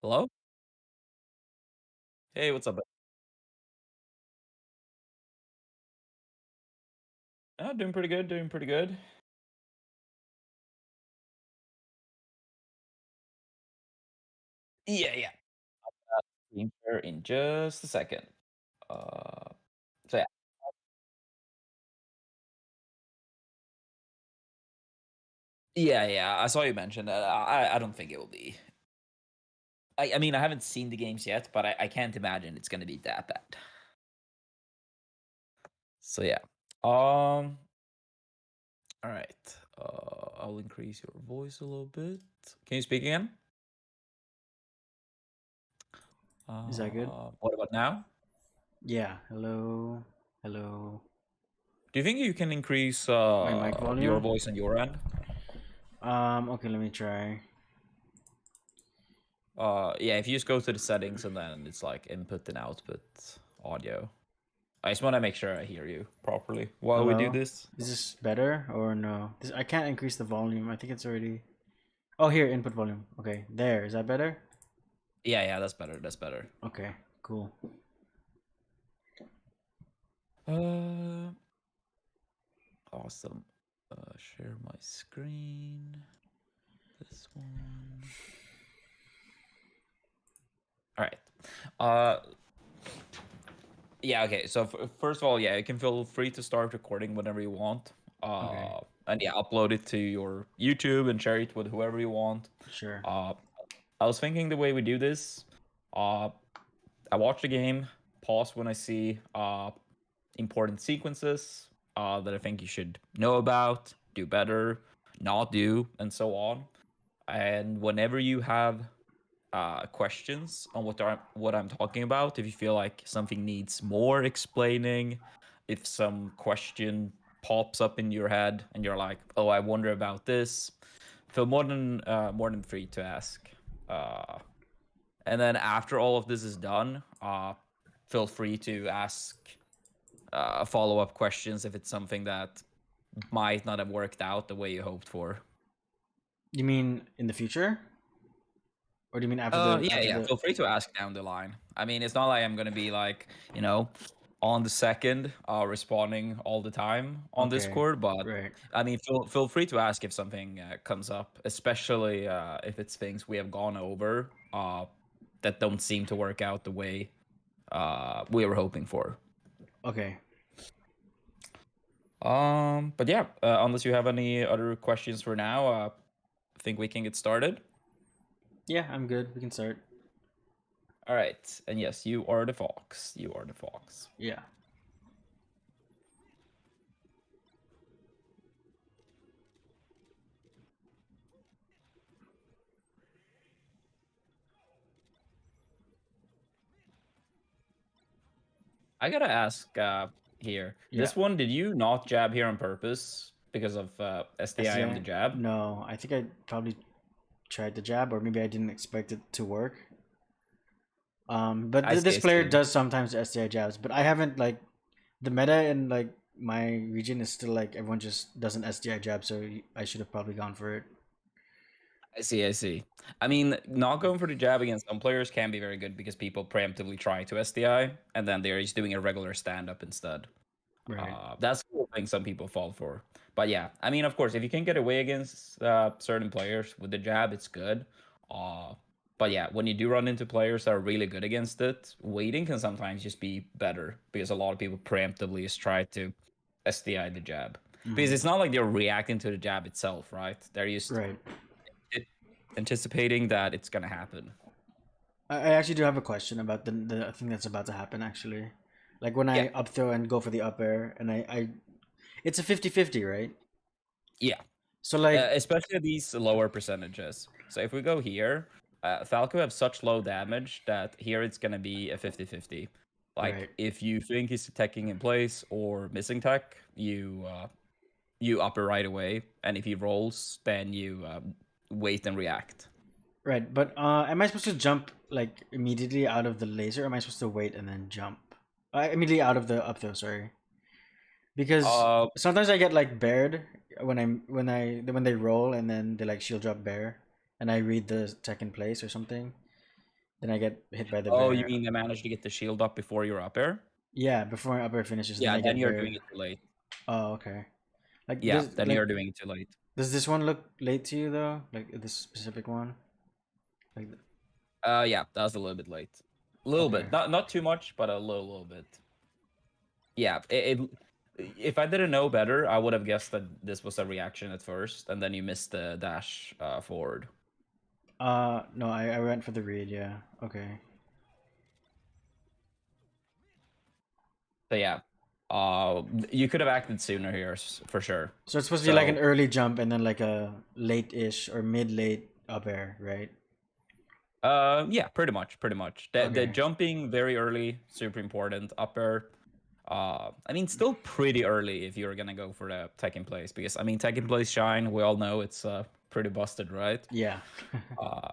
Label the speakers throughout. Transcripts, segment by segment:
Speaker 1: Hello? Hey, what's up, bud? Doing pretty good, doing pretty good. Yeah, yeah. Being here in just a second. Uh, so yeah. Yeah, yeah. I saw you mention that. I don't think it will be. I mean, I haven't seen the games yet, but I can't imagine it's gonna be that bad. So yeah. All right. I'll increase your voice a little bit. Can you speak again?
Speaker 2: Is that good?
Speaker 1: What about now?
Speaker 2: Yeah. Hello. Hello.
Speaker 1: Do you think you can increase
Speaker 2: My mic
Speaker 1: your
Speaker 2: volume.
Speaker 1: voice on your end?
Speaker 2: Okay, let me try.
Speaker 1: Yeah, if you just go to the settings and then it's like input and output audio. I just want to make sure I hear you properly while we do
Speaker 2: Hello.
Speaker 1: this.
Speaker 2: Is this better or no? I can't increase the volume. I think it's already. Oh, here, input volume. Okay, there. Is that better?
Speaker 1: Yeah, yeah, that's better. That's better.
Speaker 2: Okay, cool.
Speaker 1: Uh, awesome. Share my screen. This one. All right. Uh, yeah. Okay. So first of all, yeah, you can feel free to start recording whenever you want.
Speaker 2: Okay,
Speaker 1: And yeah, upload it to your YouTube and share it with whoever you want.
Speaker 2: sure.
Speaker 1: Uh, I was thinking the way we do this. Uh, I watch the game, pause when I see important sequences that I think you should know about, do better, not do, and so on. And whenever you have questions on what I'm talking about, if you feel like something needs more explaining, if some question pops up in your head and you're like, "Oh, I wonder about this," feel more than free to ask. Uh, and then after all of this is done, feel free to ask follow up questions if it's something that might not have worked out the way you hoped for.
Speaker 2: You mean in the future, or do you mean
Speaker 1: Yeah,
Speaker 2: after
Speaker 1: yeah.
Speaker 2: the?
Speaker 1: Feel free to ask down the line. I mean, it's not like I'm gonna be like, you know, on the second, responding all the time on
Speaker 2: Okay,
Speaker 1: Discord. But
Speaker 2: right.
Speaker 1: I mean, feel free to ask if something comes up, especially if it's things we have gone over that don't seem to work out the way we were hoping for.
Speaker 2: Okay.
Speaker 1: But yeah, unless you have any other questions for now, I think we can get started.
Speaker 2: Yeah, I'm good. We can start.
Speaker 1: All right, and yes, you are the fox. You are the fox.
Speaker 2: Yeah.
Speaker 1: I gotta ask here.
Speaker 2: Yeah.
Speaker 1: This one, did you not jab here on purpose because of SDI on the
Speaker 2: SDI?
Speaker 1: jab?
Speaker 2: No, I think I probably tried the jab, or maybe I didn't expect it to work. But
Speaker 1: I see,
Speaker 2: this
Speaker 1: I
Speaker 2: player
Speaker 1: see.
Speaker 2: does sometimes SDI jabs, but I haven't like the meta in like my region is still like everyone just does an SDI jab, so I should have probably gone for it.
Speaker 1: I see, I see. I mean, not going for the jab against some players can be very good because people preemptively try to SDI and then they're just doing a regular stand up instead.
Speaker 2: Right.
Speaker 1: That's the thing some people fall for. But yeah, I mean, of course, if you can get away against certain players with the jab, it's good. Uh, but yeah, when you do run into players that are really good against it, waiting can sometimes just be better because a lot of people preemptively just try to SDI the jab. Because
Speaker 2: Hmm.
Speaker 1: it's not like they're reacting to the jab itself, right? They're just
Speaker 2: Right.
Speaker 1: it, anticipating that it's gonna happen.
Speaker 2: I actually do have a question about the thing that's about to happen actually. Like when
Speaker 1: Yeah,
Speaker 2: I up throw and go for the up air and I it's a 50-50, right?
Speaker 1: yeah.
Speaker 2: So like
Speaker 1: Especially these lower percentages. So if we go here, Falco have such low damage that here it's going to be a 50-50. Like
Speaker 2: right.
Speaker 1: if you think he's attacking in place or missing tech, you up it right away, and if he rolls, then you wait and react.
Speaker 2: Right, but am I supposed to jump like immediately out of the laser? Or am I supposed to wait and then jump? Immediately out of the up throw, sorry. Because
Speaker 1: Uh,
Speaker 2: sometimes I get like bared when they roll and then they like shield drop bear and I read the second place or something. Then I get hit by the
Speaker 1: Oh, you
Speaker 2: bear.
Speaker 1: mean they managed to get the shield up before you're up air?
Speaker 2: Yeah, before my upper finishes, then
Speaker 1: Yeah,
Speaker 2: I
Speaker 1: then
Speaker 2: get
Speaker 1: you're doing
Speaker 2: buried.
Speaker 1: it too late.
Speaker 2: Oh, okay. Like
Speaker 1: Yeah,
Speaker 2: this,
Speaker 1: then
Speaker 2: like
Speaker 1: you're doing it too late.
Speaker 2: does this one look late to you though? Like this specific one? Like
Speaker 1: Yeah, that was a little bit late. A little
Speaker 2: okay.
Speaker 1: bit, not too much, but a little bit. Yeah, if I didn't know better, I would have guessed that this was a reaction at first, and then you missed the dash forward.
Speaker 2: No, I went for the read. Yeah. Okay.
Speaker 1: So yeah, you could have acted sooner here for sure.
Speaker 2: So it's supposed to be like an
Speaker 1: So
Speaker 2: early jump and then like a late-ish or mid-late up air, right?
Speaker 1: yeah, pretty much, pretty much. The
Speaker 2: Okay.
Speaker 1: jumping very early, super important. Upper, I mean, still pretty early if you're gonna go for the tech in place because I mean, tech in place shine. We all know it's pretty busted, right?
Speaker 2: Yeah.
Speaker 1: Uh,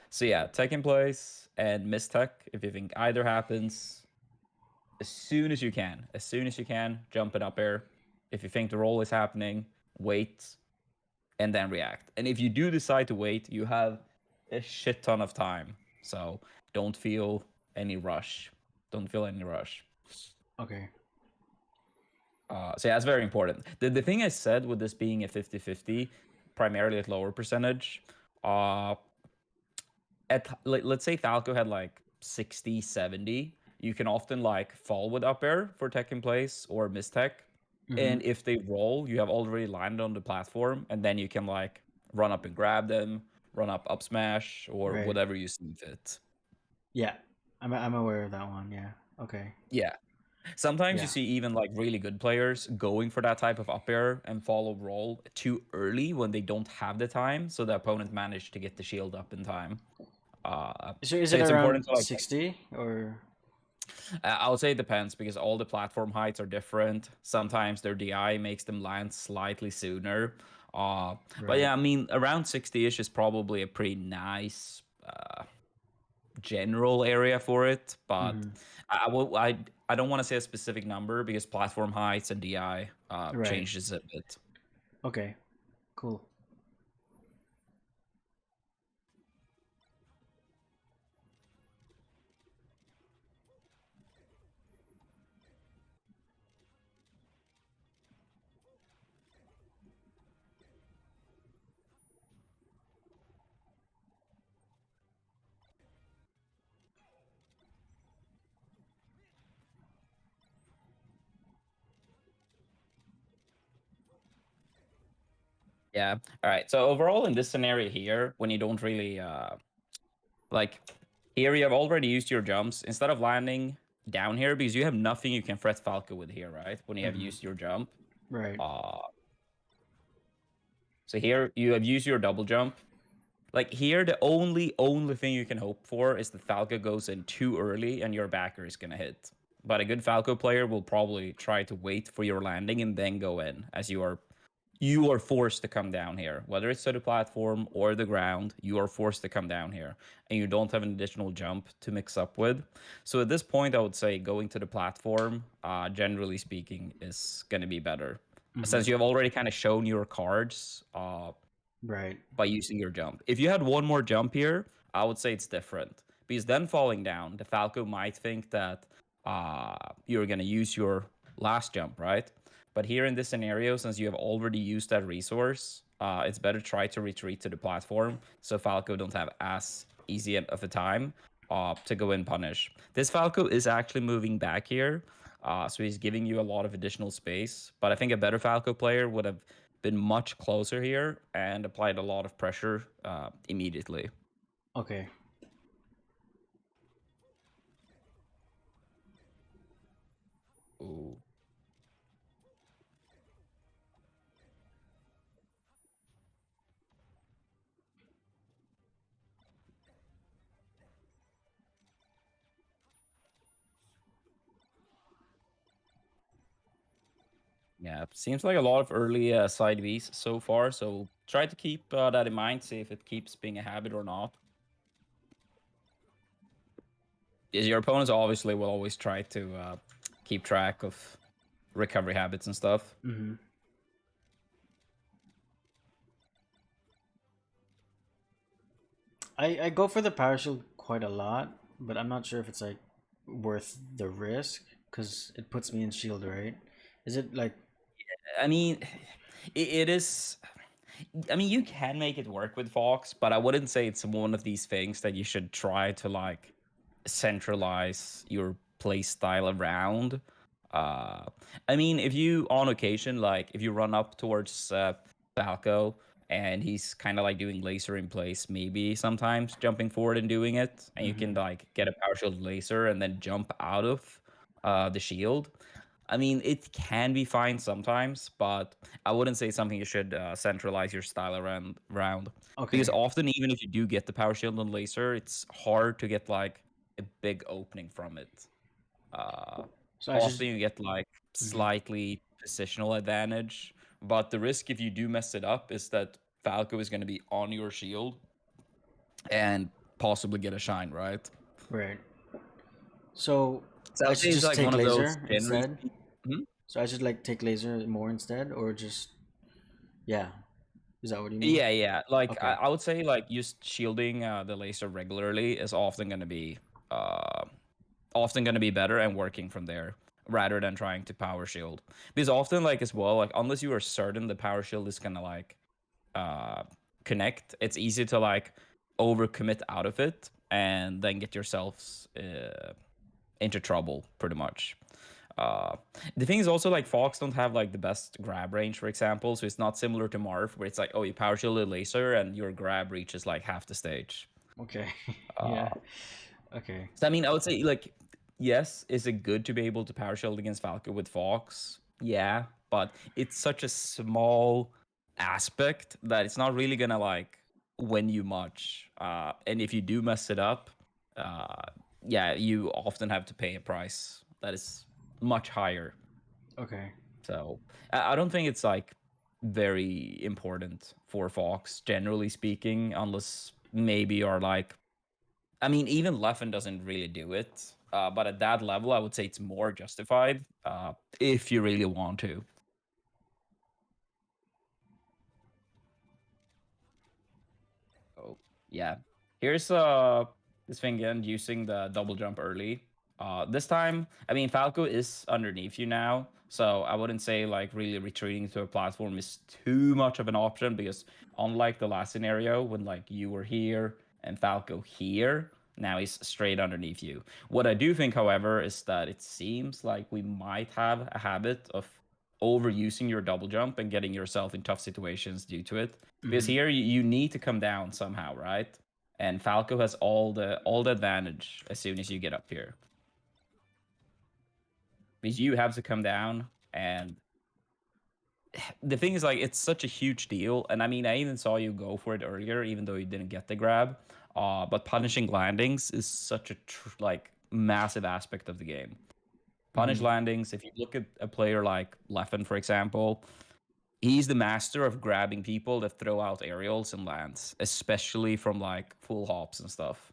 Speaker 1: so yeah, tech in place and miss tech if you think either happens as soon as you can. As soon as you can, jump it up air. If you think the roll is happening, wait and then react. And if you do decide to wait, you have a shit ton of time. So don't feel any rush. Don't feel any rush.
Speaker 2: Okay.
Speaker 1: So yeah, that's very important. The thing I said with this being a 50-50, primarily at lower percentage, uh, let's say Falco had like 60, 70, you can often like fall with up air for tech in place or miss tech.
Speaker 2: Mm-hmm.
Speaker 1: And if they roll, you have already landed on the platform, and then you can like run up and grab them, run up smash, or
Speaker 2: Right.
Speaker 1: whatever you see fit.
Speaker 2: Yeah. I'm aware of that one. Yeah. Okay.
Speaker 1: Yeah. Sometimes you
Speaker 2: Yeah.
Speaker 1: see even like really good players going for that type of up air and follow roll too early when they don't have the time, so the opponent managed to get the shield up in time.
Speaker 2: So is
Speaker 1: So
Speaker 2: it
Speaker 1: it's important
Speaker 2: around
Speaker 1: to like
Speaker 2: 60 or
Speaker 1: I would say it depends because all the platform heights are different. Sometimes their DI makes them land slightly sooner. But
Speaker 2: right?
Speaker 1: yeah, I mean, around 60-ish is probably a pretty nice general area for it. But
Speaker 2: Mm-hmm.
Speaker 1: I don't want to say a specific number because platform heights and DI
Speaker 2: Right.
Speaker 1: changes a bit.
Speaker 2: Okay. Cool.
Speaker 1: Yeah. All right. So overall, in this scenario here, when you don't really like here, you have already used your jumps instead of landing down here because you have nothing you can threat Falco with here, right? When you have
Speaker 2: Mm-hmm.
Speaker 1: used your jump.
Speaker 2: Right.
Speaker 1: Uh, so here you have used your double jump. Like here, the only thing you can hope for is that Falco goes in too early and your backer is gonna hit. But a good Falco player will probably try to wait for your landing and then go in, as you are forced to come down here, whether it's to the platform or the ground. You are forced to come down here, and you don't have an additional jump to mix up with. So at this point, I would say going to the platform, generally speaking, is gonna be better,
Speaker 2: Mm-hmm.
Speaker 1: since you have already kind of shown your cards.
Speaker 2: Right.
Speaker 1: By using your jump. If you had one more jump here, I would say it's different. Because then falling down, the Falco might think that you're going to use your last jump, right? But here in this scenario, since you have already used that resource, it's better try to retreat to the platform so Falco don't have as easy of a time to go and punish. This Falco is actually moving back here, so he's giving you a lot of additional space. But I think a better Falco player would have been much closer here and applied a lot of pressure immediately.
Speaker 2: Okay.
Speaker 1: Ooh. Yeah, seems like a lot of early side Vs so far, so try to keep that in mind, see if it keeps being a habit or not. Yes, your opponents obviously will always try to keep track of recovery habits and stuff.
Speaker 2: Mm-hmm. I go for the power shield quite a lot. but I'm not sure if it's like worth the risk because it puts me in shield, right? Is it like
Speaker 1: I mean, it is. I mean, you can make it work with Fox, but I wouldn't say it's one of these things that you should try to like centralize your play style around. Uh, I mean, if you on occasion, like if you run up towards Falco and he's kind of like doing laser in place, maybe sometimes jumping forward and doing it, and you can
Speaker 2: mm-hmm.
Speaker 1: like get a power shield laser and then jump out of the shield. I mean, it can be fine sometimes, but I wouldn't say something you should centralize your style around. Because
Speaker 2: Okay.
Speaker 1: often, even if you do get the power shield on laser, it's hard to get like a big opening from it. Uh,
Speaker 2: So I just
Speaker 1: Often you get like
Speaker 2: mhm.
Speaker 1: slightly positional advantage, but the risk if you do mess it up is that Falco is going to be on your shield and possibly get a shine, right?
Speaker 2: Right. So
Speaker 1: So I
Speaker 2: I
Speaker 1: would say
Speaker 2: should
Speaker 1: it's
Speaker 2: just
Speaker 1: like
Speaker 2: take
Speaker 1: one of those
Speaker 2: laser
Speaker 1: generally
Speaker 2: instead.
Speaker 1: speaking. Hmm?
Speaker 2: So I should like take laser more instead, or just yeah. Is that what you mean?
Speaker 1: Yeah, yeah. Like
Speaker 2: Okay.
Speaker 1: I would say like just shielding the laser regularly is uh often gonna be better and working from there rather than trying to power shield. Because often like as well, like unless you are certain the power shield is gonna like uh connect, it's easy to like overcommit out of it and then get yourselves into trouble pretty much. Uh, the thing is also like Fox don't have like the best grab range, for example. So it's not similar to Marv, where it's like, oh, you power shield a laser and your grab reaches like half the stage.
Speaker 2: Okay.
Speaker 1: Uh,
Speaker 2: Yeah. Okay.
Speaker 1: so I mean, I would say like, yes, is it good to be able to power shield against Falco with Fox? Yeah, but it's such a small aspect that it's not really gonna like win you much. And if you do mess it up, uh, yeah, you often have to pay a price that is much higher.
Speaker 2: Okay.
Speaker 1: So I don't think it's like very important for Fox, generally speaking, unless maybe you're like, I mean, even Leffen doesn't really do it. But at that level, I would say it's more justified if you really want to. Oh, yeah. Here's this thing again using the double jump early. This time, I mean, Falco is underneath you now, so I wouldn't say like really retreating to a platform is too much of an option because unlike the last scenario when like you were here and Falco here, now he's straight underneath you. What I do think, however, is that it seems like we might have a habit of overusing your double jump and getting yourself in tough situations due to it. Because
Speaker 2: Mm-hmm.
Speaker 1: here you need to come down somehow, right? And Falco has all the advantage as soon as you get up here. Because you have to come down, and the thing is like it's such a huge deal. And I mean, I even saw you go for it earlier, even though you didn't get the grab. But punishing landings is such a like massive aspect of the game. Punish
Speaker 2: Mm-hmm.
Speaker 1: landings. If you look at a player like Leffen, for example, he's the master of grabbing people that throw out aerials and lands, especially from like full hops and stuff.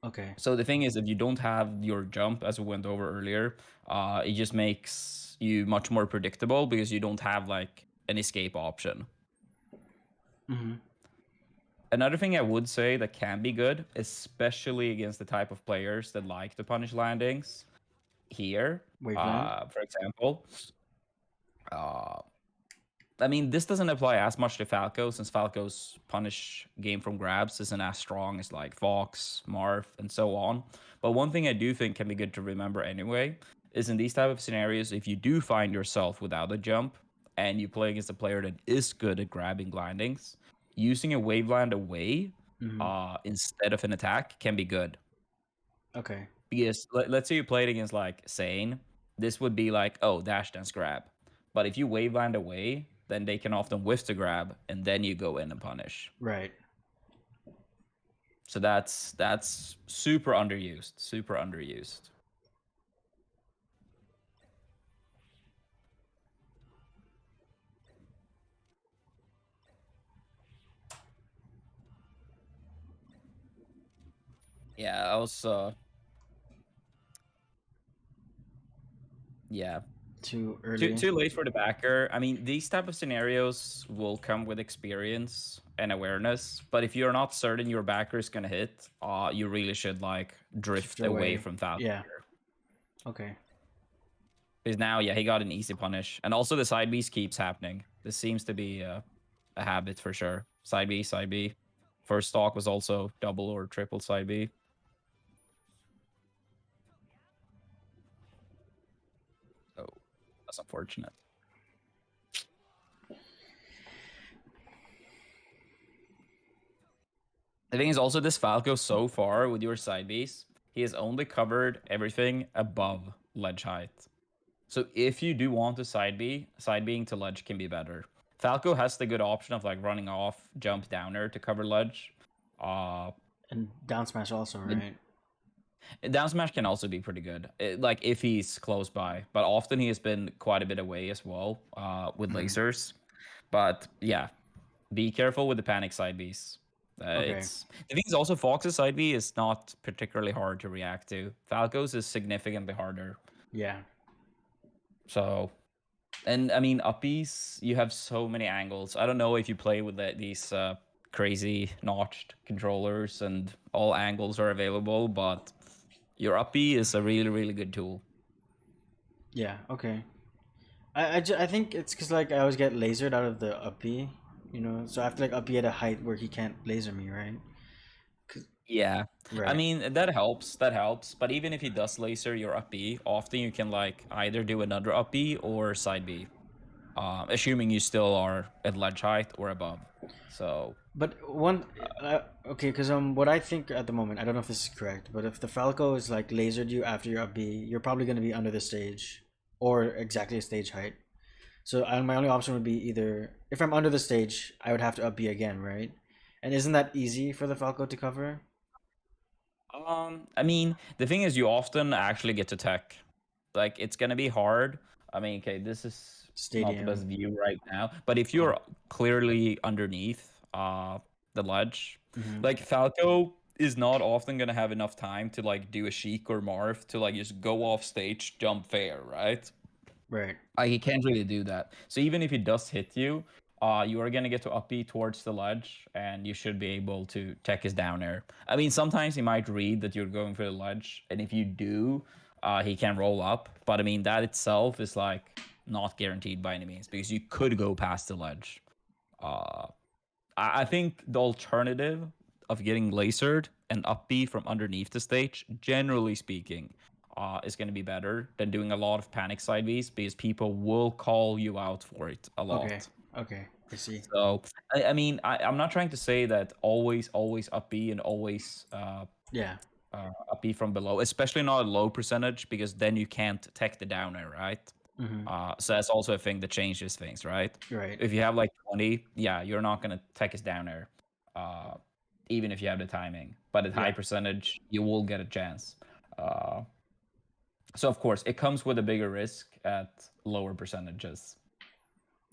Speaker 2: Okay.
Speaker 1: So the thing is, if you don't have your jump, as we went over earlier, it just makes you much more predictable because you don't have like an escape option.
Speaker 2: Mm-hmm.
Speaker 1: Another thing I would say that can be good, especially against the type of players that like to punish landings here,
Speaker 2: Waveland.
Speaker 1: for example, uh, I mean, this doesn't apply as much to Falco since Falco's punish game from grabs isn't as strong as like Fox, Marth, and so on. But one thing I do think can be good to remember anyway is in these type of scenarios, if you do find yourself without a jump and you play against a player that is good at grabbing landings, using a waveland away
Speaker 2: Mm-hmm.
Speaker 1: instead of an attack can be good.
Speaker 2: Okay.
Speaker 1: Because let's say you played against like Sane, this would be like, oh, dash dance grab. But if you waveland away, then they can often whiff the grab, and then you go in and punish.
Speaker 2: Right.
Speaker 1: So that's super underused, super underused. Yeah, I was yeah.
Speaker 2: Too
Speaker 1: Too
Speaker 2: early.
Speaker 1: too late for the backer. I mean, these type of scenarios will come with experience and awareness. But if you're not certain your backer is gonna hit, you really should like
Speaker 2: Shift
Speaker 1: drift away
Speaker 2: away.
Speaker 1: from Falco
Speaker 2: Yeah.
Speaker 1: here.
Speaker 2: Okay.
Speaker 1: Because now, yeah, he got an easy punish, and also the side B's keeps happening. This seems to be a habit for sure. Side B, side B. First stock was also double or triple side B. Oh, that's unfortunate. The thing is also this Falco so far with your side Bs, he has only covered everything above ledge height. So if you do want to side B, side Bing to ledge can be better. Falco has the good option of like running off, jump downer to cover ledge.
Speaker 2: And down smash also, right?
Speaker 1: Down smash can also be pretty good, like if he's close by. But often he has been quite a bit away as well with lasers. But yeah, be careful with the panic side Bs.
Speaker 2: Okay.
Speaker 1: It's the thing is also Fox's side B is not particularly hard to react to. Falco's is significantly harder.
Speaker 2: Yeah.
Speaker 1: So, and I mean uppies, you have so many angles. I don't know if you play with these crazy notched controllers and all angles are available, but your uppie is a really good tool.
Speaker 2: Yeah. Okay. I think it's because like I always get lasered out of the uppy, you know. So I have to like uppy at a height where he can't laser me, right? 'Cause-
Speaker 1: Yeah, I
Speaker 2: right.
Speaker 1: mean that helps. That helps. But even if he does laser your up B, often you can like either do another up B or side B, assuming you still are at ledge height or above. So
Speaker 2: But one, okay, because what I think at the moment, I don't know if this is correct, but if the Falco is like lasered you after your up B, you're probably going to be under the stage, or exactly stage height. So my only option would be either if I'm under the stage, I would have to up B again, right? And isn't that easy for the Falco to cover?
Speaker 1: I mean, the thing is, you often actually get to tech. Like, it's gonna be hard. I mean, okay, this is not the best
Speaker 2: Stadium.
Speaker 1: view right now, but if
Speaker 2: Oh.
Speaker 1: you're clearly underneath the ledge,
Speaker 2: Mm-hmm.
Speaker 1: like Falco is not often gonna have enough time to like do a Sheik or Marth to like just go off stage, jump fair, right?
Speaker 2: Right.
Speaker 1: He can't really do that. So even if he does hit you, you are gonna get to up B towards the ledge, and you should be able to tech his down air. I mean, sometimes he might read that you're going for the ledge, and if you do, he can roll up. But I mean, that itself is like not guaranteed by any means because you could go past the ledge. Uh, I think the alternative of getting lasered and up B from underneath the stage, generally speaking, is going to be better than doing a lot of panic side Bs because people will call you out for it a
Speaker 2: Okay.
Speaker 1: lot.
Speaker 2: Okay. I see.
Speaker 1: So, I mean, I'm not trying to say that always up B and always
Speaker 2: Yeah.
Speaker 1: up B from below, especially not a low percentage because then you can't tech the down air, right?
Speaker 2: Mm-hmm.
Speaker 1: So that's also a thing that changes things, right?
Speaker 2: Right.
Speaker 1: If you have like 20, yeah, you're not gonna tech his down air, uh, even if you have the timing. But at high
Speaker 2: Yeah.
Speaker 1: percentage, you will get a chance. Uh, so of course, it comes with a bigger risk at lower percentages.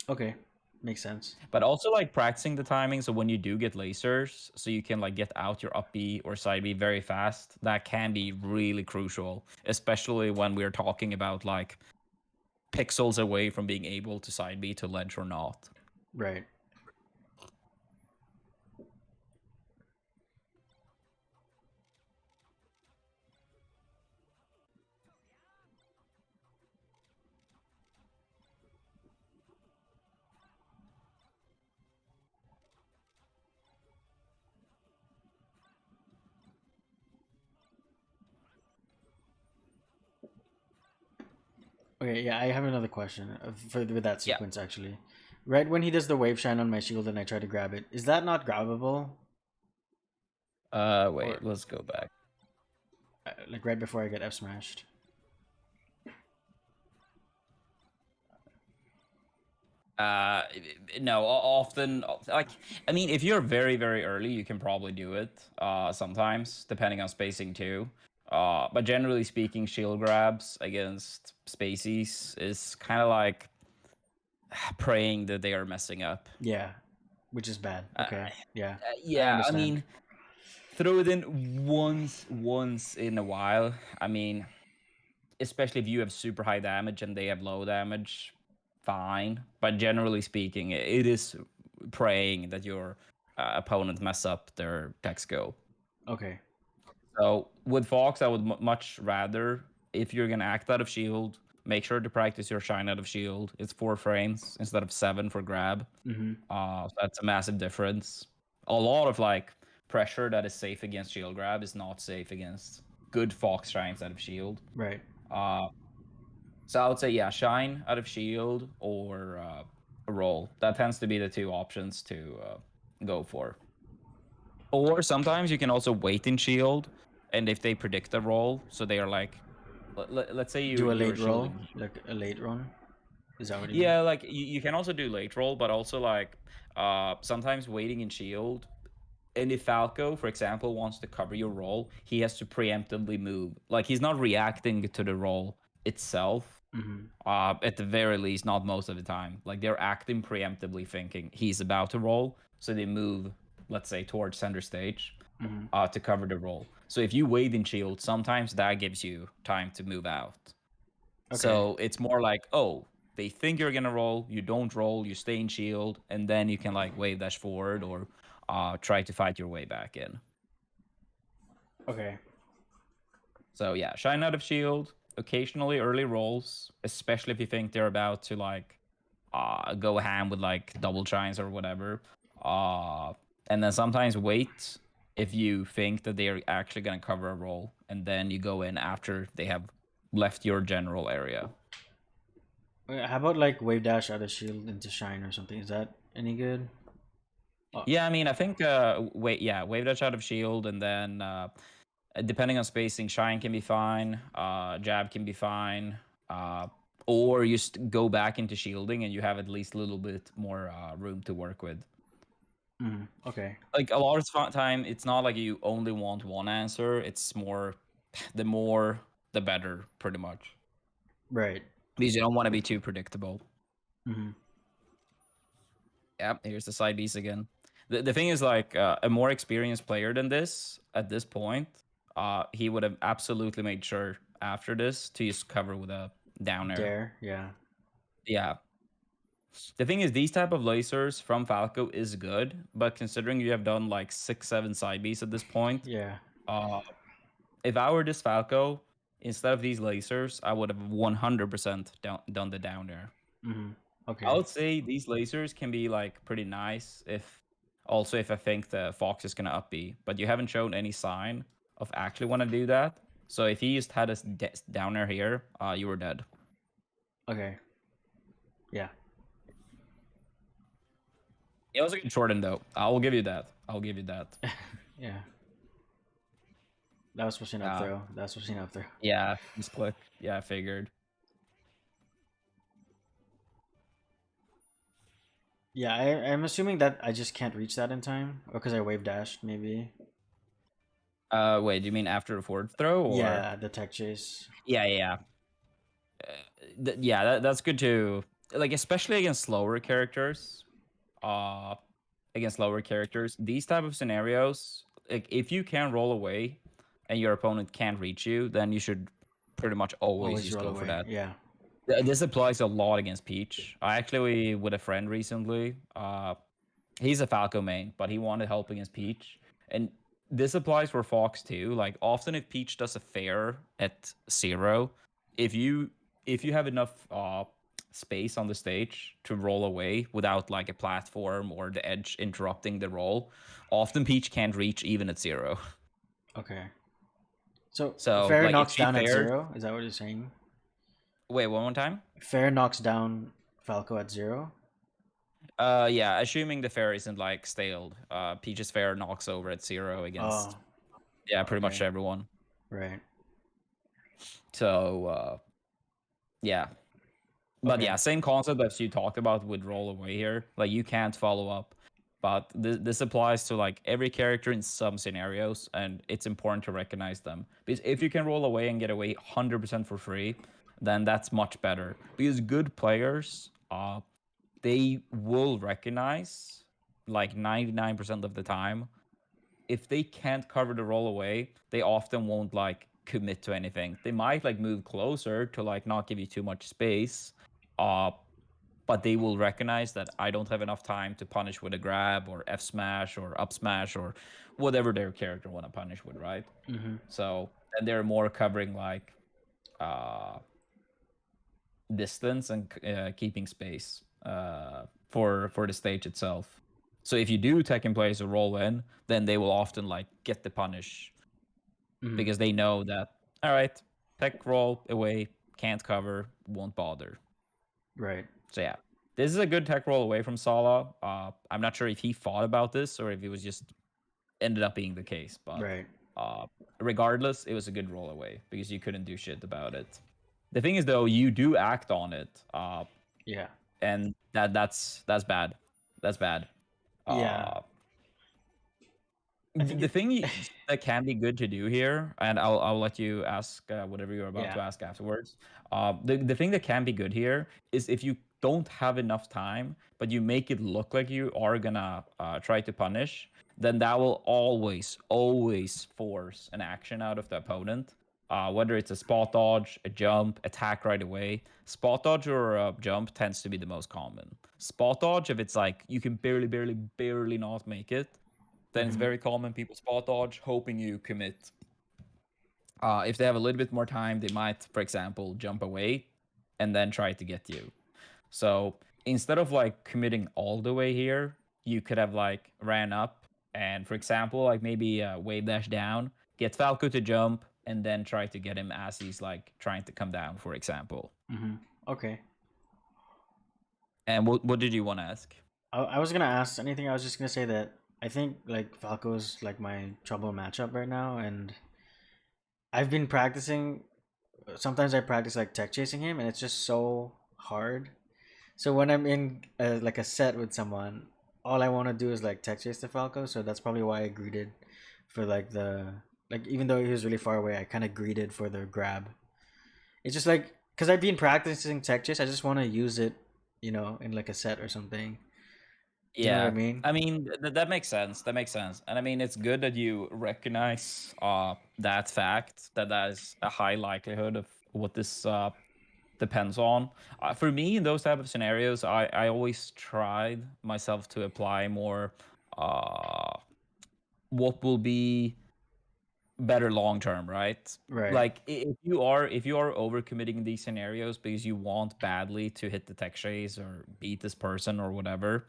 Speaker 2: Okay. Makes sense.
Speaker 1: But also like practicing the timing, so when you do get lasers, so you can like get out your up B or side B very fast. That can be really crucial, especially when we're talking about like pixels away from being able to side B to ledge or not.
Speaker 2: Right. Okay. Yeah. I have another question with that
Speaker 1: Yeah.
Speaker 2: sequence actually. Right when he does the wave shine on my shield and I try to grab it, is that not grabbable? Or
Speaker 1: Wait, let's go back.
Speaker 2: like right before I get F smashed?
Speaker 1: Uh, no, often like I mean, if you're very early, you can probably do it. Sometimes depending on spacing too. But generally speaking, shield grabs against spacies is kind of like praying that they are messing up.
Speaker 2: Yeah. Which is bad.
Speaker 1: Uh,
Speaker 2: Okay. Yeah. I
Speaker 1: yeah, I
Speaker 2: understand.
Speaker 1: mean, throw it in once in a while. I mean, especially if you have super high damage and they have low damage, fine. But generally speaking, it is praying that your opponent mess up their tech skill.
Speaker 2: Okay.
Speaker 1: So with Fox, I would much rather, if you're gonna act out of shield, make sure to practice your shine out of shield. It's 4 frames instead of 7 for grab.
Speaker 2: Mm-hmm.
Speaker 1: So that's a massive difference. A lot of like pressure that is safe against shield grab is not safe against good Fox shines out of shield.
Speaker 2: Right.
Speaker 1: Uh, so I would say yeah, shine out of shield or a roll. That tends to be the two options to go for. Or sometimes you can also wait in shield, and if they predict a roll, so they are like, let's say
Speaker 2: Do a
Speaker 1: you're
Speaker 2: late roll,
Speaker 1: shielding.
Speaker 2: like a late run. Is that what you mean?
Speaker 1: Yeah, like you can also do late roll, but also like sometimes waiting in shield. And if Falco, for example, wants to cover your roll, he has to preemptively move. Like he's not reacting to the roll itself.
Speaker 2: Mm-hmm.
Speaker 1: At the very least, not most of the time. Like they're acting preemptively, thinking he's about to roll, so they move, let's say, towards center stage,
Speaker 2: Mm-hmm.
Speaker 1: to cover the roll. So if you wait in shield, sometimes that gives you time to move out.
Speaker 2: Okay.
Speaker 1: So it's more like, oh, they think you're gonna roll, you don't roll, you stay in shield, and then you can like wave dash forward or try to fight your way back in.
Speaker 2: Okay.
Speaker 1: So yeah, shine out of shield, occasionally early rolls, especially if you think they're about to like go ham with like double shines or whatever. Uh and then sometimes wait if you think that they're actually gonna cover a roll, and then you go in after they have left your general area.
Speaker 2: Okay, how about like wave dash out of shield into shine or something? Is that any good? Oh,
Speaker 1: Yeah, I mean, I think wave dash out of shield, and then depending on spacing, shine can be fine, jab can be fine, uh, or you go back into shielding and you have at least a little bit more room to work with.
Speaker 2: okay.
Speaker 1: Like a lot of time, it's not like you only want one answer. It's more, the more, the better, pretty much,
Speaker 2: Right.
Speaker 1: because you don't want to be too predictable.
Speaker 2: Mm-hmm.
Speaker 1: Yeah, here's the side Bs again. The thing is, like, a more experienced player than this at this point, he would have absolutely made sure after this to just cover with a down air.
Speaker 2: Dare. Yeah.
Speaker 1: Yeah. The thing is, these type of lasers from Falco is good, but considering you have done like 6, 7 side Bs at this point,
Speaker 2: Yeah.
Speaker 1: uh, if I were this Falco, instead of these lasers, I would have 100% done the down air.
Speaker 2: Mm-hmm.
Speaker 1: I
Speaker 2: Okay.
Speaker 1: would say these lasers can be like pretty nice if I think the Fox is gonna up B, but you haven't shown any sign of actually want to do that. So if he just had us downer here, you were dead.
Speaker 2: Okay. Yeah.
Speaker 1: It was a good shorten though. I will give you that. I'll give you that.
Speaker 2: Yeah. That was pushing up
Speaker 1: Uh,
Speaker 2: throw. That was pushing up throw.
Speaker 1: yeah, just click. Yeah, I figured.
Speaker 2: Yeah, I'm assuming that I just can't reach that in time, or because I wave dashed, maybe.
Speaker 1: Wait, do you mean after a forward throw or?
Speaker 2: Yeah, the tech chase.
Speaker 1: Yeah, yeah, yeah. Yeah, that's good too. Like especially against slower characters. Uh, Against lower characters, these type of scenarios, like if you can roll away and your opponent can't reach you, then you should pretty much always
Speaker 2: Always
Speaker 1: just
Speaker 2: roll
Speaker 1: go for
Speaker 2: away.
Speaker 1: that.
Speaker 2: Yeah.
Speaker 1: This applies a lot against Peach. I actually with a friend recently. He's a Falco main, but he wanted help against Peach, and this applies for Fox too. Like often, if Peach does a fair at 0, if you if you have enough space on the stage to roll away without like a platform or the edge interrupting the roll, often Peach can't reach even at 0.
Speaker 2: Okay. So
Speaker 1: So
Speaker 2: fair
Speaker 1: like if
Speaker 2: knocks
Speaker 1: she
Speaker 2: down at
Speaker 1: fair,
Speaker 2: 0. Is that what you're saying?
Speaker 1: wait one more time.
Speaker 2: Fair knocks down Falco at 0.
Speaker 1: Yeah, assuming the fair isn't like staled, Peach's fair knocks over at 0
Speaker 2: Oh,
Speaker 1: against yeah pretty much
Speaker 2: okay.
Speaker 1: everyone.
Speaker 2: Right.
Speaker 1: So yeah, but
Speaker 2: Okay.
Speaker 1: yeah, same concept as you talked about with roll away here. Like you can't follow up, but this applies to like every character in some scenarios, and it's important to recognize them because if you can roll away and get away 100% for free, then that's much better. Because good players, they will recognize like 99% of the time if they can't cover the roll away, they often won't like commit to anything. They might like move closer to like not give you too much space, but they will recognize that I don't have enough time to punish with a grab or F smash or up smash or whatever their character want to punish with, right?
Speaker 2: Mm-hmm.
Speaker 1: So then they're more covering like distance and keeping space for the stage itself. So if you do tech in place or roll in, then they will often like get the punish
Speaker 2: Mm-hmm.
Speaker 1: because they know that, all right, tech roll away, can't cover, won't bother.
Speaker 2: Right.
Speaker 1: So yeah, this is a good tech roll away from Salah. I'm not sure if he thought about this or if it was just ended up being the case, but
Speaker 2: Right.
Speaker 1: uh, regardless, it was a good roll away because you couldn't do shit about it. The thing is, though, you do act on it,
Speaker 2: Yeah.
Speaker 1: and that's bad. That's bad.
Speaker 2: Yeah.
Speaker 1: Uh,
Speaker 2: I think
Speaker 1: the
Speaker 2: it.
Speaker 1: thing that can be good to do here, and I'll let you ask whatever you're about
Speaker 2: Yeah.
Speaker 1: to ask afterwards. The thing that can be good here is if you don't have enough time, but you make it look like you are gonna try to punish, then that will always force an action out of the opponent. Whether it's a spot dodge, a jump, attack right away. Spot dodge or a jump tends to be the most common. Spot dodge, if it's like you can barely not make it, then it's
Speaker 2: Mm-hmm.
Speaker 1: very common people spot dodge, hoping you commit. If they have a little bit more time, they might, for example, jump away and then try to get you. So instead of like committing all the way here, you could have like ran up and, for example, like maybe wave dash down, get Falco to jump, and then try to get him as he's like trying to come down, for example.
Speaker 2: Mm-hmm. Okay.
Speaker 1: And what did you want to ask?
Speaker 2: I was gonna ask anything. I was just gonna say that I think like Falco's like my trouble matchup right now, and I've been practicing. Sometimes I practice like tech chasing him, and it's just so hard. So when I'm in like a set with someone, all I want to do is like tech chase the Falco. So that's probably why I greeted for like the like even though he was really far away, I kind of greeted for the grab. It's just like because I've been practicing tech chase, I just want to use it, in like a set or something. Do you know what I
Speaker 1: Yeah,
Speaker 2: mean?
Speaker 1: I mean that makes sense. That makes sense, and I mean it's good that you recognize that fact that is a high likelihood of what this depends on. For me, in those type of scenarios, I always tried myself to apply more uh what will be better long term, right?
Speaker 2: Right.
Speaker 1: Like if you are overcommitting in these scenarios because you want badly to hit the tech chase or beat this person or whatever,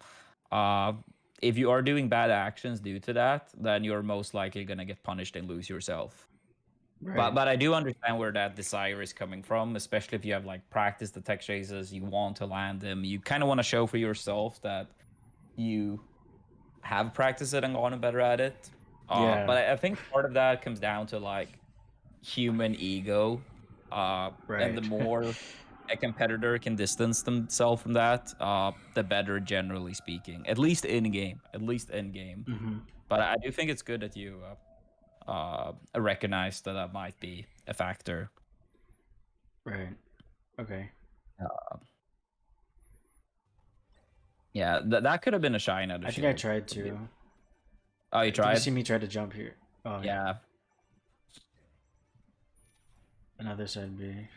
Speaker 1: uh, if you are doing bad actions due to that, then you're most likely gonna get punished and lose yourself. But
Speaker 2: Right.
Speaker 1: but I do understand where that desire is coming from, especially if you have like practiced the tech chases, you want to land them, you kind of want to show for yourself that you have practiced it and gotten better at it.
Speaker 2: Yeah.
Speaker 1: But I think part of that comes down to like human ego. And the
Speaker 2: Right.
Speaker 1: more a competitor can distance themselves from that, the better, generally speaking. At least in game. At least in game.
Speaker 2: Mm-hmm.
Speaker 1: But I do think it's good that you recognize that that might be a factor.
Speaker 2: Right. Okay.
Speaker 1: Uh, yeah, that could have been a shine out of
Speaker 2: I think I
Speaker 1: shield.
Speaker 2: tried to.
Speaker 1: Oh, you
Speaker 2: Did you
Speaker 1: tried?
Speaker 2: see me try to jump here? Oh yeah.
Speaker 1: Yeah.
Speaker 2: Another side B.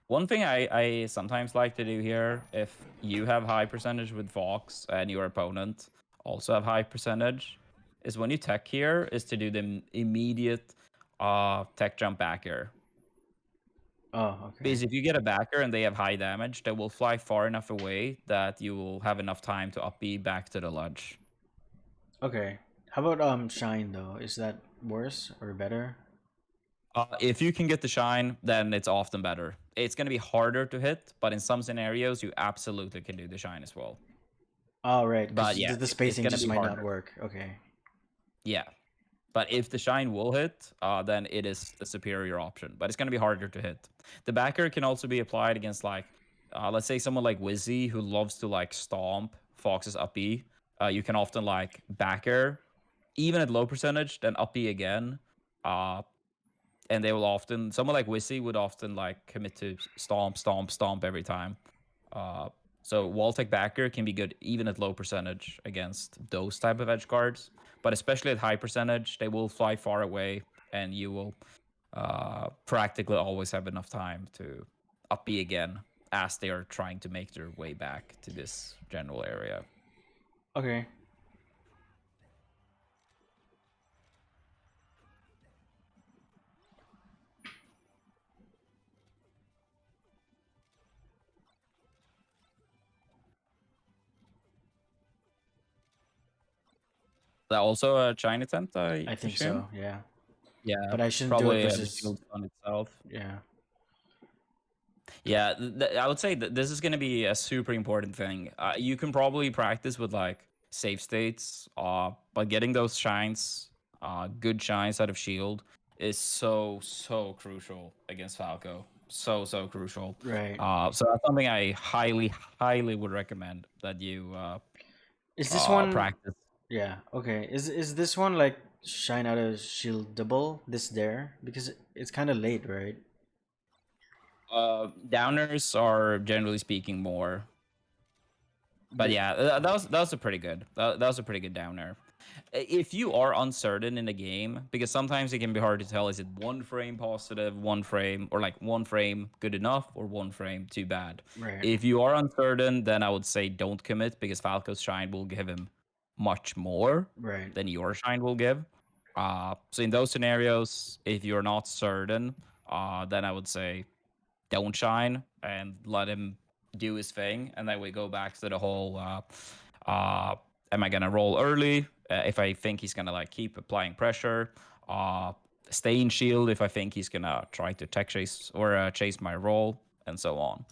Speaker 1: One thing I sometimes like to do here, if you have high percentage with Fox and your opponent also have high percentage, is when you tech here, is to do the immediate tech jump backer.
Speaker 2: Oh, okay.
Speaker 1: Because if you get a backer and they have high damage, they will fly far enough away that you will have enough time to up B back to the ledge.
Speaker 2: Okay. How about shine though? Is that worse or better?
Speaker 1: If you can get the shine, then it's often better. It's going to be harder to hit, but in some scenarios, you absolutely can do the shine as well.
Speaker 2: Oh, right.
Speaker 1: But
Speaker 2: Because
Speaker 1: yeah,
Speaker 2: the
Speaker 1: it's
Speaker 2: spacing
Speaker 1: going to
Speaker 2: just
Speaker 1: be
Speaker 2: might not
Speaker 1: harder.
Speaker 2: work. Okay.
Speaker 1: Yeah. But if the shine will hit, then it is the superior option. But it's going to be harder to hit. The backer can also be applied against like, let's say someone like Wizzy who loves to like stomp Fox's up B. You can often like backer, even at low percentage, then up B again. Uh, and they will often, someone like Wizzy would often like commit to stomp every time. Uh, So wall tech backer can be good even at low percentage against those type of edge guards, but especially at high percentage, they will fly far away, and you will practically always have enough time to up B again as they are trying to make their way back to this general area.
Speaker 2: Okay.
Speaker 1: That also a China attempt, I
Speaker 2: I think
Speaker 1: assume.
Speaker 2: so. Yeah.
Speaker 1: Yeah,
Speaker 2: But I shouldn't do it
Speaker 1: probably the
Speaker 2: versus.
Speaker 1: shield on itself.
Speaker 2: Yeah.
Speaker 1: Yeah, I would say that this is going to be a super important thing. You can probably practice with like save states, but getting those shines, good shines out of shield is so crucial against Falco. So crucial.
Speaker 2: Right.
Speaker 1: So that's something I highly would recommend that you
Speaker 2: Is this one?
Speaker 1: practice.
Speaker 2: Yeah. Okay. Is this one like shine out of shieldable? This there because it's kind of late, right?
Speaker 1: Downers are generally speaking more. But
Speaker 2: The,
Speaker 1: yeah, that was a pretty good. That was a pretty good downer. If you are uncertain in the game, because sometimes it can be hard to tell, is it one frame positive, one frame, or like one frame good enough, or one frame too bad?
Speaker 2: right.
Speaker 1: If you are uncertain, then I would say don't commit, because Falco's shine will give him much more
Speaker 2: Right.
Speaker 1: than your shine will give. So in those scenarios, if you're not certain, then I would say don't shine and let him do his thing, and then we go back to the whole am I gonna roll early if I think he's gonna like keep applying pressure, uh stay in shield if I think he's gonna try to tech chase or chase my roll, and so on.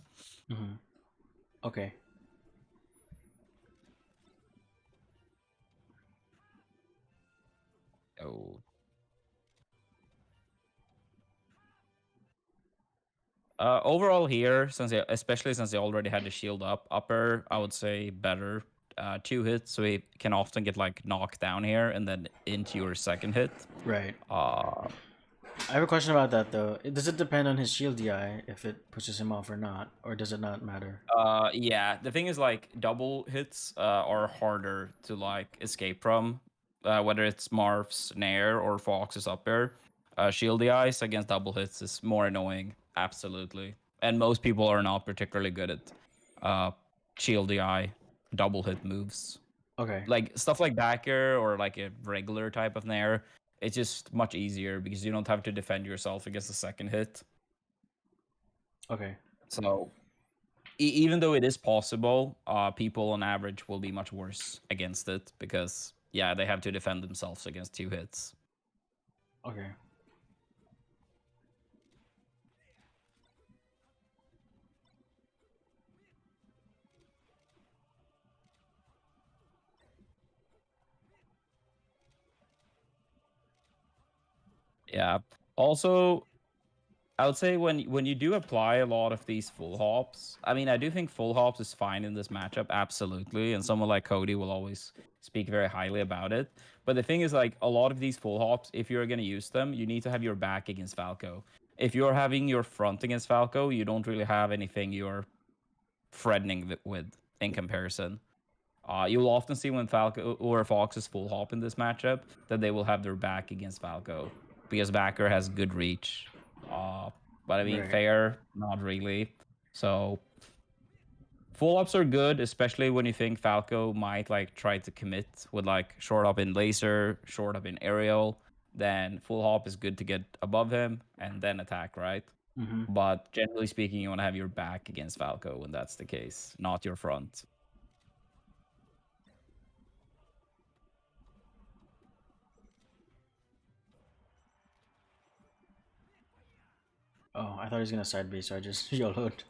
Speaker 2: Mm-hmm. Okay.
Speaker 1: Oh, overall here, especially since they already had the shield upper, I would say better. Two hits, so he can often get like knocked down here and then into your second hit.
Speaker 2: Right.
Speaker 1: uh
Speaker 2: I have a question about that though. Does it depend on his shield DI if it pushes him off or not, or does it not matter?
Speaker 1: Yeah, the thing is like double hits are harder to like escape from, whether it's Marv's Nair or Fox's up there. Shieldy Eyes against double hits is more annoying, absolutely. And most people are not particularly good at uh, Shieldy Eye double hit moves.
Speaker 2: Okay.
Speaker 1: Like stuff like backer or like a regular type of Nair, it's just much easier because you don't have to defend yourself against the second hit.
Speaker 2: Okay.
Speaker 1: So even though it is possible, people on average will be much worse against it because yeah, they have to defend themselves against two hits.
Speaker 2: Okay.
Speaker 1: Yeah. Also, I would say when you do apply a lot of these full hops, I mean, I do think full hops is fine in this matchup, absolutely, and someone like Cody will always speak very highly about it. But the thing is, like a lot of these full hops, if you're gonna use them, you need to have your back against Falco. If you're having your front against Falco, you don't really have anything you're threatening with in comparison. You'll often see when Falco or Fox is full hop in this matchup that they will have their back against Falco because backer has good reach. Uh, but I mean,
Speaker 2: Right.
Speaker 1: fair, not really. So full hops are good, especially when you think Falco might like try to commit with like short up in laser, short up in aerial. Then full hop is good to get above him and then attack, right?
Speaker 2: Mm-hmm.
Speaker 1: But generally speaking, you want to have your back against Falco when that's the case, not your front.
Speaker 2: Oh, I thought he was gonna side B, so I just YOLO'd.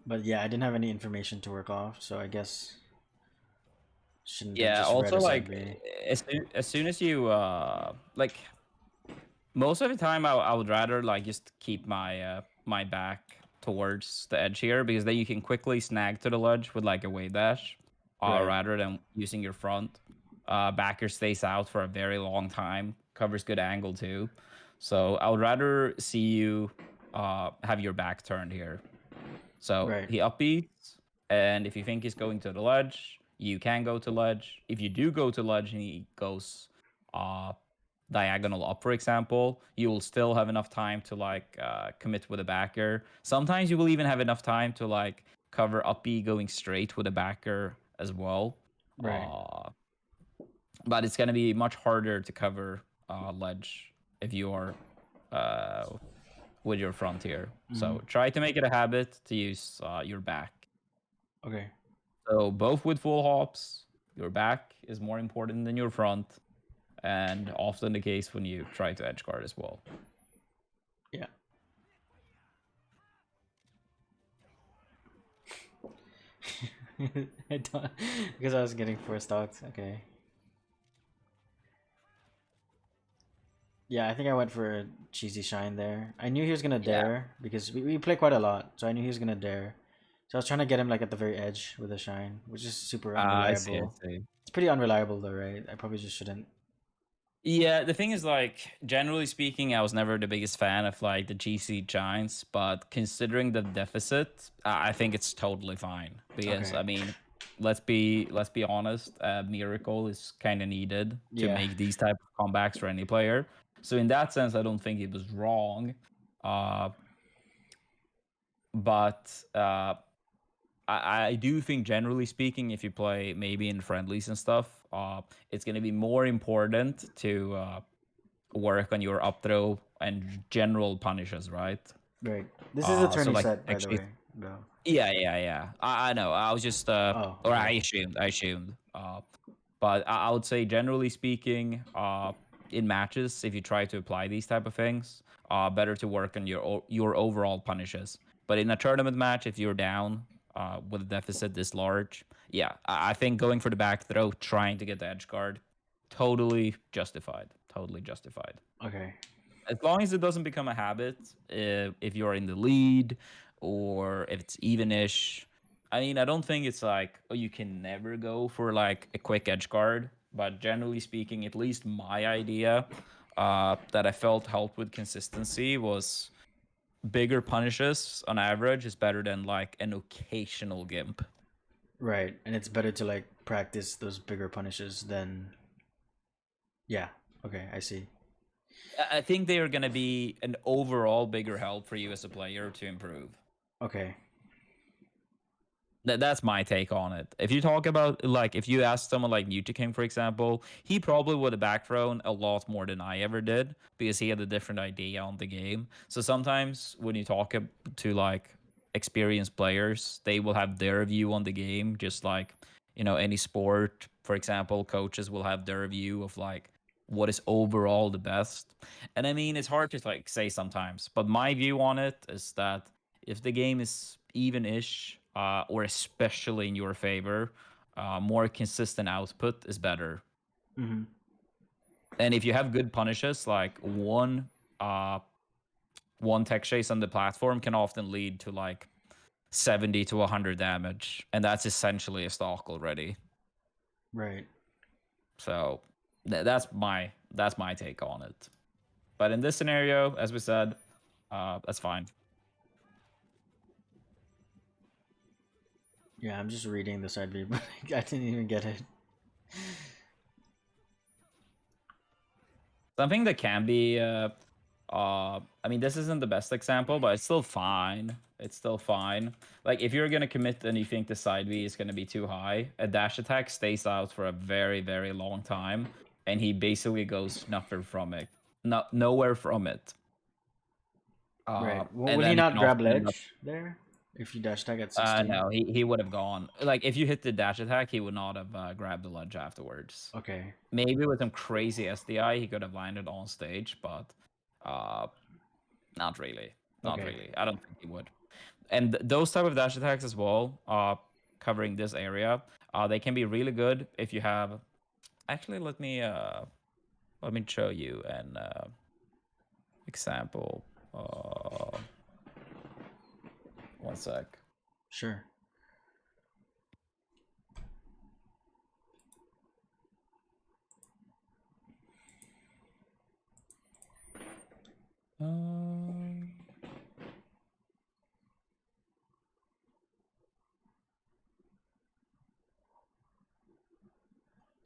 Speaker 2: But yeah, I didn't have any information to work off, so I guess shouldn't have
Speaker 1: Yeah,
Speaker 2: just read
Speaker 1: also
Speaker 2: a side
Speaker 1: like
Speaker 2: B.
Speaker 1: as soon as you like most of the time I would rather like just keep my my back towards the edge here because then you can quickly snag to the ledge with like a wave dash
Speaker 2: Right.
Speaker 1: rather than using your front. Backer stays out for a very long time, covers good angle too. So I would rather see you have your back turned here. So
Speaker 2: Right.
Speaker 1: he upbeats, and if you think he's going to the ledge, you can go to ledge. If you do go to ledge and he goes uh, diagonal up, for example, you will still have enough time to like commit with a backer. Sometimes you will even have enough time to like cover up B going straight with a backer as well.
Speaker 2: Right.
Speaker 1: Uh, but it's gonna be much harder to cover ledge if you are uh, with your frontier.
Speaker 2: Mm-hmm.
Speaker 1: So try to make it a habit to use your back.
Speaker 2: Okay.
Speaker 1: So both with full hops, your back is more important than your front, and often the case when you try to edge guard as well.
Speaker 2: Yeah. I don't, because I was getting four stocks. Okay. Yeah, I think I went for a cheesy shine there. I knew he was gonna
Speaker 1: Yeah.
Speaker 2: dare because we play quite a lot, so I knew he was gonna dare. So I was trying to get him like at the very edge with a shine, which is super
Speaker 1: I see. I
Speaker 2: unreliable.
Speaker 1: see.
Speaker 2: It's pretty unreliable though, right? I probably just shouldn't.
Speaker 1: Yeah, the thing is, like, generally speaking, I was never the biggest fan of like the GC Giants, but considering the deficit, I think it's totally fine. Because
Speaker 2: Okay.
Speaker 1: I mean, let's be honest, a miracle is kind of needed to
Speaker 2: Yeah.
Speaker 1: make these type of comebacks for any player. So in that sense, I don't think it was wrong. Uh, but I do think, generally speaking, if you play maybe in friendlies and stuff, it's going to be more important to work on your up throw and general punishes, right?
Speaker 2: Right. This is a
Speaker 1: So
Speaker 2: tourney
Speaker 1: like
Speaker 2: set, by the
Speaker 1: actually,
Speaker 2: way. Though.
Speaker 1: yeah, yeah, yeah. I know. I was just
Speaker 2: Oh,
Speaker 1: or
Speaker 2: okay.
Speaker 1: I assumed. But I would say, generally speaking, in matches, if you try to apply these type of things, better to work on your overall punishes. But in a tournament match, if you're down with a deficit this large, yeah, I think going for the back throw, trying to get the edge guard, totally justified. Totally justified.
Speaker 2: Okay.
Speaker 1: As long as it doesn't become a habit, if you're in the lead or if it's evenish. I mean, I don't think it's like, oh, you can never go for like a quick edge guard, but generally speaking, at least my idea that I felt helped with consistency was bigger punishes on average is better than like an occasional gimp.
Speaker 2: Right, and it's better to like practice those bigger punishes than. Yeah. Okay, I see.
Speaker 1: I think they are going to be an overall bigger help for you as a player to improve.
Speaker 2: Okay.
Speaker 1: That's my take on it. If you talk about, like, if you ask someone like King, for example, he probably would have back thrown a lot more than I ever did because he had a different idea on the game. So sometimes when you talk to like experienced players, they will have their view on the game, just like, any sport, for example, coaches will have their view of like what is overall the best. And I mean, it's hard to like say sometimes, but my view on it is that if the game is even-ish, or especially in your favor, more consistent output is better.
Speaker 2: Mm-hmm.
Speaker 1: And if you have good punishes, like uh, one tech chase on the platform can often lead to like 70 to 100 damage, and that's essentially a stock already.
Speaker 2: Right.
Speaker 1: So that's my take on it. But in this scenario, as we said, that's fine.
Speaker 2: Yeah, I'm just reading the side view, but I didn't even get it.
Speaker 1: Something that can be I mean, this isn't the best example, but it's still fine. It's still fine. Like, if you're gonna commit and you think the side V is gonna be too high, a dash attack stays out for a very, very long time, and he basically goes nothing from it. Nowhere from it.
Speaker 2: Right.
Speaker 1: And
Speaker 2: Will he
Speaker 1: then he
Speaker 2: not
Speaker 1: can
Speaker 2: grab
Speaker 1: often end up.
Speaker 2: ledge there if you dash tag at 60?
Speaker 1: No, he would have gone. Like, if you hit the dash attack, he would not have grabbed the ledge afterwards.
Speaker 2: Okay.
Speaker 1: Maybe with some crazy SDI, he could have landed on stage, but uh, not really. Not
Speaker 2: Okay.
Speaker 1: really. I don't think he would. And those type of dash attacks as well, covering this area, they can be really good if you have. Actually, let me show you an example. One sec.
Speaker 2: Sure.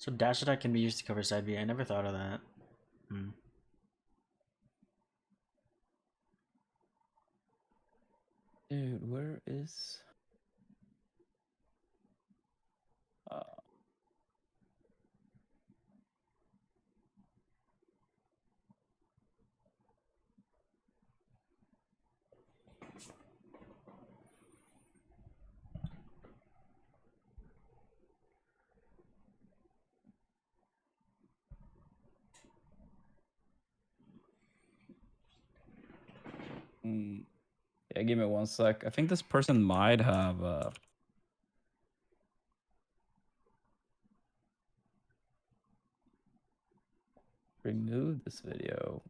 Speaker 2: So dash attack can be used to cover side B. I never thought of that. Hmm.
Speaker 1: Dude, where is? Uh, yeah, give me one sec. I think this person might have removed this video.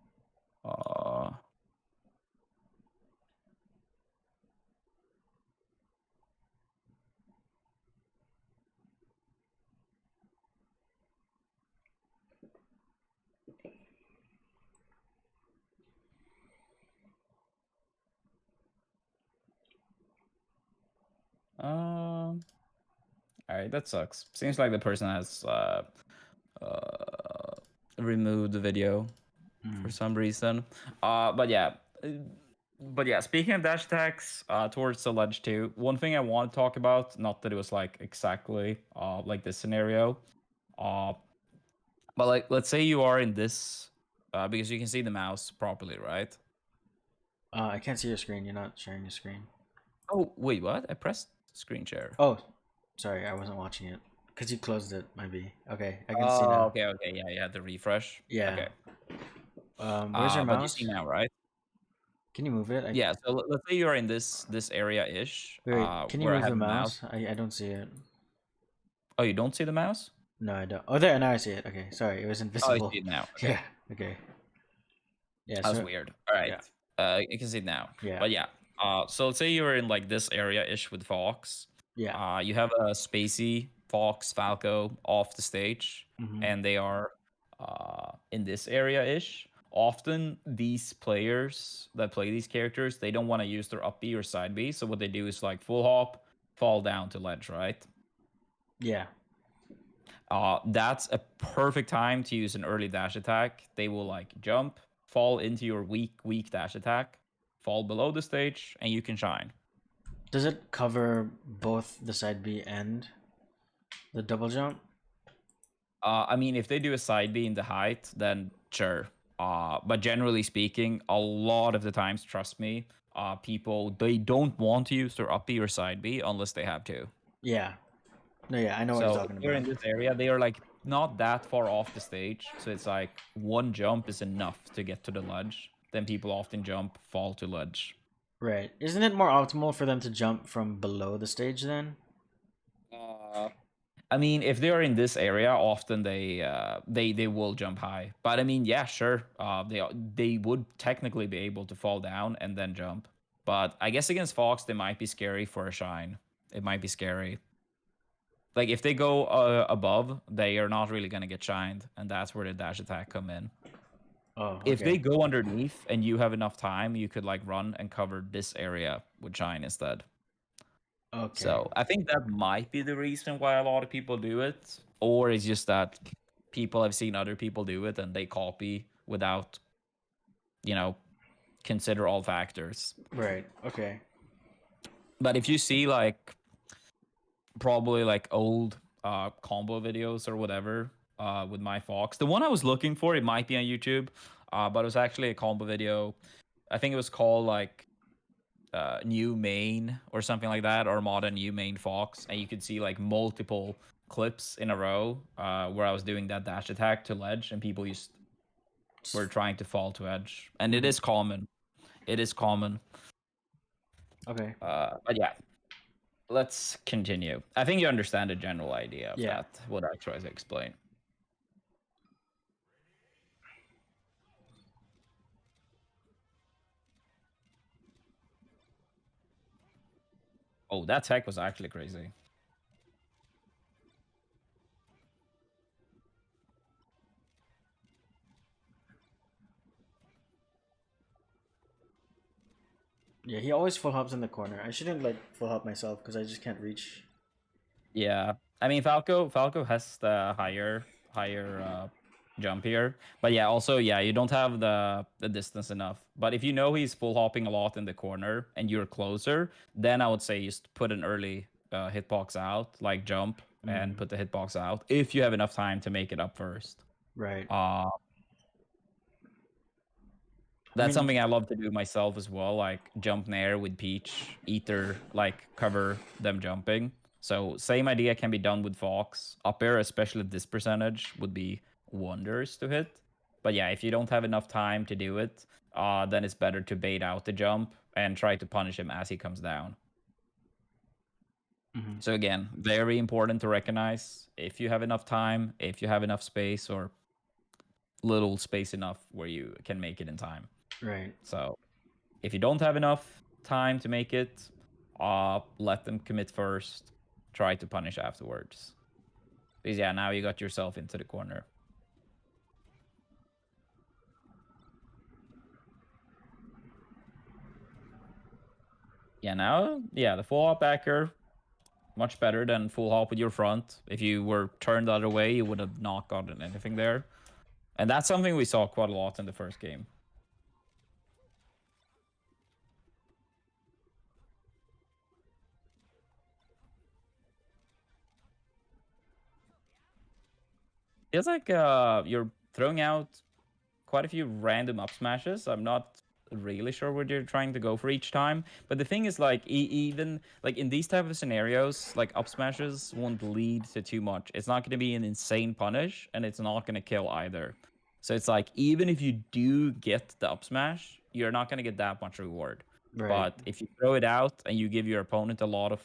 Speaker 1: All right, that sucks. Seems like the person has removed the video for some reason. But yeah. But yeah, speaking of dash attacks, towards the ledge too, one thing I want to talk about, not that it was like exactly like this scenario, uh, but like let's say you are in this, because you can see the mouse properly, right?
Speaker 2: I can't see your screen. You're not sharing your screen.
Speaker 1: Oh wait, what? I pressed screen share.
Speaker 2: Oh, sorry, I wasn't watching it. Because you closed it, maybe. Okay, I can see
Speaker 1: Oh,
Speaker 2: now.
Speaker 1: okay, okay, yeah, you had to refresh.
Speaker 2: Yeah.
Speaker 1: Okay,
Speaker 2: Where's your
Speaker 1: but you see
Speaker 2: mouse?
Speaker 1: now, right?
Speaker 2: Can you move it?
Speaker 1: Yeah, so let's say you're in this area ish,
Speaker 2: Wait, can you
Speaker 1: where I
Speaker 2: move
Speaker 1: have
Speaker 2: the
Speaker 1: the mouse.
Speaker 2: mouse? I don't see it.
Speaker 1: Oh, you don't see the mouse?
Speaker 2: No, I don't. Oh, there, now I see it. Okay, sorry, it was
Speaker 1: Oh, you
Speaker 2: invisible.
Speaker 1: see it now. Okay.
Speaker 2: Yeah, okay. Yeah,
Speaker 1: That's
Speaker 2: so,
Speaker 1: weird. All right.
Speaker 2: yeah,
Speaker 1: You can see it now.
Speaker 2: yeah,
Speaker 1: But yeah. So let's say you're in like this area ish with Fox.
Speaker 2: yeah.
Speaker 1: You have a Spacey, Fox, Falco off the stage,
Speaker 2: Mm-hmm.
Speaker 1: and they are in this area ish. Often these players that play these characters, they don't want to use their up B or side B. So what they do is like full hop, fall down to ledge, right?
Speaker 2: Yeah.
Speaker 1: That's a perfect time to use an early dash attack. They will like jump, fall into your weak dash attack, fall below the stage, and you can shine.
Speaker 2: Does it cover both the side B and the double jump?
Speaker 1: I mean, if they do a side B in the height, then sure. But generally speaking, a lot of the times, trust me, people they don't want to use their up B or side B unless they have to.
Speaker 2: Yeah. No, yeah, I know what you're
Speaker 1: So if
Speaker 2: talking
Speaker 1: they're
Speaker 2: about.
Speaker 1: in this area, they are like not that far off the stage. So it's like one jump is enough to get to the ledge. Then people often jump, fall to ledge.
Speaker 2: Right. Isn't it more optimal for them to jump from below the stage then?
Speaker 1: Uh, I mean, if they are in this area, often they will jump high. But I mean, yeah, sure. They would technically be able to fall down and then jump. But I guess against Fox, they might be scary for a shine. It might be scary. Like if they go above, they are not really gonna get shined, and that's where the dash attack come in.
Speaker 2: Oh,
Speaker 1: If they
Speaker 2: okay.
Speaker 1: go underneath and you have enough time, you could like run and cover this area with shine instead.
Speaker 2: Okay.
Speaker 1: So I think that might be the reason why a lot of people do it, or it's just that people have seen other people do it and they copy without, you know, consider all factors.
Speaker 2: Right. Okay.
Speaker 1: But if you see like probably like old combo videos or whatever with my Fox. The one I was looking for, it might be on YouTube, but it was actually a combo video. I think it was called like new main or something like that, or Armada new main Fox, and you could see like multiple clips in a row where I was doing that dash attack to ledge, and people just were trying to fall to edge, and it
Speaker 2: Mm,
Speaker 1: is common. It is common.
Speaker 2: okay.
Speaker 1: But yeah, let's continue. I think you understand the general idea of
Speaker 2: Yeah.
Speaker 1: that. What I try to explain. Oh, that tech was actually crazy.
Speaker 2: Yeah, he always full hops in the corner. I shouldn't like full hop myself because I just can't reach.
Speaker 1: Yeah. I mean, Falco has the higher jump here, but yeah, also yeah, you don't have the distance enough. But if you know he's full hopping a lot in the corner and you're closer, then I would say just put an early hitbox out, like jump and
Speaker 2: Mm,
Speaker 1: put the hitbox out if you have enough time to make it up first.
Speaker 2: right.
Speaker 1: Uh,
Speaker 2: I
Speaker 1: that's
Speaker 2: mean,
Speaker 1: something I love to do myself as well, like jump nair with Peach, Ether, like cover them jumping. So same idea can be done with Fox. Up air, especially this percentage, would be wonders to hit. But yeah, if you don't have enough time to do it, then it's better to bait out the jump and try to punish him as he comes down.
Speaker 2: mhm,
Speaker 1: So again, very important to recognize if you have enough time, if you have enough space, or little space enough where you can make it in time.
Speaker 2: right.
Speaker 1: So if you don't have enough time to make it, let them commit first. Try to punish afterwards. Because yeah, now you got yourself into the corner. Yeah, now yeah, the full hop backer much better than full hop with your front. If you were turned the other way, you would have not gotten anything there. And that's something we saw quite a lot in the first game. It's like you're throwing out quite a few random up smashes. I'm not really sure what you're trying to go for each time. But the thing is, like, even like in these type of scenarios, like up smashes won't lead to too much. It's not going to be an insane punish, and it's not going to kill either. So it's like even if you do get the up smash, you're not going to get that much reward.
Speaker 2: Right.
Speaker 1: But if you throw it out and you give your opponent a lot of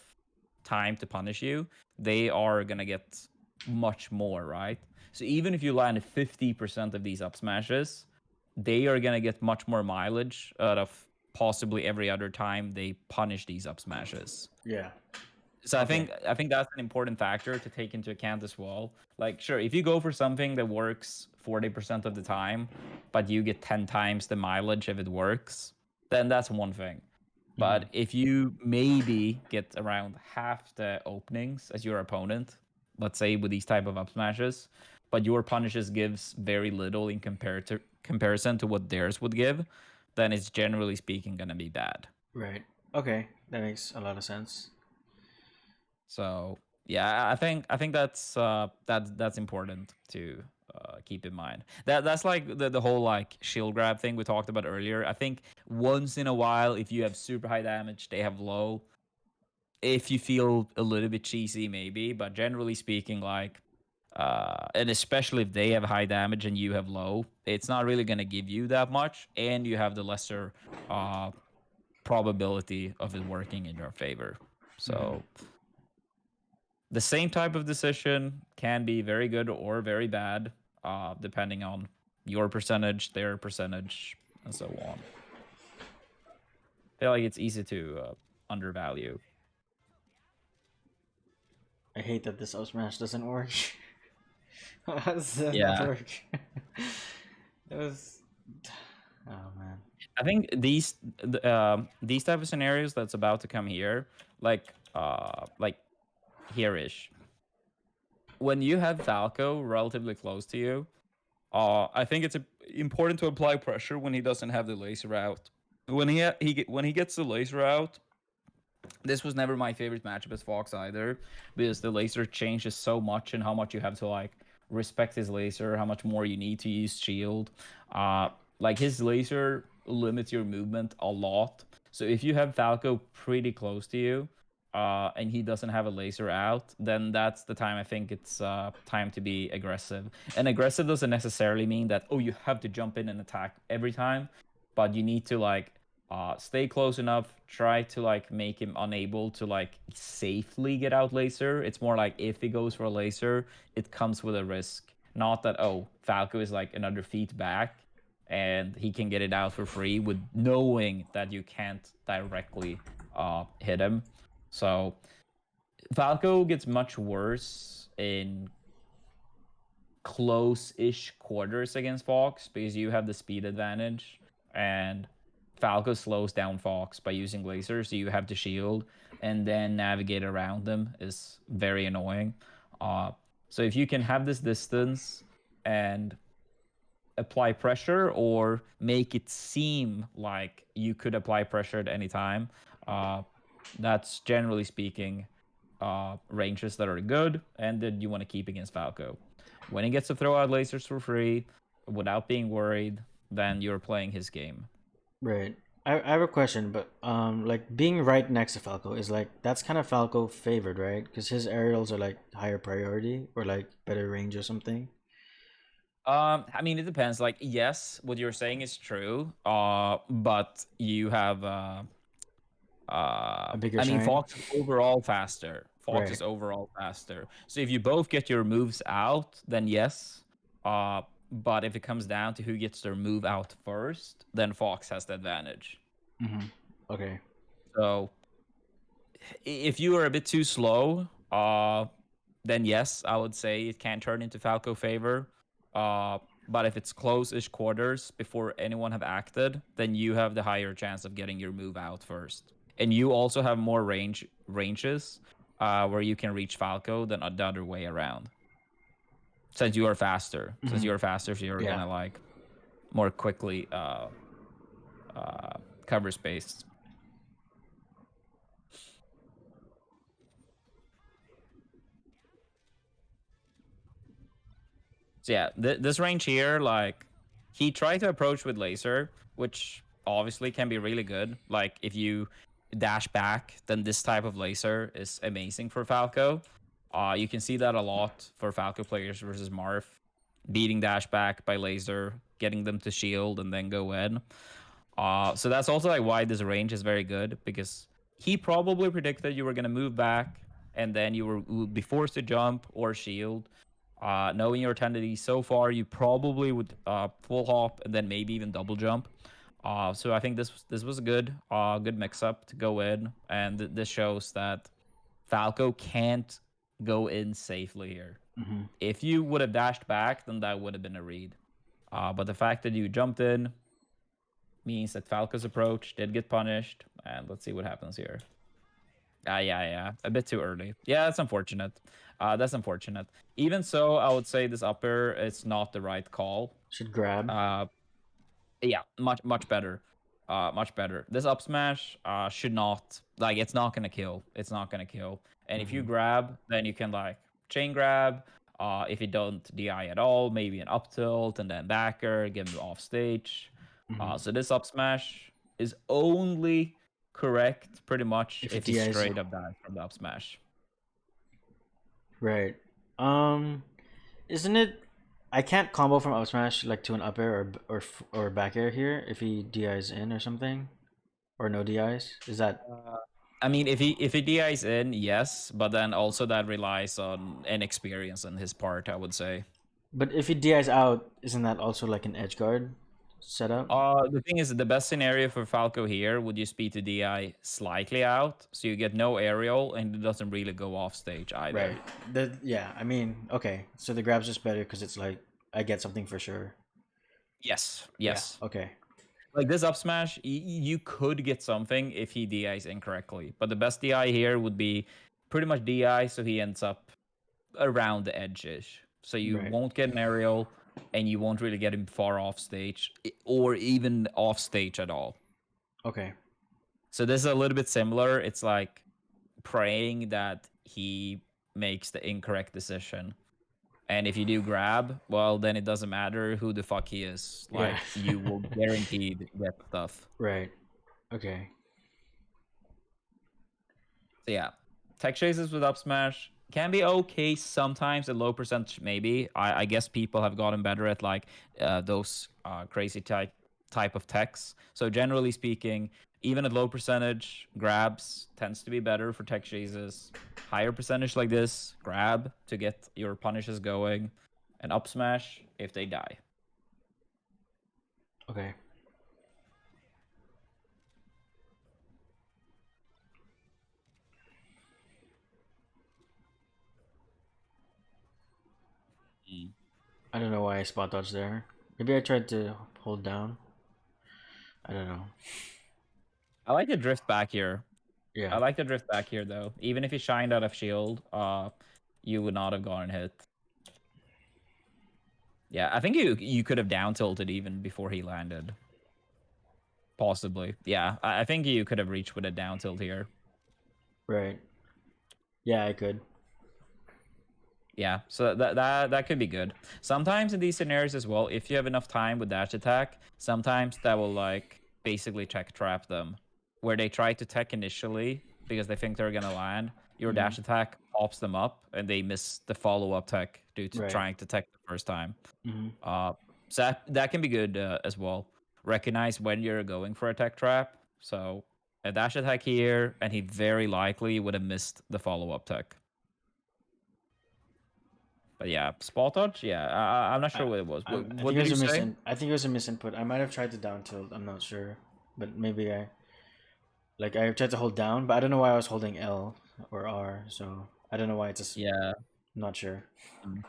Speaker 1: time to punish you, they are going to get much more, right? So even if you land 50% of these up smashes, they are gonna get much more mileage out of possibly every other time they punish these up smashes.
Speaker 2: Yeah.
Speaker 1: So
Speaker 2: Okay.
Speaker 1: I think that's an important factor to take into account as well. Like, sure, if you go for something that works 40% of the time, but you get 10 times the mileage if it works, then that's one thing.
Speaker 2: Mhm.
Speaker 1: But if you maybe get around half the openings as your opponent, let's say with these type of up smashes, but your punishes gives very little in comparison to what theirs would give, then it's generally speaking gonna be bad.
Speaker 2: Right. Okay. That makes a lot of sense.
Speaker 1: So yeah, I think that's important to keep in mind. That's like the whole like shield grab thing we talked about earlier. I think once in a while, if you have super high damage, they have low. If you feel a little bit cheesy, maybe, but generally speaking, like, and especially if they have high damage and you have low, it's not really gonna give you that much, and you have the lesser uh probability of it working in your favor.
Speaker 2: Mhm.
Speaker 1: So the same type of decision can be very good or very bad, depending on your percentage, their percentage, and so on. I feel like it's easy to undervalue.
Speaker 2: I hate that this up smash doesn't work. How does that not
Speaker 1: Yeah,
Speaker 2: work? It was. Oh man.
Speaker 1: I think these type of scenarios that's about to come here, like here-ish. When you have Falco relatively close to you, I think it's important to apply pressure when he doesn't have the laser out. When he gets the laser out, this was never my favorite matchup as Fox either, because the laser changes so much and how much you have to like respect his laser, how much more you need to use shield. Uh, like his laser limits your movement a lot. So if you have Falco pretty close to you, and he doesn't have a laser out, then that's the time I think it's time to be aggressive. And aggressive doesn't necessarily mean that oh you have to jump in and attack every time, but you need to like stay close enough, try to like make him unable to like safely get out laser. It's more like if he goes for a laser, it comes with a risk. Not that oh Falco is like another feet back and he can get it out for free with knowing that you can't directly hit him. So Falco gets much worse in close-ish quarters against Fox because you have the speed advantage and Falco slows down Fox by using lasers, so you have to shield and then navigate around them is very annoying. So if you can have this distance and apply pressure or make it seem like you could apply pressure at any time, that's generally speaking ranges that are good and that you want to keep against Falco. When he gets to throw out lasers for free without being worried, then you're playing his game.
Speaker 2: Right. I have a question, but like being right next to Falco is like that's kind of Falco favored, right? Because his aerials are like higher priority or like better range or something.
Speaker 1: I mean, it depends. Like, yes, what you're saying is true. But you have
Speaker 2: A bigger
Speaker 1: I mean,
Speaker 2: shine.
Speaker 1: Fox is overall faster. Fox
Speaker 2: Right.
Speaker 1: is overall faster. So if you both get your moves out, then yes. But if it comes down to who gets their move out first, then Fox has the advantage.
Speaker 2: Mm-hmm. Okay.
Speaker 1: So if you are a bit too slow, then yes, I would say it can turn into Falco favor. But if it's close-ish quarters before anyone have acted, then you have the higher chance of getting your move out first. And you also have more ranges where you can reach Falco than the other way around. Since you are faster,
Speaker 2: Mm-hmm.
Speaker 1: so you're
Speaker 2: Yeah.
Speaker 1: gonna like more quickly cover space. So yeah, this range here, like he tried to approach with laser, which obviously can be really good. Like if you dash back, then this type of laser is amazing for Falco. You can see that a lot for Falco players versus Marth, beating dash back by laser, getting them to shield and then go in. So that's also like why this range is very good because he probably predicted you were gonna move back and then would be forced to jump or shield. Knowing your tendency so far, you probably would full hop and then maybe even double jump. So I think this was a good mix up to go in, and this shows that Falco can't go in safely here.
Speaker 2: Mm-hmm.
Speaker 1: If you would have dashed back, then that would have been a read. But the fact that you jumped in means that Falco's approach did get punished, and let's see what happens here. Yeah. A bit too early. Yeah, that's unfortunate. That's unfortunate. Even so, I would say this upper is not the right call.
Speaker 2: Should grab.
Speaker 1: Uh, yeah, much better. Much better. This up smash should not like it's not gonna kill. It's not gonna kill. And if you
Speaker 2: Mm-hmm.
Speaker 1: grab, then you can like chain grab. If you don't DI at all, maybe an up tilt and then backer, get him off stage.
Speaker 2: Mm-hmm.
Speaker 1: So this up smash is only correct pretty much
Speaker 2: If it
Speaker 1: if he
Speaker 2: DIs.
Speaker 1: straight up dies from the up smash.
Speaker 2: Right. Isn't it? I can't combo from up smash like to an up air or back air here if he DIs in or something, or no DIs. Is that
Speaker 1: I mean, if he DIs in, yes, but then also that relies on inexperience on his part, I would say.
Speaker 2: But if he DIs out, isn't that also like an edge guard setup?
Speaker 1: The thing is, the best scenario for Falco here would just be to DI slightly out, so you get no aerial, and it doesn't really go off stage either.
Speaker 2: Right. Yeah. I mean, okay. So the grab's just better because it's like I get something for sure.
Speaker 1: Yes,
Speaker 2: Yeah.
Speaker 1: yes.
Speaker 2: Okay.
Speaker 1: Like this up smash, you could get something if he DIs incorrectly, but the best DI here would be pretty much DI, so he ends up around the edge-ish. So you
Speaker 2: Right.
Speaker 1: won't get an aerial, and you won't really get him far off stage, or even off stage at all.
Speaker 2: Okay.
Speaker 1: So this is a little bit similar. It's like praying that he makes the incorrect decision. And if you do grab, well, then it doesn't matter who the fuck he is.
Speaker 2: Yeah.
Speaker 1: Like, you will guaranteed get stuff.
Speaker 2: Right. Okay.
Speaker 1: So yeah, tech chases with up smash can be okay sometimes at low percentage. Maybe I guess people have gotten better at like those crazy type of techs. So generally speaking, even at low percentage, grabs tends to be better for tech chases. Higher percentage like this, grab to get your punishes going, and up smash if they die.
Speaker 2: Okay.
Speaker 1: Mm.
Speaker 2: I don't know why I spot dodged there. Maybe I tried to hold down. I don't know.
Speaker 1: I like to drift back here. I
Speaker 2: Yeah.
Speaker 1: like to drift back here though. Even if he shined out of shield, you would not have gotten hit. Yeah, I think you could have down tilted even before he landed. Possibly. Yeah, I think you could have reached with a down tilt here.
Speaker 2: Right. Yeah, I could.
Speaker 1: Yeah, so that could be good. Sometimes in these scenarios as well, if you have enough time with dash attack, sometimes that will like basically tech trap them, where they try to tech initially because they think they're gonna land. Your dash attack pops them up, and they miss the follow up tech due to
Speaker 2: Right.
Speaker 1: trying to tech the first time.
Speaker 2: Mm-hmm.
Speaker 1: So that can be good as well. Recognize when you're going for a tech trap. So a dash attack here, and he very likely would have missed the follow up tech. But yeah, spot dodge. Yeah, I'm not sure what it was.
Speaker 2: I
Speaker 1: What
Speaker 2: think it
Speaker 1: did
Speaker 2: was
Speaker 1: you
Speaker 2: a
Speaker 1: say?
Speaker 2: I think it was a misinput. I might have tried to down tilt. I'm not sure, but maybe I tried to hold down, but I don't know why I was holding L or R. So I don't know why. It's just
Speaker 1: Yeah.
Speaker 2: not sure.
Speaker 1: Mm.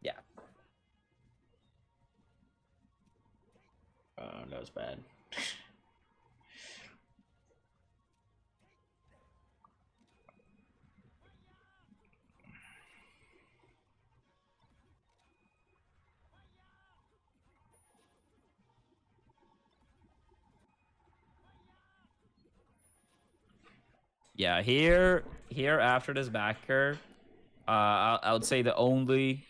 Speaker 1: Yeah.
Speaker 2: That was bad.
Speaker 1: Yeah. Here after this backer, I would say the only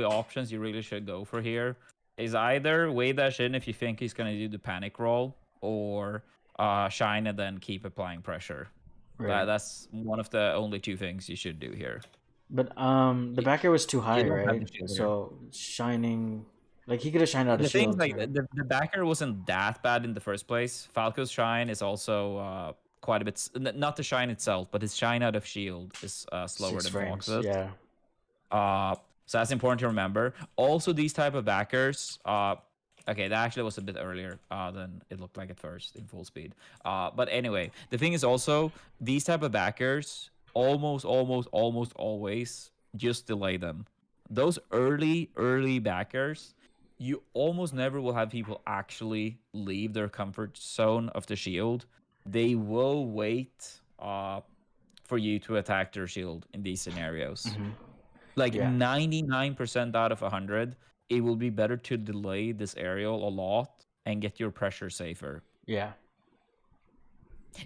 Speaker 1: options you really should go for here is either wave dash in if you think he's gonna do the panic roll, or shine and then keep applying pressure.
Speaker 2: Right.
Speaker 1: That's one of the only two things you should do here.
Speaker 2: But the
Speaker 1: You,
Speaker 2: backer was too
Speaker 1: you
Speaker 2: high,
Speaker 1: don't have
Speaker 2: right?
Speaker 1: the shield here.
Speaker 2: So shining, like he could have shined out of
Speaker 1: The thing's
Speaker 2: shields,
Speaker 1: like
Speaker 2: right?
Speaker 1: the backer wasn't that bad in the first place. Falco's shine is also quite a bit, not the shine itself, but his shine out of shield is slower
Speaker 2: Six
Speaker 1: than
Speaker 2: frames.
Speaker 1: Fox's.
Speaker 2: Yeah.
Speaker 1: So that's important to remember. Also, these type of backers, okay, that actually was a bit earlier than it looked like at first in full speed. But anyway, the thing is also these type of backers almost always just delay them. Those early backers, you almost never will have people actually leave their comfort zone of the shield. They will wait for you to attack their shield in these scenarios.
Speaker 2: Mm-hmm.
Speaker 1: Like
Speaker 2: Yeah.
Speaker 1: 99% out of 100, it will be better to delay this aerial a lot and get your pressure safer.
Speaker 2: Yeah.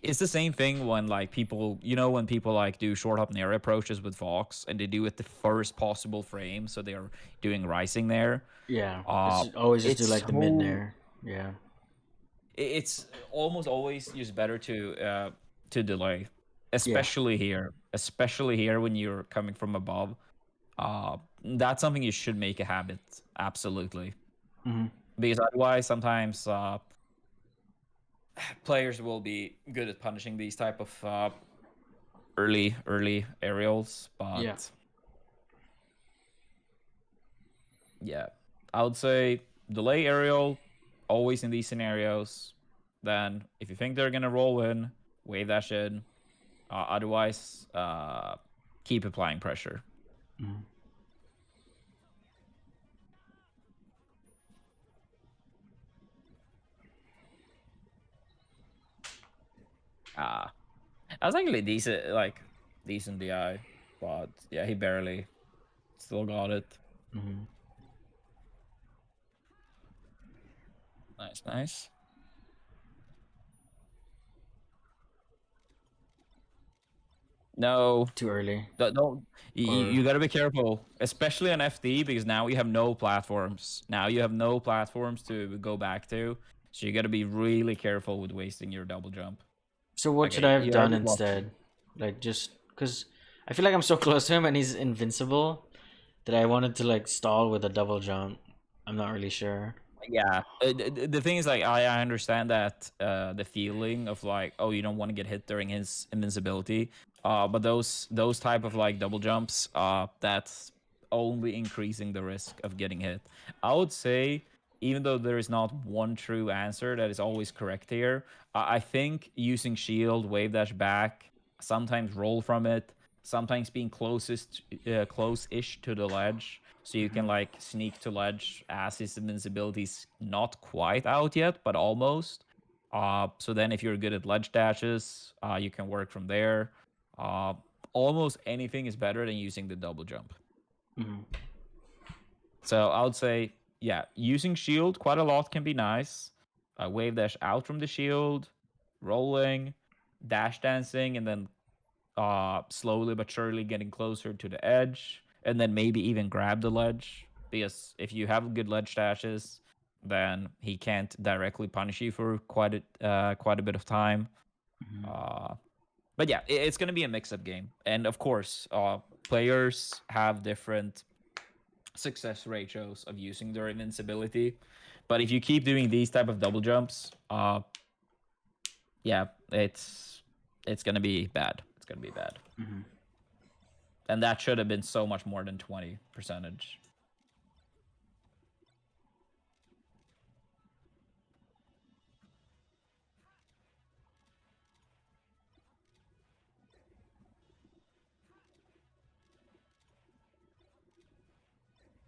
Speaker 1: It's the same thing when like people, when people like do short hop near approaches with Fox and they do it the first possible frame, so they're doing rising there.
Speaker 2: Yeah.
Speaker 1: Uh,
Speaker 2: Always just do
Speaker 1: it's
Speaker 2: like the mid
Speaker 1: so
Speaker 2: nair. Yeah.
Speaker 1: it's almost always just better to delay,
Speaker 2: Yeah.
Speaker 1: especially here when you're coming from above. That's something you should make a habit, absolutely,
Speaker 2: Mm-hmm.
Speaker 1: because otherwise sometimes players will be good at punishing these type of early aerials,
Speaker 2: Yeah.
Speaker 1: but yeah, I would say delay aerial always in these scenarios. Then if you think they're gonna roll in, wave that shit. Otherwise, keep applying pressure.
Speaker 2: Mm-hmm.
Speaker 1: Uh, I was actually decent, like decent DI, but yeah, he barely still got it.
Speaker 2: Mm-hmm.
Speaker 1: Nice, nice. No,
Speaker 2: Too early.
Speaker 1: don't.
Speaker 2: Or
Speaker 1: You got to be careful, especially on FD, because now you have no platforms. Now you have no platforms to go back to, so you got to be really careful with wasting your double jump.
Speaker 2: so what should I
Speaker 1: Okay,
Speaker 2: have
Speaker 1: you are
Speaker 2: done
Speaker 1: just watching.
Speaker 2: instead? Like just because I feel like I'm so close to him and he's invincible that I wanted to like stall with a double jump. I'm not really sure.
Speaker 1: Yeah, the thing is, like, I understand that the feeling of like, oh, you don't want to get hit during his invincibility. But those type of like double jumps, that's only increasing the risk of getting hit. I would say, even though there is not one true answer that is always correct here, I think using shield, wave dash back, sometimes roll from it, sometimes being close-ish to the ledge, so you can
Speaker 2: Mm-hmm.
Speaker 1: like sneak to ledge as his invincibility's not quite out yet, but almost. So then if you're good at ledge dashes, you can work from there. Uh, almost anything is better than using the double jump.
Speaker 2: Mhm.
Speaker 1: So I would say, yeah, using shield quite a lot can be nice. Wave dash out from the shield, rolling, dash dancing, and then slowly but surely getting closer to the edge, and then maybe even grab the ledge. Because if you have good ledge dashes, then he can't directly punish you for quite a bit of time.
Speaker 2: Mhm.
Speaker 1: Uh, but yeah, it's gonna be a mix-up game, and of course, players have different success ratios of using their invincibility. But if you keep doing these type of double jumps, yeah, it's gonna be bad. It's gonna be bad.
Speaker 2: Mhm.
Speaker 1: And that should have been so much more than 20 percentage.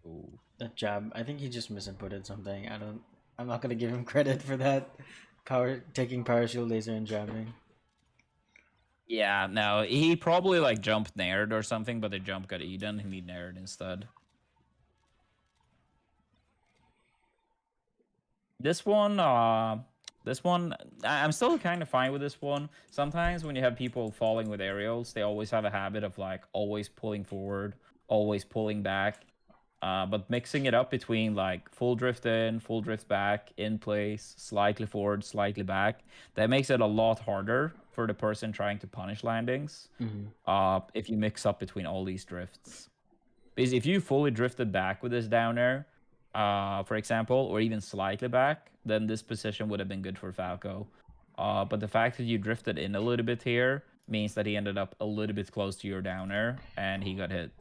Speaker 1: Ooh.
Speaker 2: That jab, I think he just misinputted something. I'm not gonna give him credit for that. Power taking power shield laser and jabbing.
Speaker 1: Yeah, no, he probably like jumped nared or something, but the jump got eaten and he nared instead. This one, I'm still kind of fine with this one. Sometimes when you have people falling with aerials, they always have a habit of like always pulling forward, always pulling back. But mixing it up between like full drift in, full drift back, in place, slightly forward, slightly back, that makes it a lot harder for the person trying to punish landings.
Speaker 2: Mhm.
Speaker 1: If you mix up between all these drifts. Because if you fully drifted back with this down air, for example, or even slightly back, then this position would have been good for Falco. But the fact that you drifted in a little bit here means that he ended up a little bit close to your down air and he got hit.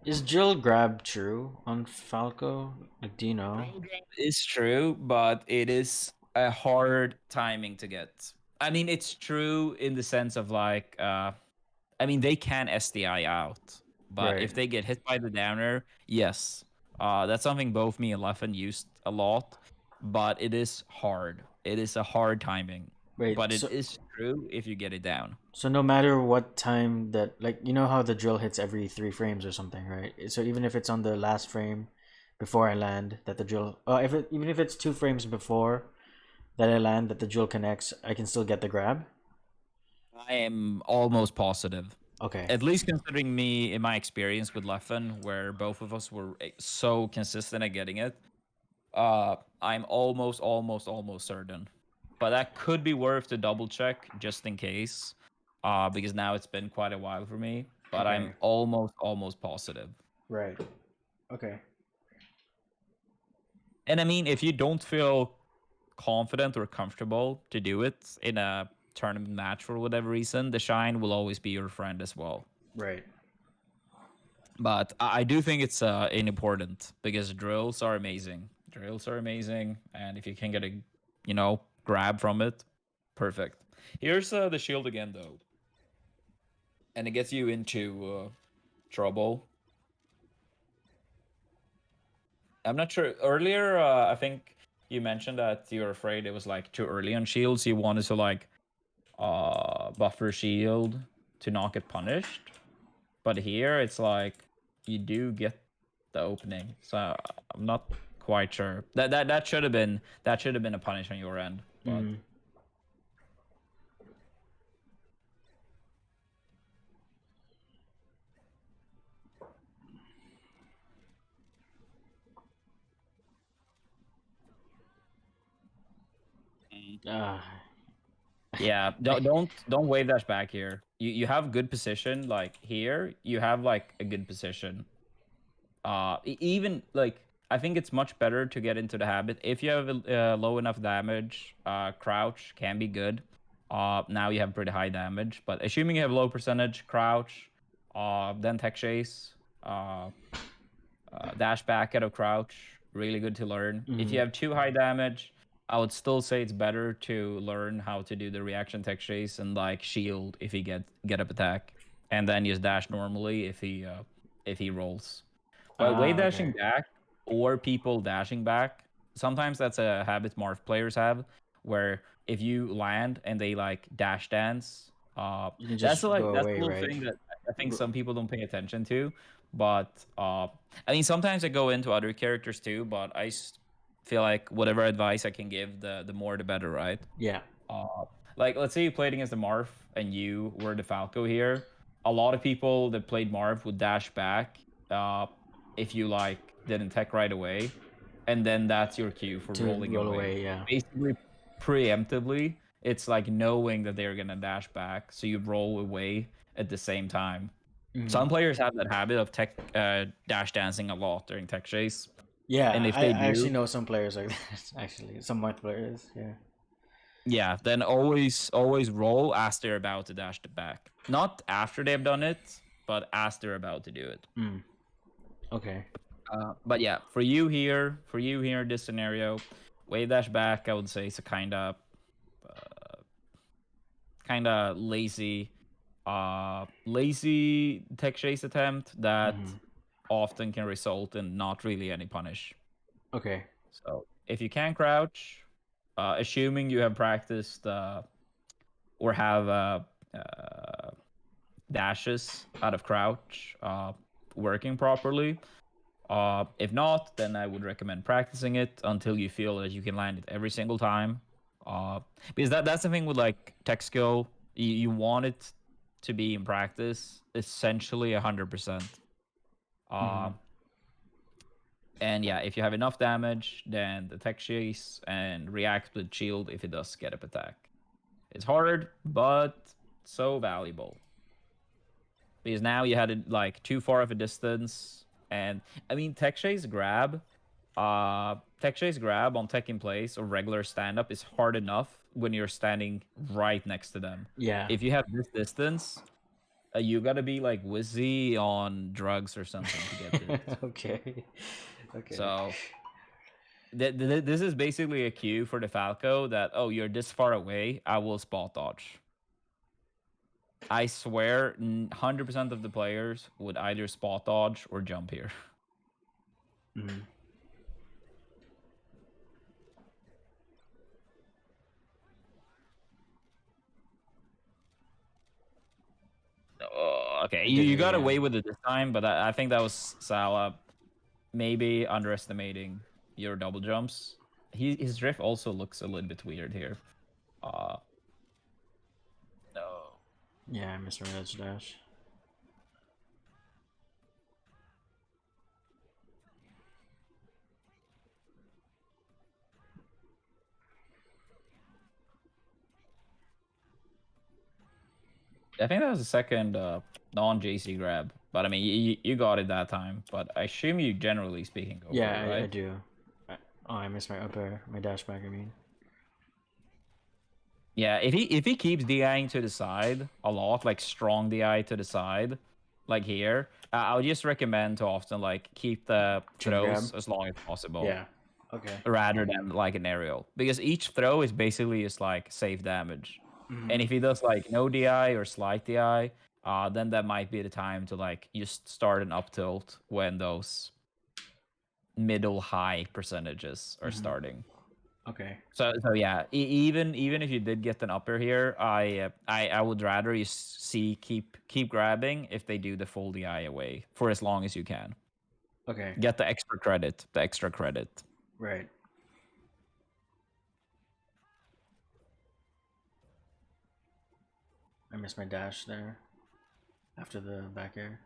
Speaker 2: Is Jill grab true on Falco? Like, do you know?
Speaker 1: Drill game is true, but it is a hard timing to get. I mean, it's true in the sense of like, I mean, they can SDI out, but
Speaker 2: Right.
Speaker 1: if they get hit by the downer, yes, that's something both me and Leffen used a lot. But it is hard. It is a hard timing,
Speaker 2: Wait.
Speaker 1: but it is true if you get it down.
Speaker 2: So no matter what time that, like, you know how the drill hits every 3 frames or something, right? So even if it's on the last frame before I land, that the drill, if it even if it's 2 frames before that I land, that the drill connects, I can still get the grab.
Speaker 1: I am almost positive.
Speaker 2: Okay.
Speaker 1: At least considering me in my experience with Leffen, where both of us were so consistent at getting it, I'm almost certain. But that could be worth to double check just in case, because now it's been quite a while for me. But I'm
Speaker 2: Okay.
Speaker 1: almost positive.
Speaker 2: Right. Okay.
Speaker 1: And I mean, if you don't feel confident or comfortable to do it in a tournament match for whatever reason, the shine will always be your friend as well.
Speaker 2: Right.
Speaker 1: But I do think it's important because drills are amazing. Drills are amazing, and if you can get a, grab from it, perfect. Here's the shield again, though, and it gets you into trouble. I'm not sure. Earlier, I think you mentioned that you're afraid it was like too early on shields. You wanted to like buffer shield to not get punished. But here it's like you do get the opening. So I'm not quite sure. That should have been a punish on your end. But
Speaker 2: Mm. Uh,
Speaker 1: yeah, don't wave dash back here. You have good position like here. You have like a good position. Even like I think it's much better to get into the habit if you have low enough damage. Crouch can be good. Now you have pretty high damage, but assuming you have low percentage, crouch, then tech chase, dash back out of crouch, really good to learn. If you
Speaker 2: mm.
Speaker 1: have too high damage, I would still say it's better to learn how to do the reaction tech chase and like shield if he get up attack, and then just dash normally if he rolls. But wave dashing
Speaker 2: Okay.
Speaker 1: back or people dashing back, sometimes that's a habit Marth players have, where if you land and they like dash dance,
Speaker 2: You can
Speaker 1: That's
Speaker 2: just
Speaker 1: like
Speaker 2: go
Speaker 1: that's the
Speaker 2: away,
Speaker 1: little
Speaker 2: right?
Speaker 1: thing that I think some people don't pay attention to. But I mean, sometimes I go into other characters too. But feel like whatever advice I can give, the more the better, right?
Speaker 2: Yeah.
Speaker 1: Uh, like let's say you played against the Marth and you were the Falco here. A lot of people that played Marth would dash back if you like didn't tech right away, and then that's your cue for
Speaker 2: To
Speaker 1: rolling
Speaker 2: roll
Speaker 1: away.
Speaker 2: away, yeah.
Speaker 1: Basically, preemptively, it's like knowing that they're gonna dash back, so you roll away at the same time.
Speaker 2: Mhm.
Speaker 1: Some players have that habit of tech dash dancing a lot during tech chase, and
Speaker 2: Yeah,
Speaker 1: if
Speaker 2: I,
Speaker 1: they
Speaker 2: I actually
Speaker 1: do,
Speaker 2: know some players like that. Actually, some Marth players. Yeah.
Speaker 1: yeah, then always roll as they're about to dash the back. Not after they've done it, but as they're about to do it.
Speaker 2: Mm. Okay.
Speaker 1: But yeah, for you here in this scenario, wave dash back, I would say it's a kind of lazy tech chase attempt that
Speaker 2: Hmm.
Speaker 1: often can result in not really any punish.
Speaker 2: Okay.
Speaker 1: So if you can crouch, assuming you have practiced or have dashes out of crouch working properly. If not, then I would recommend practicing it until you feel that you can land it every single time. Because that's the thing with like tech skill. You want it to be in practice essentially 100%. Uh,
Speaker 2: Hmm.
Speaker 1: and yeah, if you have enough damage, then the tech chase and react with shield if it does get up attack. It's hard, but so valuable. Because now you had it like too far of a distance, and I mean tech chase grab on tech in place or regular stand up is hard enough when you're standing right next to them.
Speaker 2: Yeah.
Speaker 1: If you have this distance, you gotta be like Wizzy on drugs or something to get this.
Speaker 2: Okay. Okay.
Speaker 1: So this is basically a cue for the Falco that, oh, you're this far away, I will spot dodge. I swear 100% of the players would either spot dodge or jump here.
Speaker 2: Mm.
Speaker 1: Oh, okay,
Speaker 2: I
Speaker 1: you
Speaker 2: do.
Speaker 1: got
Speaker 2: Yeah.
Speaker 1: away with it this time, but I think that was Salah maybe underestimating your double jumps. His drift also looks a little bit weird here. Uh, no.
Speaker 2: Yeah. I misread edge dash.
Speaker 1: I think that was the second non-JC grab, but I mean you got it that time. But I assume you generally speaking go for
Speaker 2: Yeah,
Speaker 1: it,
Speaker 2: I
Speaker 1: right?
Speaker 2: do. Oh, I missed my up air, my dash back. I mean.
Speaker 1: Yeah, if he keeps DIing to the side a lot, like strong DI to the side, like here, I would just recommend to often like keep the
Speaker 2: Chain grab.
Speaker 1: throws as long as possible,
Speaker 2: Yeah. Okay.
Speaker 1: rather than like an aerial, because each throw is basically just like safe damage.
Speaker 2: Hmm.
Speaker 1: And if he does like no DI or slight DI, then that might be the time to like just start an up tilt when those middle high percentages are
Speaker 2: Hmm.
Speaker 1: starting.
Speaker 2: Okay.
Speaker 1: So yeah, even if you did get an upper here, I would rather you see keep grabbing if they do the full DI away for as long as you can.
Speaker 2: Okay.
Speaker 1: Get the extra credit, the extra credit.
Speaker 2: Right. I missed my dash there after the back air.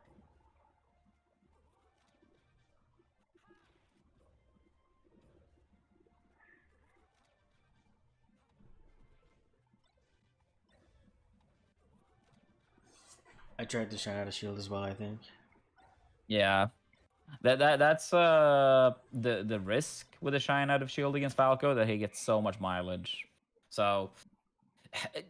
Speaker 2: I tried to shine out a shield as well, I think.
Speaker 1: Yeah, that's the risk with a shine out of shield against Falco, that he gets so much mileage. So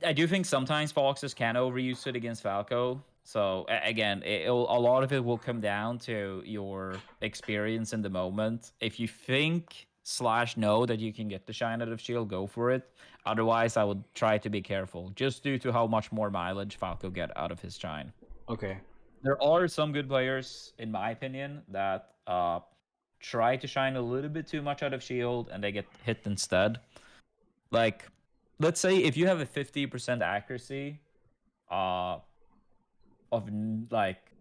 Speaker 1: I do think sometimes Foxes can overuse it against Falco. So again, a lot of it will come down to your experience in the moment. If you think slash know that you can get the shine out of shield, go for it. Otherwise, I would try to be careful, just due to how much more mileage Falco get out of his shine.
Speaker 2: Okay.
Speaker 1: There are some good players, in my opinion, that try to shine a little bit too much out of shield and they get hit instead. Like, let's say if you have a 50% accuracy uh, of like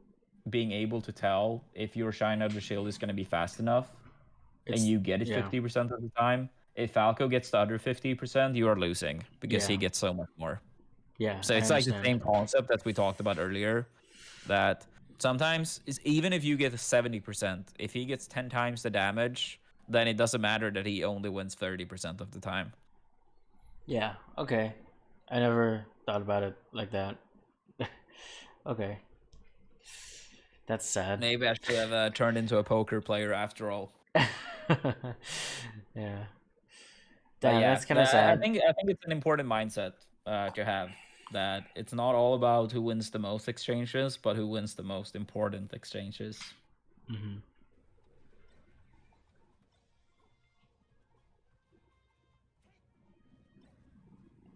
Speaker 1: being able to tell if your shine out of the shield is going to be fast enough, and you get it 50% of the time. If Falco gets the other 50%, you are losing because he gets so much more.
Speaker 2: Yeah,
Speaker 1: So it's like the same concept that we talked about earlier, that sometimes even if you get a 70%, if he gets 10 times the damage, then it doesn't matter that he only wins 30% of the time.
Speaker 2: Yeah, okay. I never thought about it like that. Okay. That's sad.
Speaker 1: Maybe I should have turned into a poker player after all.
Speaker 2: Yeah.
Speaker 1: But
Speaker 2: Damn,
Speaker 1: yeah,
Speaker 2: that's kind of sad.
Speaker 1: I think it's an important mindset to have, that it's not all about who wins the most exchanges, but who wins the most important exchanges.
Speaker 2: Mm-hmm.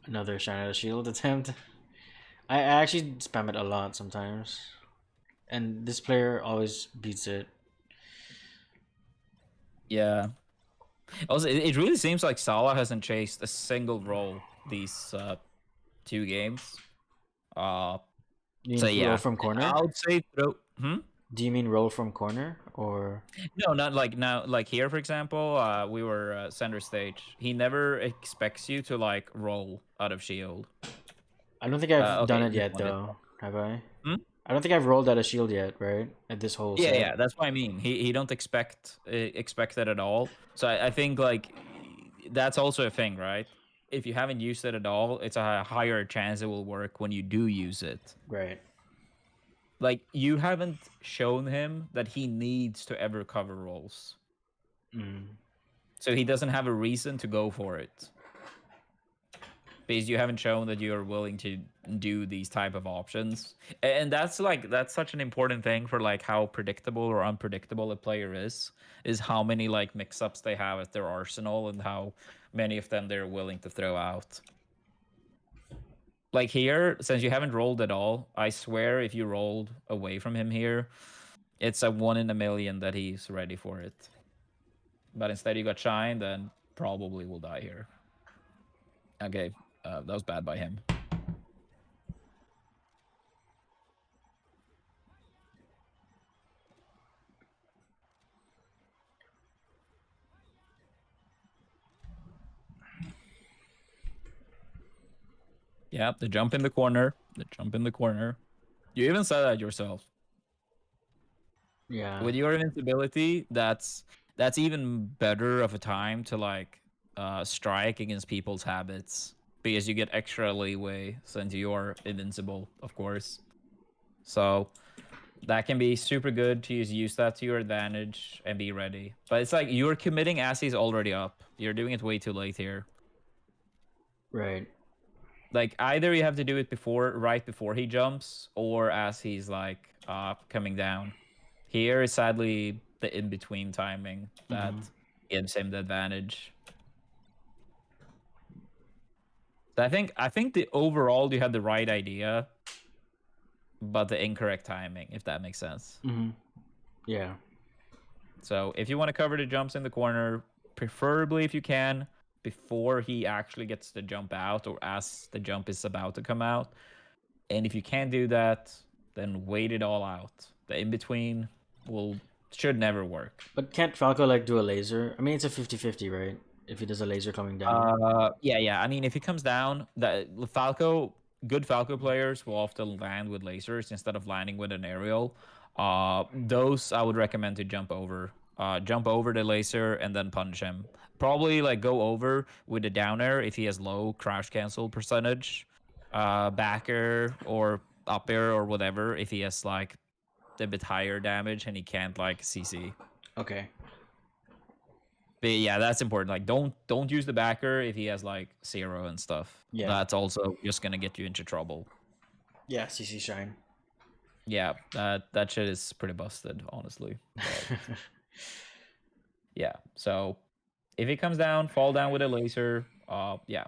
Speaker 2: Another Shine Shield attempt. I actually spam it a lot sometimes, and this player always beats it.
Speaker 1: Yeah. Also, it really seems like Salah hasn't chased a single roll these 2 games.
Speaker 2: You
Speaker 1: So
Speaker 2: mean roll
Speaker 1: yeah,
Speaker 2: from corner?
Speaker 1: I would say throw. Hmm?
Speaker 2: Do you mean roll from corner or?
Speaker 1: No, not like now. Like here, for example, we were center stage. He never expects you to like roll out of shield.
Speaker 2: I don't think I've done
Speaker 1: Okay,
Speaker 2: it
Speaker 1: this
Speaker 2: yet
Speaker 1: one, this
Speaker 2: though.
Speaker 1: one.
Speaker 2: Have I?
Speaker 1: Hmm?
Speaker 2: I don't think I've rolled out a shield yet, right? At this whole
Speaker 1: Yeah,
Speaker 2: set.
Speaker 1: yeah, that's what I mean. He don't expect that at all. So I think like that's also a thing, right? If you haven't used it at all, it's a higher chance it will work when you do use it.
Speaker 2: Right.
Speaker 1: Like you haven't shown him that he needs to ever cover rolls,
Speaker 2: Mm.
Speaker 1: so he doesn't have a reason to go for it, because you haven't shown that you're willing to do these type of options. And that's such an important thing for like how predictable or unpredictable a player is how many like mix-ups they have at their arsenal and how many of them they're willing to throw out. Like here, since you haven't rolled at all, I swear if you rolled away from him here, it's a 1 in a million that he's ready for it. But instead you got shine, then probably will die here. Okay, that was bad by him. Yeah, the jump in the corner. The jump in the corner. You even said that yourself.
Speaker 2: Yeah.
Speaker 1: With your invincibility, that's even better of a time to like strike against people's habits, because you get extra leeway since you're invincible, of course. So that can be super good to use that to your advantage and be ready. But it's like you're committing as he's already up. You're doing it way too late here.
Speaker 2: Right.
Speaker 1: Like either you have to do it right before he jumps, or as he's like coming down. Here is sadly the in-between timing that
Speaker 2: Mm-hmm.
Speaker 1: gives him the advantage. So I think the overall you had the right idea, but the incorrect timing, if that makes sense.
Speaker 2: Mm-hmm. Yeah.
Speaker 1: So if you want to cover the jumps in the corner, preferably if you can, before he actually gets to jump out or as the jump is about to come out. And if you can't do that, then wait it all out. The in-between should never work.
Speaker 2: But can't Falco like do a laser? I mean, it's a 50-50, right? If he does a laser coming down.
Speaker 1: Yeah. I mean, if he comes down, good Falco players will often land with lasers instead of landing with an aerial. Those I would recommend to jump over. Jump over the laser and then punch him. Probably like go over with the down air if he has low crash cancel percentage. Back air or up air or whatever if he has like a bit higher damage and he can't like CC.
Speaker 2: Okay.
Speaker 1: But yeah, that's important. Like don't use the backer if he has like 0 and stuff.
Speaker 2: Yeah.
Speaker 1: That's also just gonna get you into trouble.
Speaker 2: Yeah. CC shine.
Speaker 1: Yeah, that shit is pretty busted, honestly. But yeah, so if he comes down, fall down with a laser. Yeah,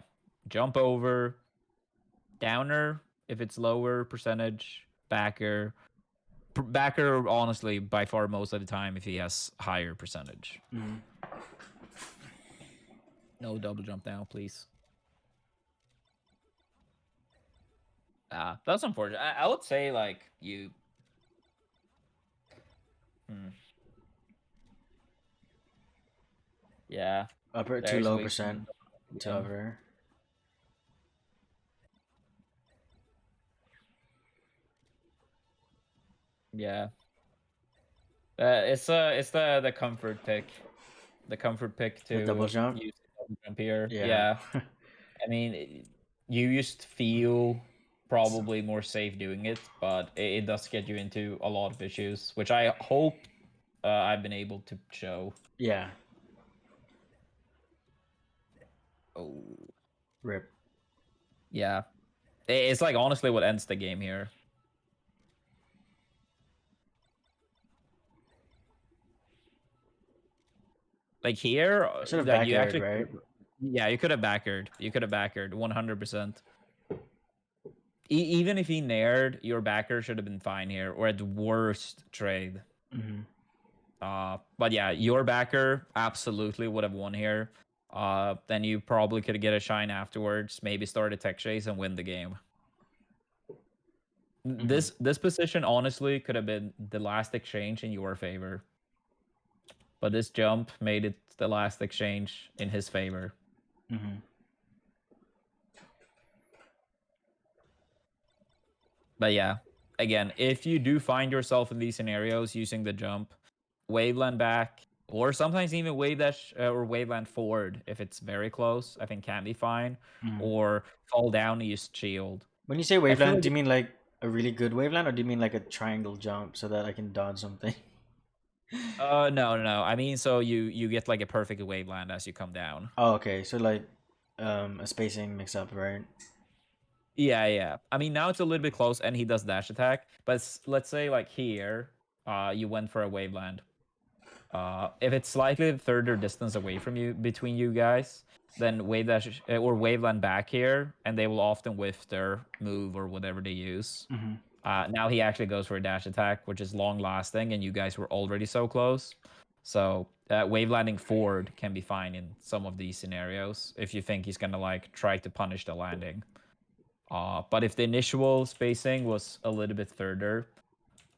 Speaker 1: jump over, downer if it's lower percentage, backer. Backer, honestly, by far most of the time if he has higher percentage.
Speaker 2: Mm-hmm.
Speaker 1: No double jump now, please. That's unfortunate. I would say like you. Hmm, yeah,
Speaker 2: Upper too
Speaker 1: there's
Speaker 2: low
Speaker 1: ways to
Speaker 2: percent to
Speaker 1: him.
Speaker 2: upper.
Speaker 1: Yeah, it's the comfort pick, the comfort pick
Speaker 2: The double
Speaker 1: to
Speaker 2: jump.
Speaker 1: use the double jump here.
Speaker 2: Yeah.
Speaker 1: Yeah, I mean, you used to feel probably more safe doing it, but it does get you into a lot of issues, which I hope I've been able to show.
Speaker 2: Yeah.
Speaker 1: Oh,
Speaker 2: Rip.
Speaker 1: yeah. It's like honestly what ends the game here. Like here,
Speaker 2: Should have
Speaker 1: like
Speaker 2: back
Speaker 1: you
Speaker 2: aired,
Speaker 1: actually,
Speaker 2: right?
Speaker 1: yeah, you could have backered. You could have backered 100%. Even if he nared, your backer should have been fine here, or at worst trade.
Speaker 2: Mm-hmm.
Speaker 1: But yeah, your backer absolutely would have won here. Then you probably could get a shine afterwards, maybe start a tech chase and win the game.
Speaker 2: Mm-hmm.
Speaker 1: This position honestly could have been the last exchange in your favor, but this jump made it the last exchange in his favor.
Speaker 2: Mm-hmm.
Speaker 1: But yeah, again, if you do find yourself in these scenarios using the jump, waveland back, or sometimes even wave dash or waveland forward if it's very close, I think can be fine.
Speaker 2: Mm-hmm.
Speaker 1: Or fall down and use shield.
Speaker 2: When you say
Speaker 1: I feel
Speaker 2: waveland,
Speaker 1: like
Speaker 2: do you mean like a really good waveland, or do you mean like a triangle jump so that I can dodge something?
Speaker 1: no. I mean, so you get like a perfect waveland as you come down.
Speaker 2: Oh, okay. So like, a spacing mix up, right?
Speaker 1: Yeah. I mean, now it's a little bit close, and he does dash attack. But let's say like here, you went for a waveland. If it's slightly further distance away from you between you guys, then wave dash or waveland back here, and they will often whiff their move or whatever they use.
Speaker 2: Mm-hmm.
Speaker 1: Now he actually goes for a dash attack, which is long lasting, and you guys were already so close. So wave landing forward can be fine in some of these scenarios if you think he's gonna like try to punish the landing. But if the initial spacing was a little bit further,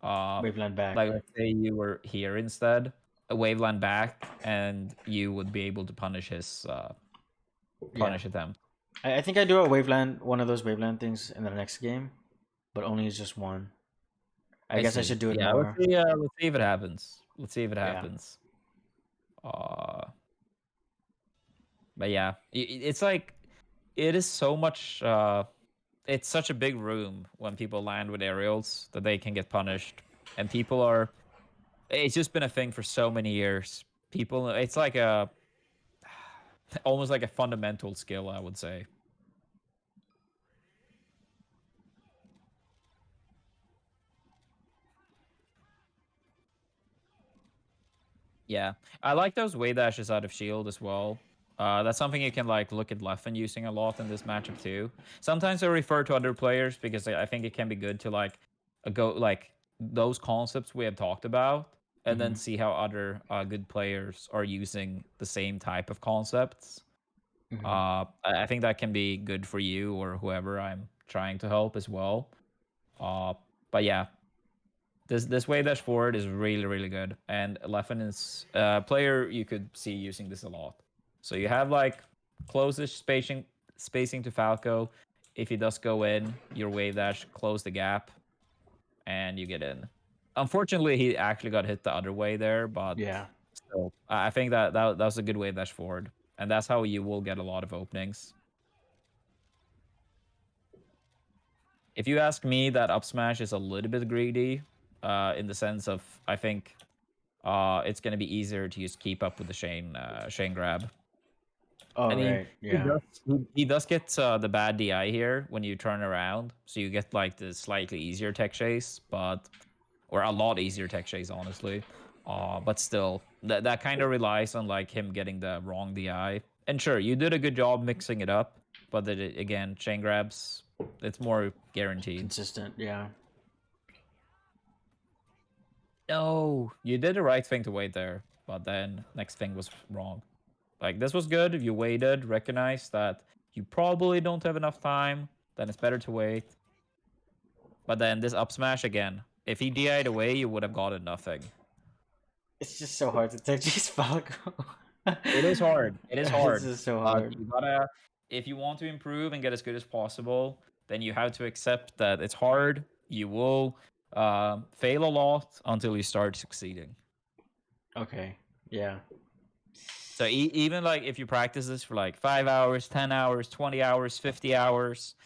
Speaker 1: uh,
Speaker 2: Waveland back.
Speaker 1: like let's say you were here instead, a waveland back, and you would be able to punish his
Speaker 2: Yeah.
Speaker 1: punish attempt.
Speaker 2: I think I do a waveland, one of those waveland things in the next game, but only just one. I
Speaker 1: I
Speaker 2: guess I
Speaker 1: see.
Speaker 2: should do it
Speaker 1: Yeah,
Speaker 2: more.
Speaker 1: let's see if it happens. Let's see if it
Speaker 2: Yeah.
Speaker 1: happens. Uh, but yeah, it's like it is so much. It's such a big room when people land with aerials that they can get punished, and people are. It's just been a thing for so many years. People, it's like a almost like a fundamental skill, I would say. Yeah, I like those way dashes out of shield as well. That's something you can like look at Leffen using a lot in this matchup too. Sometimes I refer to other players because I think it can be good to like go like those concepts we have talked about, and
Speaker 2: Mm-hmm.
Speaker 1: then see how other good players are using the same type of concepts.
Speaker 2: Mm-hmm.
Speaker 1: I think that can be good for you or whoever I'm trying to help as well. Uh, but yeah, this wave dash forward is really good, and Leffen is a player you could see using this a lot. So you have like closest spacing to Falco. If he does go in, your wave dash close the gap, and you get in. Unfortunately, he actually got hit the other way there, but
Speaker 2: Yeah.
Speaker 1: still, I think that was a good wave dash forward, and that's how you will get a lot of openings. If you ask me, that up smash is a little bit greedy, in the sense of I think it's gonna be easier to just keep up with the Shane grab.
Speaker 2: Oh,
Speaker 1: I mean,
Speaker 2: right. Yeah.
Speaker 1: he does get the bad DI here when you turn around, so you get like the slightly easier tech chase, but or a lot easier tech chase, honestly. But still, that kind of relies on like him getting the wrong DI. And sure, you did a good job mixing it up, but again, chain grabs, it's more guaranteed.
Speaker 2: Consistent. Yeah.
Speaker 1: No, you did the right thing to wait there, but then next thing was wrong. Like this was good if you waited, recognized that you probably don't have enough time, then it's better to wait. But then this up smash again. If he DI'd away, you would have gotten nothing.
Speaker 2: It's just so hard to take these Falco.
Speaker 1: It is hard. It is
Speaker 2: It's
Speaker 1: hard.
Speaker 2: just so
Speaker 1: But
Speaker 2: hard.
Speaker 1: you gotta, if you want to improve and get as good as possible, then you have to accept that it's hard. You will fail a lot until you start succeeding.
Speaker 2: Okay. Yeah.
Speaker 1: So even like if you practice this for like 5 hours, 10 hours, 20 hours, 50 hours,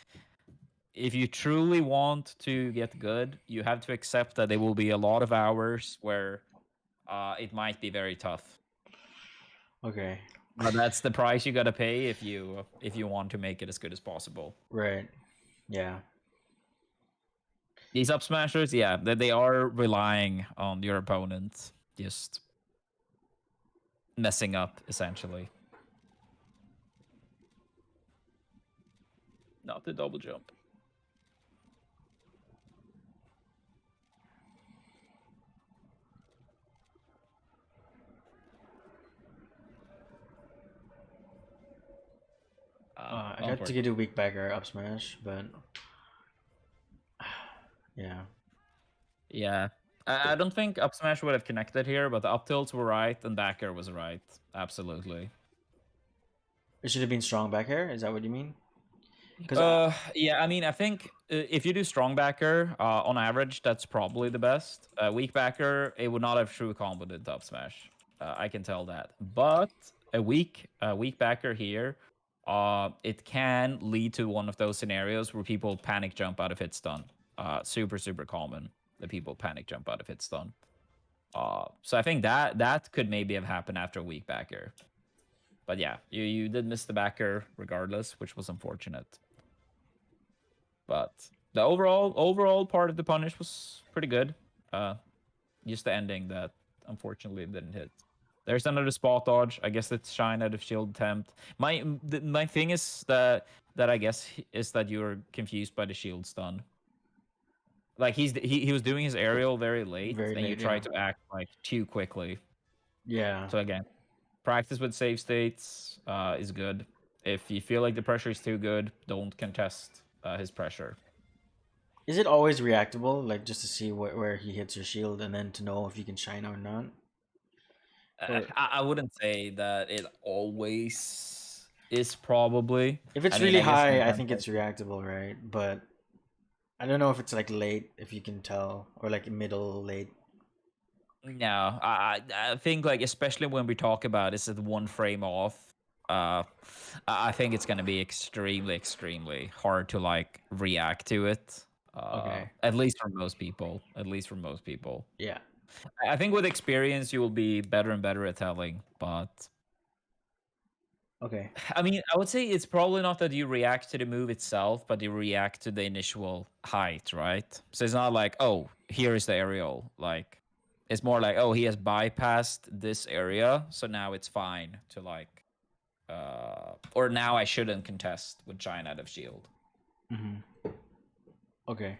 Speaker 1: if you truly want to get good, you have to accept that there will be a lot of hours where it might be very tough.
Speaker 2: Okay.
Speaker 1: But that's the price you gotta pay if you want to make it as good as possible.
Speaker 2: Right. Yeah.
Speaker 1: These up smashers, yeah, they are relying on your opponent just messing up essentially. Not the double jump.
Speaker 2: I got to get a weak backer up smash, but yeah.
Speaker 1: Yeah. I don't think up smash would have connected here, but the up tilts were right and back air was right. Absolutely.
Speaker 2: It should have been strong back air. Is that what you mean? Because
Speaker 1: Yeah, I mean, I think if you do strong backer, on average, that's probably the best. Weak backer, it would not have true comboed into up smash. I can tell that. But a weak backer here, it can lead to one of those scenarios where people panic jump out of hit stun. Super common that people panic jump out of hit stun. So I think that could maybe have happened after a weak backer. But yeah, you did miss the backer regardless, which was unfortunate. But the overall part of the punish was pretty good. Just the ending that unfortunately didn't hit. There's another spot dodge. I guess it's shine out of shield attempt. My thing is that I guess is that you're confused by the shield stun. Like he was doing his aerial very late,
Speaker 2: very
Speaker 1: and you
Speaker 2: late.
Speaker 1: try
Speaker 2: Yeah.
Speaker 1: to act like too quickly.
Speaker 2: Yeah.
Speaker 1: So again, practice with save states is good. If you feel like the pressure is too good, don't contest his pressure.
Speaker 2: Is it always reactable, like just to see where he hits your shield, and then to know if you can shine or not? Or
Speaker 1: I wouldn't say that it always is probably.
Speaker 2: if it's
Speaker 1: I mean,
Speaker 2: really
Speaker 1: I guess
Speaker 2: high, I
Speaker 1: sometimes
Speaker 2: think it's reactable, right? But I don't know if it's like late, if you can tell, or like middle late.
Speaker 1: no. I think like especially when we talk about this at 1 frame off, I think it's gonna be extremely hard to like react to it.
Speaker 2: Okay.
Speaker 1: At least for most people. At least for most people.
Speaker 2: Yeah.
Speaker 1: I think with experience you will be better and better at telling, but
Speaker 2: Okay.
Speaker 1: I mean, I would say it's probably not that you react to the move itself, but you react to the initial height, right? So it's not like, oh, here is the aerial. Like, it's more like, oh, he has bypassed this area, so now it's fine to like, or now I shouldn't contest with Shine out of shield.
Speaker 2: Mm-hmm. Okay.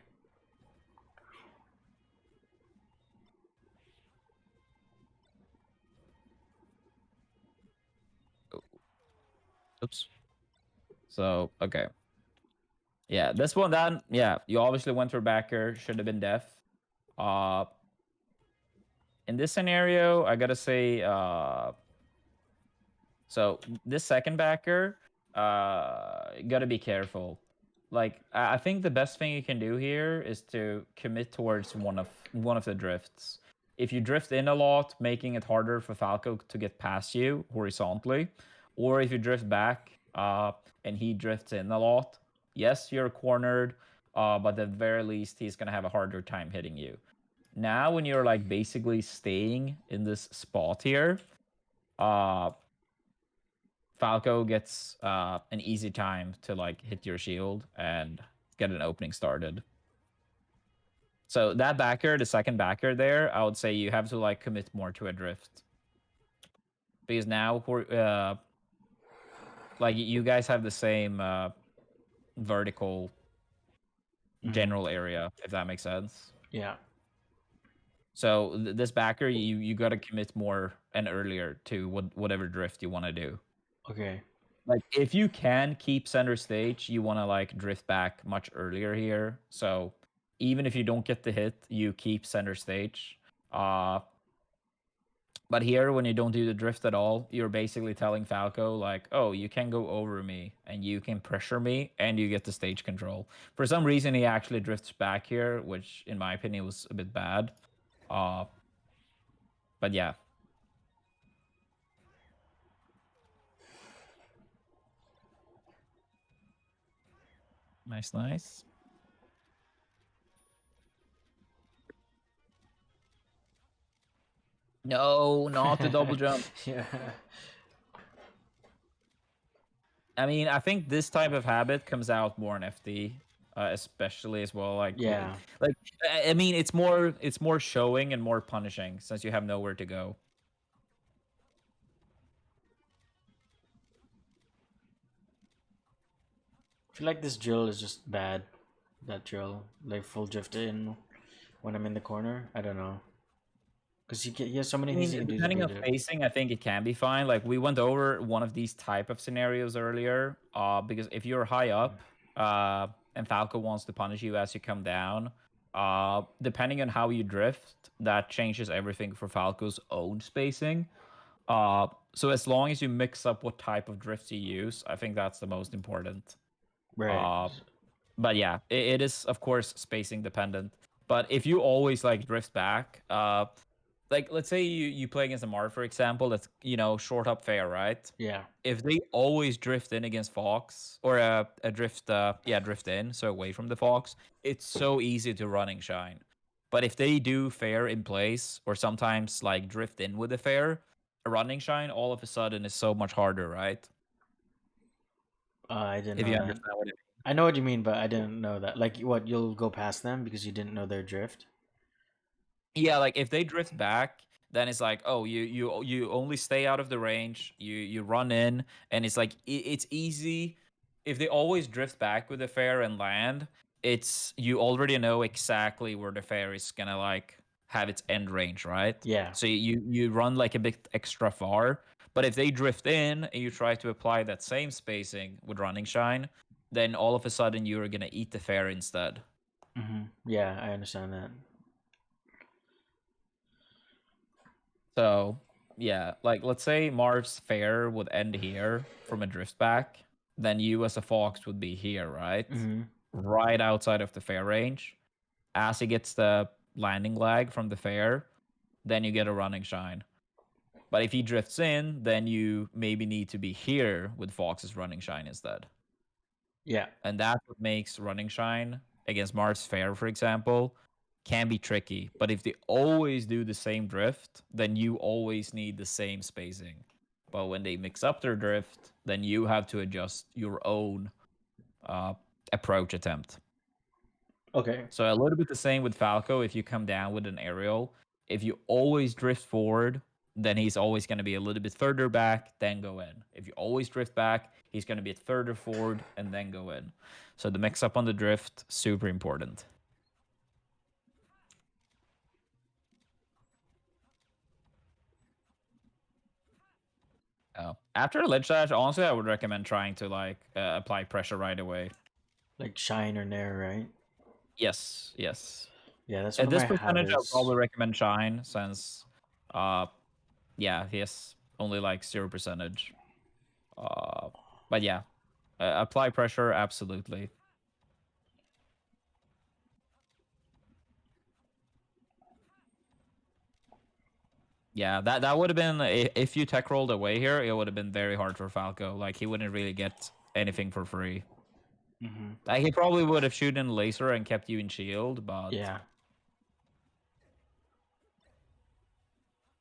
Speaker 1: Oops. So okay, yeah, this one then, yeah, you obviously went for backer, should have been def. Uh, in this scenario, I gotta say, so this second backer, gotta be careful. Like I think the best thing you can do here is to commit towards one of the drifts. If you drift in a lot, making it harder for Falco to get past you horizontally, or if you drift back, and he drifts in a lot, yes, you're cornered, but at the very least, he's gonna have a harder time hitting you. Now, when you're like basically staying in this spot here, uh, Falco gets an easy time to like hit your shield and get an opening started. So that backer, the second backer there, I would say you have to like commit more to a drift. Because now like you guys have the same vertical
Speaker 2: Mm-hmm.
Speaker 1: general area, if that makes sense.
Speaker 2: Yeah.
Speaker 1: So this backer, you got to commit more and earlier to whatever drift you want to do.
Speaker 2: Okay.
Speaker 1: Like if you can keep center stage, you want to like drift back much earlier here. So even if you don't get the hit, you keep center stage. Uh, but here, when you don't do the drift at all, you're basically telling Falco, like, oh, you can go over me and you can pressure me and you get the stage control. For some reason, he actually drifts back here, which, in my opinion, was a bit bad. Uh, but yeah. Nice, nice. No, not the double jump.
Speaker 2: Yeah.
Speaker 1: I mean, I think this type of habit comes out more in FD, especially as well.
Speaker 2: Yeah.
Speaker 1: Like I mean, it's more showing and more punishing since you have nowhere to go.
Speaker 2: I feel like this drill is just bad. That drill, like full drift in when I'm in the corner. I don't know, cause he has so many
Speaker 1: I
Speaker 2: things he
Speaker 1: mean,
Speaker 2: can do to
Speaker 1: depending
Speaker 2: beat
Speaker 1: on
Speaker 2: it.
Speaker 1: facing, I think it can be fine. Like we went over one of these type of scenarios earlier. Because if you're high up, and Falco wants to punish you as you come down, depending on how you drift, that changes everything for Falco's own spacing. So as long as you mix up what type of drifts you use, I think that's the most important.
Speaker 2: Right.
Speaker 1: Uh, but yeah, it is of course spacing dependent. But if you always like drift back, like let's say you play against a Mart, for example, that's short up fair, right?
Speaker 2: Yeah.
Speaker 1: If they always drift in against Fox or a drift, drift in, so away from the Fox, it's so easy to running shine. But if they do fair in place or sometimes like drift in with the fair, a running shine all of a sudden is so much harder, right?
Speaker 2: I didn't
Speaker 1: If
Speaker 2: know
Speaker 1: you
Speaker 2: that.
Speaker 1: understand what it
Speaker 2: I know what you mean, but I didn't know that. Like, what, you'll go past them because you didn't know their drift?
Speaker 1: Yeah, like if they drift back, then it's like, oh, you only stay out of the range. You run in, and it's like it's easy. If they always drift back with the fair and land, it's you already know exactly where the fair is gonna like have its end range, right?
Speaker 2: Yeah.
Speaker 1: So you run like a bit extra far. But if they drift in and you try to apply that same spacing with running shine, then all of a sudden you're gonna eat the fair instead.
Speaker 2: Yeah, I understand that.
Speaker 1: So yeah, like let's say Marv's fair would end here from a drift back, then you as a fox would be here, right? Right outside of the fair range. As he gets the landing lag from the fair, then you get a running shine. But if he drifts in, then you maybe need to be here with Fox's running shine instead.
Speaker 2: Yeah.
Speaker 1: And that's what makes running shine against Mars fair, for example, can be tricky. But if they always do the same drift, then you always need the same spacing. But when they mix up their drift, then you have to adjust your own uh, approach attempt.
Speaker 2: Okay.
Speaker 1: So a little bit the same with Falco. If you come down with an aerial, if you always drift forward, then he's always going to be a little bit further back, then go in. If you always drift back, he's going to be further forward and then go in. So the mix up on the drift, super important. After a ledge dash, honestly, I would recommend trying to like apply pressure right away.
Speaker 2: Like shine or nair, right?
Speaker 1: Yes, yes.
Speaker 2: Yeah, that's one
Speaker 1: At
Speaker 2: of
Speaker 1: this
Speaker 2: my
Speaker 1: percentage, I'll
Speaker 2: habits.
Speaker 1: probably recommend shine since, uh, yeah, he has only like 0%. Uh, but yeah, apply pressure, absolutely. Yeah, that would have been if you tech rolled away here, it would have been very hard for Falco. Like he wouldn't really get anything for free. Like he probably would have shooten in laser and kept you in shield, but
Speaker 2: Yeah.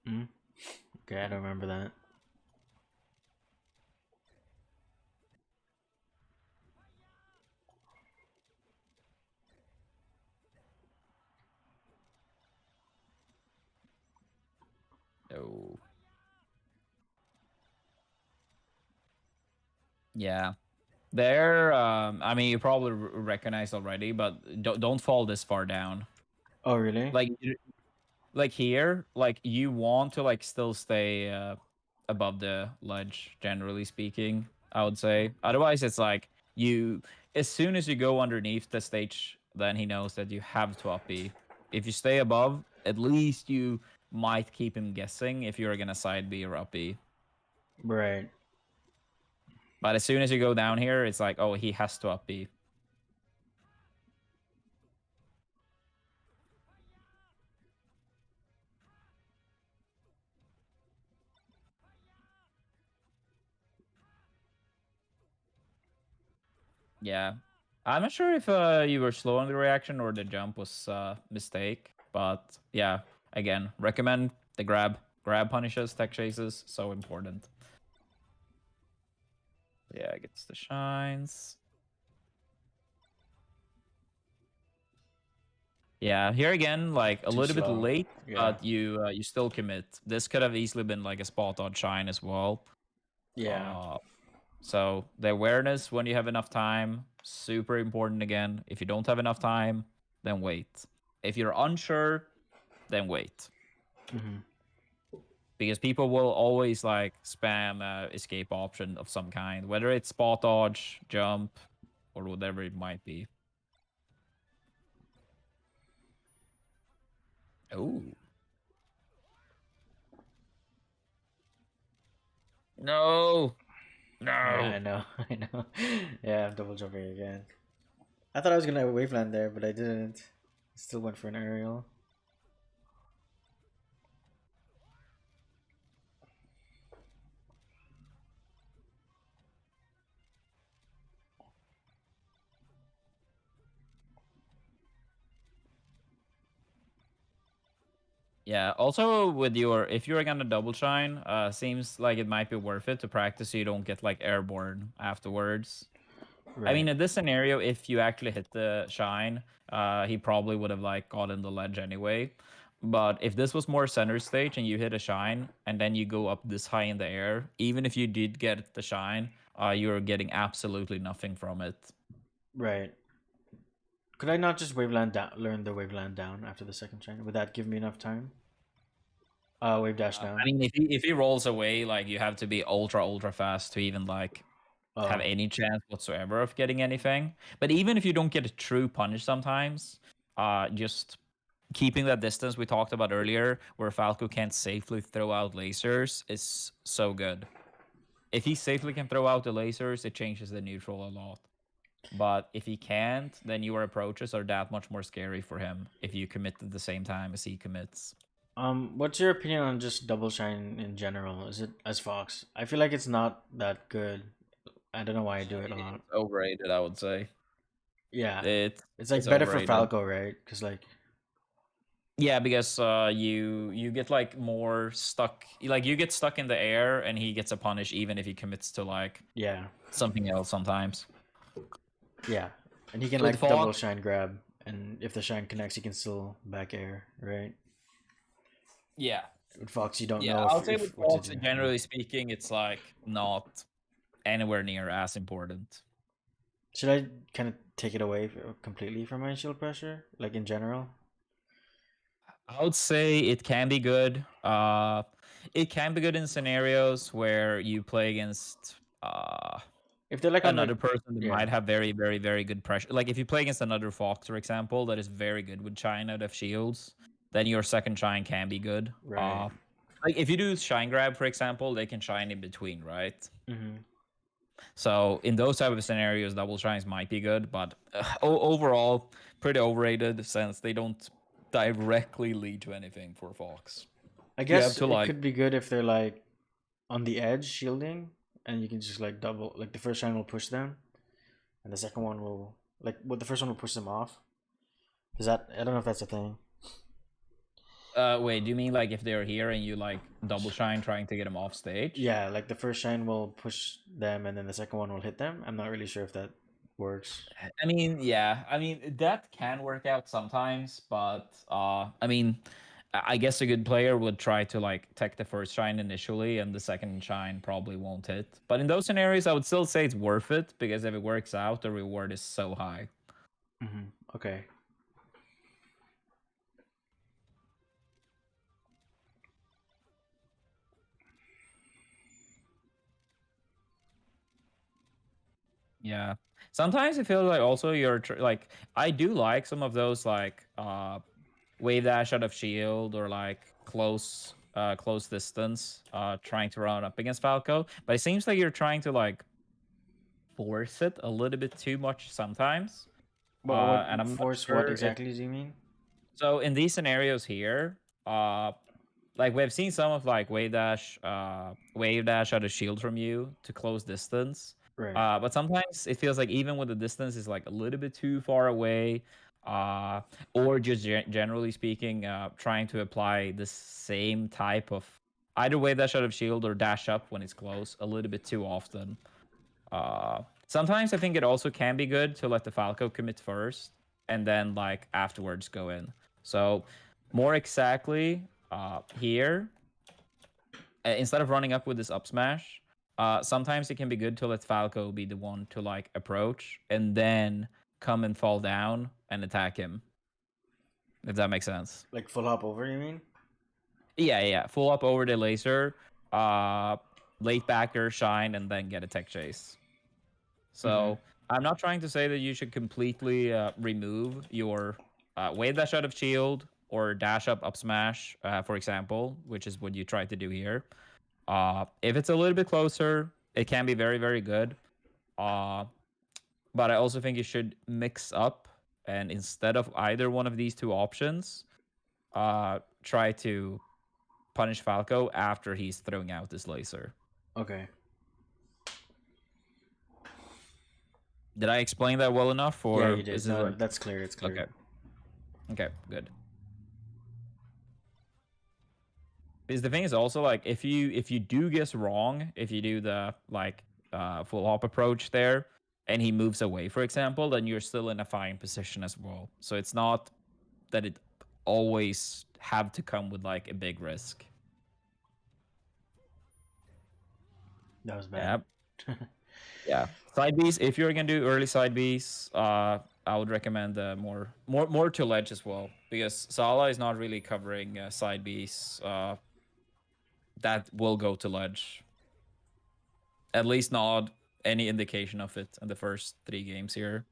Speaker 2: Okay, I don't remember that.
Speaker 1: no. Yeah. There, I mean, you probably recognize already, but don't fall this far down.
Speaker 2: Oh, really?
Speaker 1: Like like here, like you want to like still stay above the ledge, generally speaking, I would say. Otherwise, it's like you as soon as you go underneath the stage, then he knows that you have to up B. If you stay above, at least you might keep him guessing if you're gonna side B or up B.
Speaker 2: Right.
Speaker 1: But as soon as you go down here, it's like, oh, he has to up B. Yeah. I'm not sure if you were slow on the reaction or the jump was mistake, but yeah, again, recommend the grab. Grab punishes, tech chases, so important. Yeah, gets the shines. Yeah, here again, like a
Speaker 2: Too
Speaker 1: little bit
Speaker 2: slow.
Speaker 1: late,
Speaker 2: Yeah.
Speaker 1: but you still commit. This could have easily been like a spot on shine as well.
Speaker 2: Yeah.
Speaker 1: So the awareness when you have enough time, super important again. If you don't have enough time, then wait. If you're unsure, then wait.
Speaker 2: Hmm.
Speaker 1: Because people will always like spam escape option of some kind, whether it's spot dodge, jump, or whatever it might be. Oh. No.
Speaker 2: Yeah,
Speaker 1: No.
Speaker 2: I know. I know. Yeah, I'm double jumping again. I thought I was gonna have a waveland there, but I didn't. Still went for an aerial.
Speaker 1: Yeah. Also, with your if you're gonna double shine, seems like it might be worth it to practice so you don't get like airborne afterwards. I
Speaker 2: Right.
Speaker 1: mean, in this scenario, if you actually hit the shine, he probably would have like gotten the ledge anyway. But if this was more center stage and you hit a shine and then you go up this high in the air, even if you did get the shine, you're getting absolutely nothing from it.
Speaker 2: Right. Could I not just waveland down, learn the waveland down after the second chain? Would that give me enough time? Wave dash
Speaker 1: I
Speaker 2: down.
Speaker 1: mean, if he rolls away, like you have to be ultra fast to even like have
Speaker 2: Oh,
Speaker 1: any chance whatsoever of getting anything. But even if you don't get a true punish sometimes, just keeping that distance we talked about earlier, where Falco can't safely throw out lasers, is so good. If he safely can throw out the lasers, it changes the neutral a lot. But if he can't, then your approaches are that much more scary for him if you commit at the same time as he commits.
Speaker 2: what's your opinion on just double shine in general? Is it as Fox? I feel like it's not that good. I don't know why I do it a lot.
Speaker 1: It's overrated, I would say.
Speaker 2: Yeah,
Speaker 1: It
Speaker 2: it's
Speaker 1: is
Speaker 2: like better for
Speaker 1: overrated.
Speaker 2: Falco, right? Because like,
Speaker 1: Yeah, because you get like more stuck, like you get stuck in the air, and he gets a punish even if he commits to like
Speaker 2: yeah,
Speaker 1: something else sometimes.
Speaker 2: yeah, and he can
Speaker 1: With
Speaker 2: like double
Speaker 1: Fox,
Speaker 2: shine grab, and if the shine connects, he can still back air, right?
Speaker 1: yeah,
Speaker 2: With Fox, you don't
Speaker 1: yeah,
Speaker 2: know
Speaker 1: I'll say
Speaker 2: if
Speaker 1: with
Speaker 2: what to
Speaker 1: Fox,
Speaker 2: do. Yeah.
Speaker 1: generally speaking, it's like not anywhere near as important.
Speaker 2: Should I kind of take it away completely from my shield pressure, like in general?
Speaker 1: I would say it can be good. It can be good in scenarios where you play against
Speaker 2: If they're like on the,
Speaker 1: another person that
Speaker 2: yeah,
Speaker 1: might have very good pressure. Like if you play against another Fox, for example, that is very good with Shine out of shields, then your second Shine can be good.
Speaker 2: right.
Speaker 1: Like if you do Shine Grab, for example, they can shine in between, right?
Speaker 2: Mm-hmm.
Speaker 1: So in those type of scenarios, double shines might be good, but overall, pretty overrated since they don't directly lead to anything for Fox.
Speaker 2: I
Speaker 1: You have
Speaker 2: guess
Speaker 1: to
Speaker 2: it
Speaker 1: like,
Speaker 2: could be good if they're like on the edge shielding, and you can just like double, like the first shine will push them, and the second one will like what the first one will push them off. Is that I don't know if that's a thing.
Speaker 1: wait, do you mean like if they're here and you like double shine trying to get them off stage?
Speaker 2: Yeah, like the first shine will push them, and then the second one will hit them. I'm not really sure if that works.
Speaker 1: I mean, yeah. I mean, that can work out sometimes, but I mean, I guess a good player would try to like tech the first shine initially, and the second shine probably won't hit. But in those scenarios, I would still say it's worth it because if it works out, the reward is so high.
Speaker 2: Mm-hmm. Okay.
Speaker 1: Yeah. Sometimes it feels like also you're like I do like some of those like wave dash out of shield or like close distance trying to run up against Falco, but it seems like you're trying to like force it a little bit too much sometimes.
Speaker 2: But what
Speaker 1: And I'm not
Speaker 2: force? What
Speaker 1: sure if
Speaker 2: exactly do you mean?
Speaker 1: so in these scenarios here, like we've seen some of like wave dash out of shield from you to close distance.
Speaker 2: Right.
Speaker 1: But sometimes it feels like even with the distance is like a little bit too far away, uh, or just generally speaking, trying to apply the same type of either wave dash out of shield or dash up when it's close a little bit too often. Sometimes I think it also can be good to let the Falco commit first and then like afterwards go in. So more exactly here, instead of running up with this up smash, sometimes it can be good to let Falco be the one to like approach and then come and fall down and attack him. If that makes sense.
Speaker 2: Like full hop over, you mean?
Speaker 1: Yeah, yeah. Full up over the laser, uh, late backer, shine, and then get a tech chase.
Speaker 2: Mm-hmm.
Speaker 1: So I'm not trying to say that you should completely remove your wave dash out of shield or dash up smash, for example, which is what you try to do here. If it's a little bit closer, it can be very, very good. Uh, but I also think you should mix up and instead of either one of these two options, try to punish Falco after he's throwing out this laser.
Speaker 2: Okay.
Speaker 1: Did I explain that well enough,
Speaker 2: Yeah, you
Speaker 1: or
Speaker 2: did.
Speaker 1: is it
Speaker 2: No,
Speaker 1: like
Speaker 2: that's clear. It's clear.
Speaker 1: okay? Okay, good. Because the thing is also like if you do guess wrong, if you do the like full hop approach there, and he moves away, for example, then you're still in a fine position as well. So it's not that it always have to come with like a big risk.
Speaker 2: That was bad.
Speaker 1: Yeah, yeah. Side Bs, if you're gonna do early side Bs, I would recommend more to ledge as well because Sala is not really covering side Bs that will go to ledge. At least not any indication of it in the first 3 games here.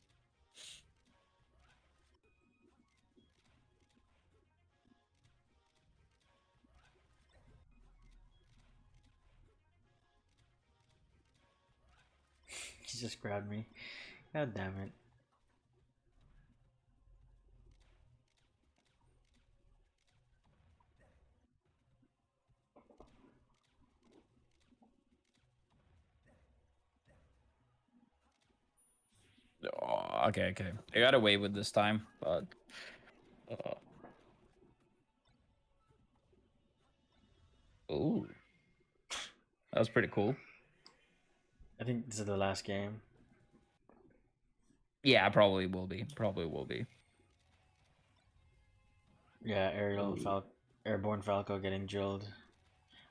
Speaker 2: He just grabbed me. God damn it.
Speaker 1: Oh, okay, okay. I got away with this time, but uh, ooh, that was pretty cool.
Speaker 2: I think this is the last game.
Speaker 1: Yeah, probably will be. Probably will be.
Speaker 2: Yeah,
Speaker 1: Ooh.
Speaker 2: Airborne Falco getting drilled.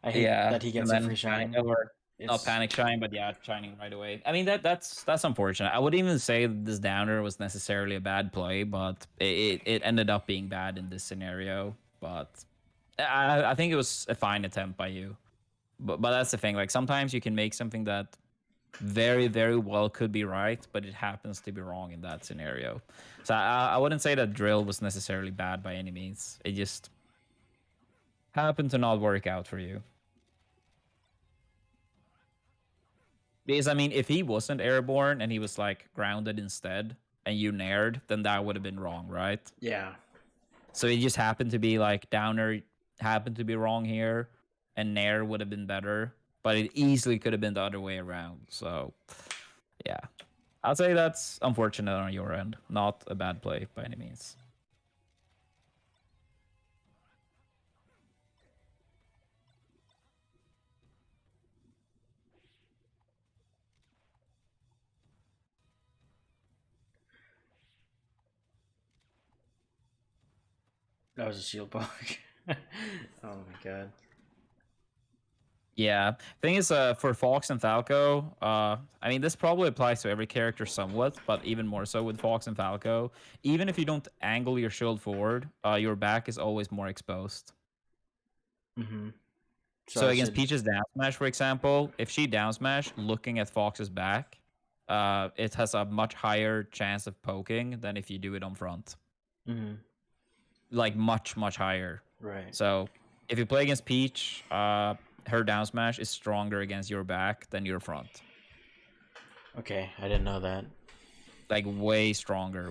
Speaker 2: I hate
Speaker 1: Yeah,
Speaker 2: that he
Speaker 1: and
Speaker 2: gets a free
Speaker 1: then panic
Speaker 2: shine.
Speaker 1: or not
Speaker 2: It's
Speaker 1: panic shine, but yeah, shining right away. I mean that's unfortunate. I wouldn't even say that this downer was necessarily a bad play, but it ended up being bad in this scenario. But I think it was a fine attempt by you. But that's the thing. Like sometimes you can make something that very very well could be right, but it happens to be wrong in that scenario. So I wouldn't say that drill was necessarily bad by any means. It just happened to not work out for you. Because I mean, if he wasn't airborne and he was like grounded instead, and you nared, then that would have been wrong, right?
Speaker 2: yeah.
Speaker 1: So it just happened to be like downer happened to be wrong here, and nair would have been better, but it easily could have been the other way around. So yeah, I'd say that's unfortunate on your end, not a bad play by any means.
Speaker 2: That was a shield poke. Oh my god.
Speaker 1: Yeah. Thing is, for Fox and Falco, I mean, this probably applies to every character somewhat, but even more so with Fox and Falco. Even if you don't angle your shield forward, your back is always more exposed.
Speaker 2: Mm-hmm. So
Speaker 1: So
Speaker 2: I
Speaker 1: against
Speaker 2: should.
Speaker 1: Peach's down smash, for example, if she down smash looking at Fox's back, it has a much higher chance of poking than if you do it on front.
Speaker 2: Mm-hmm.
Speaker 1: Like much higher.
Speaker 2: Right.
Speaker 1: So if you play against Peach, her down smash is stronger against your back than your front.
Speaker 2: Okay, I didn't know that.
Speaker 1: Like way stronger.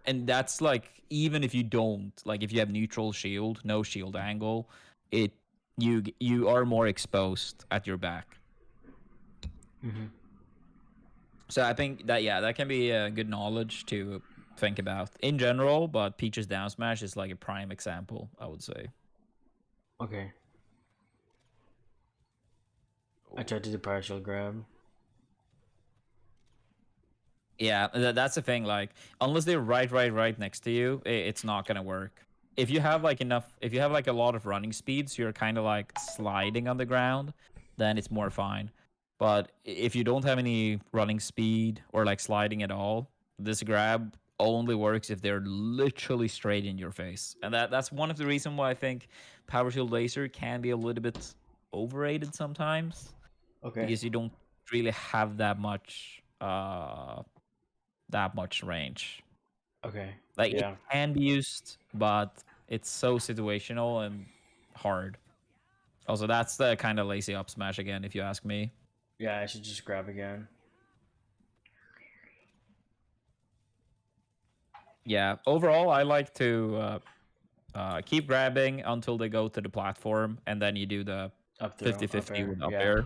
Speaker 1: And that's like even if you don't, like if you have neutral shield, no shield angle, it you are more exposed at your back.
Speaker 2: Mm-hmm.
Speaker 1: So I think that yeah, that can be a good knowledge to think about in general, but Peach's down smash is like a prime example, I would say.
Speaker 2: Okay. I tried to do partial grab.
Speaker 1: Yeah, that's the thing. Like, unless they're right next to you, it's not gonna work. If you have like enough, if you have like a lot of running speeds, you're kind of like sliding on the ground, then it's more fine. But if you don't have any running speed or like sliding at all, this grab only works if they're literally straight in your face, and that's one of the reasons why I think Power Shield Laser can be a little bit overrated sometimes
Speaker 2: Okay.
Speaker 1: because you don't really have that much range.
Speaker 2: Okay.
Speaker 1: Like it
Speaker 2: Yeah.
Speaker 1: can be used, but it's so situational and hard. Also, that's the kind of lazy up smash again, if you ask me.
Speaker 2: Yeah, I should just grab again.
Speaker 1: Yeah. Overall, I like to keep grabbing until they go to the platform, and then you do the
Speaker 2: Up throw,
Speaker 1: 50-50
Speaker 2: upper.
Speaker 1: with up
Speaker 2: Yeah.
Speaker 1: air.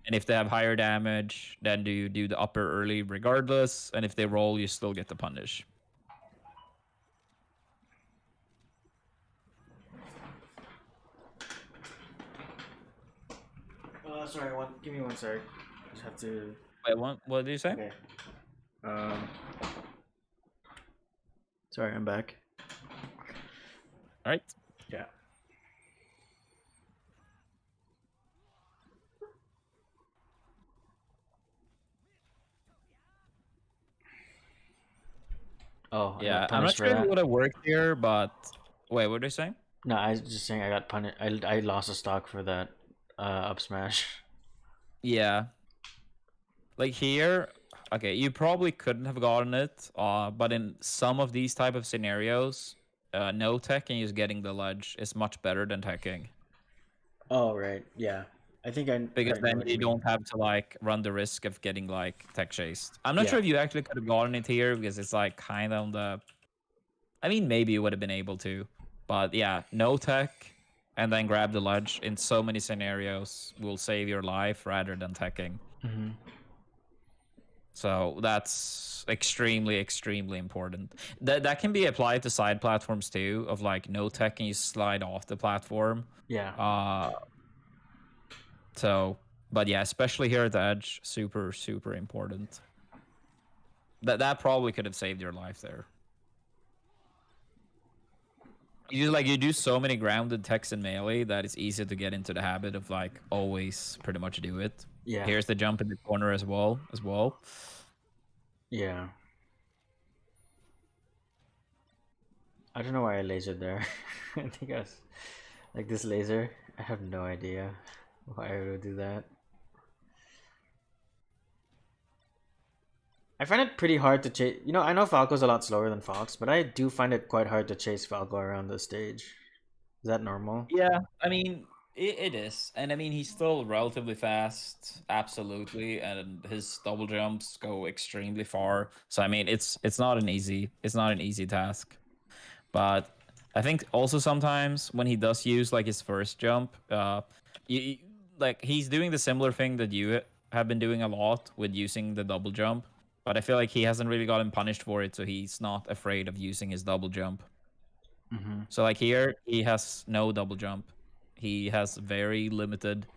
Speaker 1: And if they have higher damage, then do you do the upper early regardless. And if they roll, you still get the punish.
Speaker 2: Sorry, give me one sec. Just have to.
Speaker 1: Wait, what do you say?
Speaker 2: Okay. Um. Sorry, I'm back.
Speaker 1: All right.
Speaker 2: Yeah. Oh, I
Speaker 1: Yeah,
Speaker 2: got
Speaker 1: I'm not
Speaker 2: punished for
Speaker 1: sure if it
Speaker 2: that.
Speaker 1: would have worked here, but wait, what are you saying?
Speaker 2: No, I was just saying I got punished. I lost a stock for that up smash.
Speaker 1: Yeah, like here, okay, you probably couldn't have gotten it, but in some of these type of scenarios, no tech and just getting the ledge is much better than teching
Speaker 2: Oh right, yeah. I think
Speaker 1: because
Speaker 2: I know
Speaker 1: then
Speaker 2: what you
Speaker 1: you
Speaker 2: mean.
Speaker 1: don't have to like run the risk of getting like tech chased. I'm not
Speaker 2: Yeah.
Speaker 1: sure if you actually could have gotten it here because it's like kind of on the. I mean, maybe you would have been able to, but yeah, no tech and then grab the ledge in so many scenarios will save your life rather than teching.
Speaker 2: Hmm.
Speaker 1: So that's extremely important. That can be applied to side platforms too, of like no tech and you slide off the platform.
Speaker 2: Yeah.
Speaker 1: Uh so but yeah, especially here at the edge, super important. That probably could have saved your life there. You do so many grounded techs in melee that it's easy to get into the habit of like always pretty much do it.
Speaker 2: Yeah.
Speaker 1: Here's the jump in the corner as well.
Speaker 2: Yeah. I don't know why I lasered there. I think I was like this laser. I have no idea why I would do that. I find it pretty hard to chase. You know, I know Falco's a lot slower than Fox, but I do find it quite hard to chase Falco around the stage. Is that normal?
Speaker 1: Yeah, I mean it is, and I mean he's still relatively fast, absolutely, and his double jumps go extremely far. So I mean it's not an easy task. But I think also sometimes when he does use like his first jump, you like he's doing the similar thing that you have been doing a lot with using the double jump. But I feel like he hasn't really gotten punished for it, so he's not afraid of using his double jump.
Speaker 2: Mm-hmm.
Speaker 1: So like here, he has no double jump. He has very limited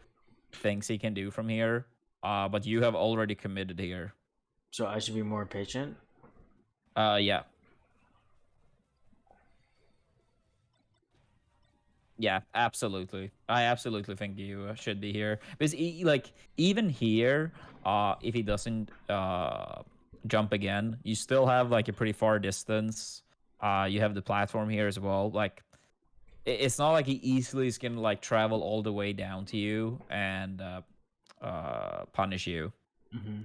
Speaker 1: things he can do from here. But you have already committed here.
Speaker 2: So I should be more patient.
Speaker 1: Yeah. Yeah, absolutely. I absolutely think you should be here because like even here, if he doesn't jump again, you still have like a pretty far distance. You have the platform here as well. Like it's not like he easily is gonna like travel all the way down to you and punish you.
Speaker 2: Mm-hmm.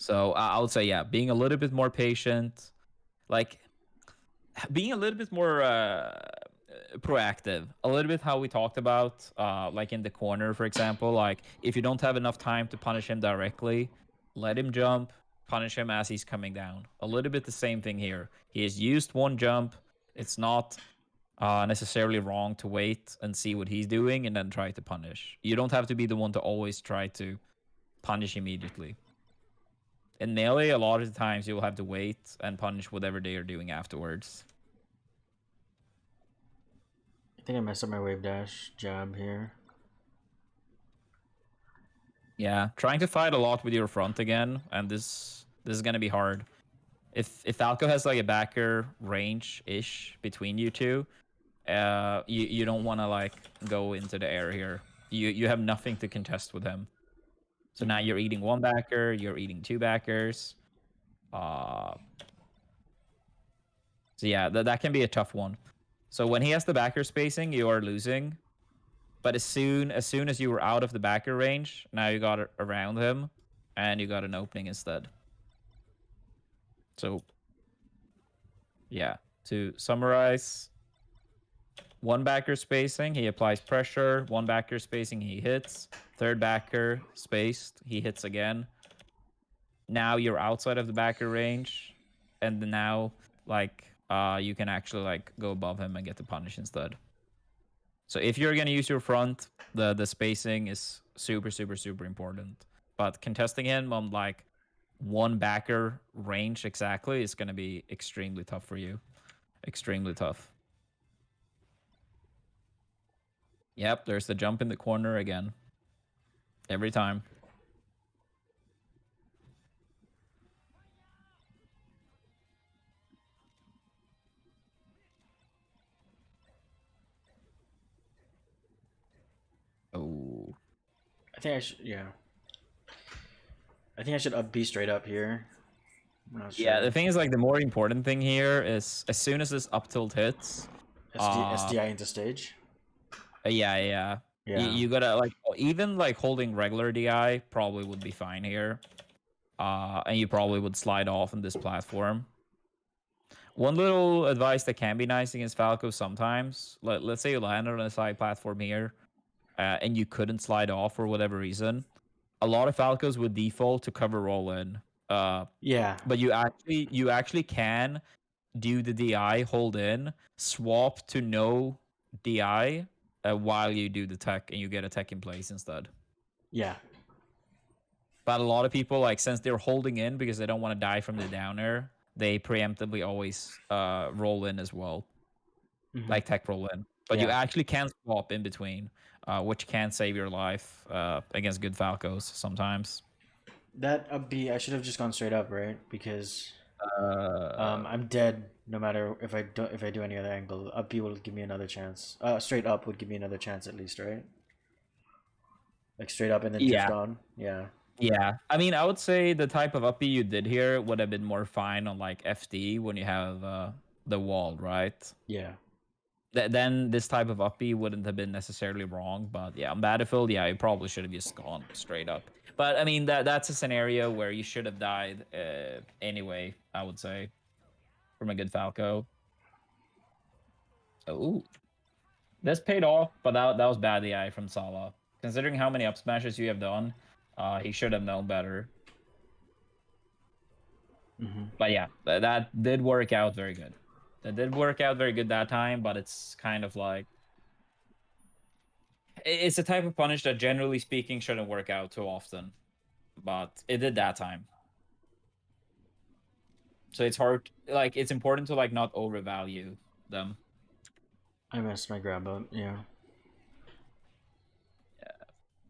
Speaker 1: So I would say, yeah, being a little bit more patient, like being a little bit more proactive, a little bit how we talked about, like in the corner, for example. Like if you don't have enough time to punish him directly, let him jump, punish him as he's coming down. A little bit the same thing here. He has used one jump. It's not necessarily wrong to wait and see what he's doing and then try to punish. You don't have to be the one to always try to punish immediately. In melee, a lot of the times you'll have to wait and punish whatever they are doing afterwards.
Speaker 2: I think I messed up my wave dash jab here.
Speaker 1: Yeah, trying to fight a lot with your front again, and this is gonna be hard. If Falco has like a backer range ish between you two, you don't want to like go into the air here. You have nothing to contest with him. So now you're eating one backer, you're eating two backers. So yeah, that can be a tough one. So when he has the backer spacing, you are losing. But as soon as you were out of the backer range, now you got it around him, and you got an opening instead. So yeah, to summarize, one backer spacing, he applies pressure. One backer spacing, he hits. Third backer spaced, he hits again. Now you're outside of the backer range, and now like you can actually like go above him and get the punish instead. So if you're gonna use your front, the spacing is super important. But contesting him on like one backer range exactly is gonna be extremely tough for you. Extremely tough. Yep, there's the jump in the corner again. Every time. Oh.
Speaker 2: I think I should. Yeah. I think I should up B straight up here. I'm not sure.
Speaker 1: Yeah, the thing is like the more important thing here is as soon as this up tilt hits,
Speaker 2: SDI into stage.
Speaker 1: yeah.
Speaker 2: Yeah.
Speaker 1: You gotta like even like holding regular DI probably would be fine here. And you probably would slide off on this platform. One little advice that can be nice against Falco sometimes, let's say you landed on a side platform here, and you couldn't slide off for whatever reason. A lot of Falcos would default to cover roll in.
Speaker 2: Yeah.
Speaker 1: But you actually can do the DI, hold in, swap to no DI while you do the tech, and you get a tech in place instead.
Speaker 2: Yeah.
Speaker 1: But a lot of people, like, since they're holding in because they don't want to die from the downer, they preemptively always roll in as well, like tech roll in. But you
Speaker 2: Yeah.
Speaker 1: actually can swap in between, which can save your life against good Falcos sometimes.
Speaker 2: That up B, I should have just gone straight up, right? Because I'm dead no matter if I do any other angle. Up B will give me another chance. Straight up would give me another chance at least, right? Like straight up and then drift on. Yeah.
Speaker 1: Yeah, I mean, I would say the type of uppy you did here would have been more fine on like FD when you have the wall, right?
Speaker 2: Yeah.
Speaker 1: Then this type of uppy wouldn't have been necessarily wrong, but yeah, on Battlefield, yeah, you probably should have just gone straight up. But I mean, that's a scenario where you should have died anyway, I would say, from a good Falco. So, ooh, this paid off, but that was bad AI from Sala. Considering how many up smashes you have done, he should have known better. But yeah, that did work out very good. That did work out very good that time, but it's kind of like it's a type of punish that generally speaking shouldn't work out too often, but it did that time. So it's hard, like it's important to like not overvalue them.
Speaker 2: I missed my grab up, yeah.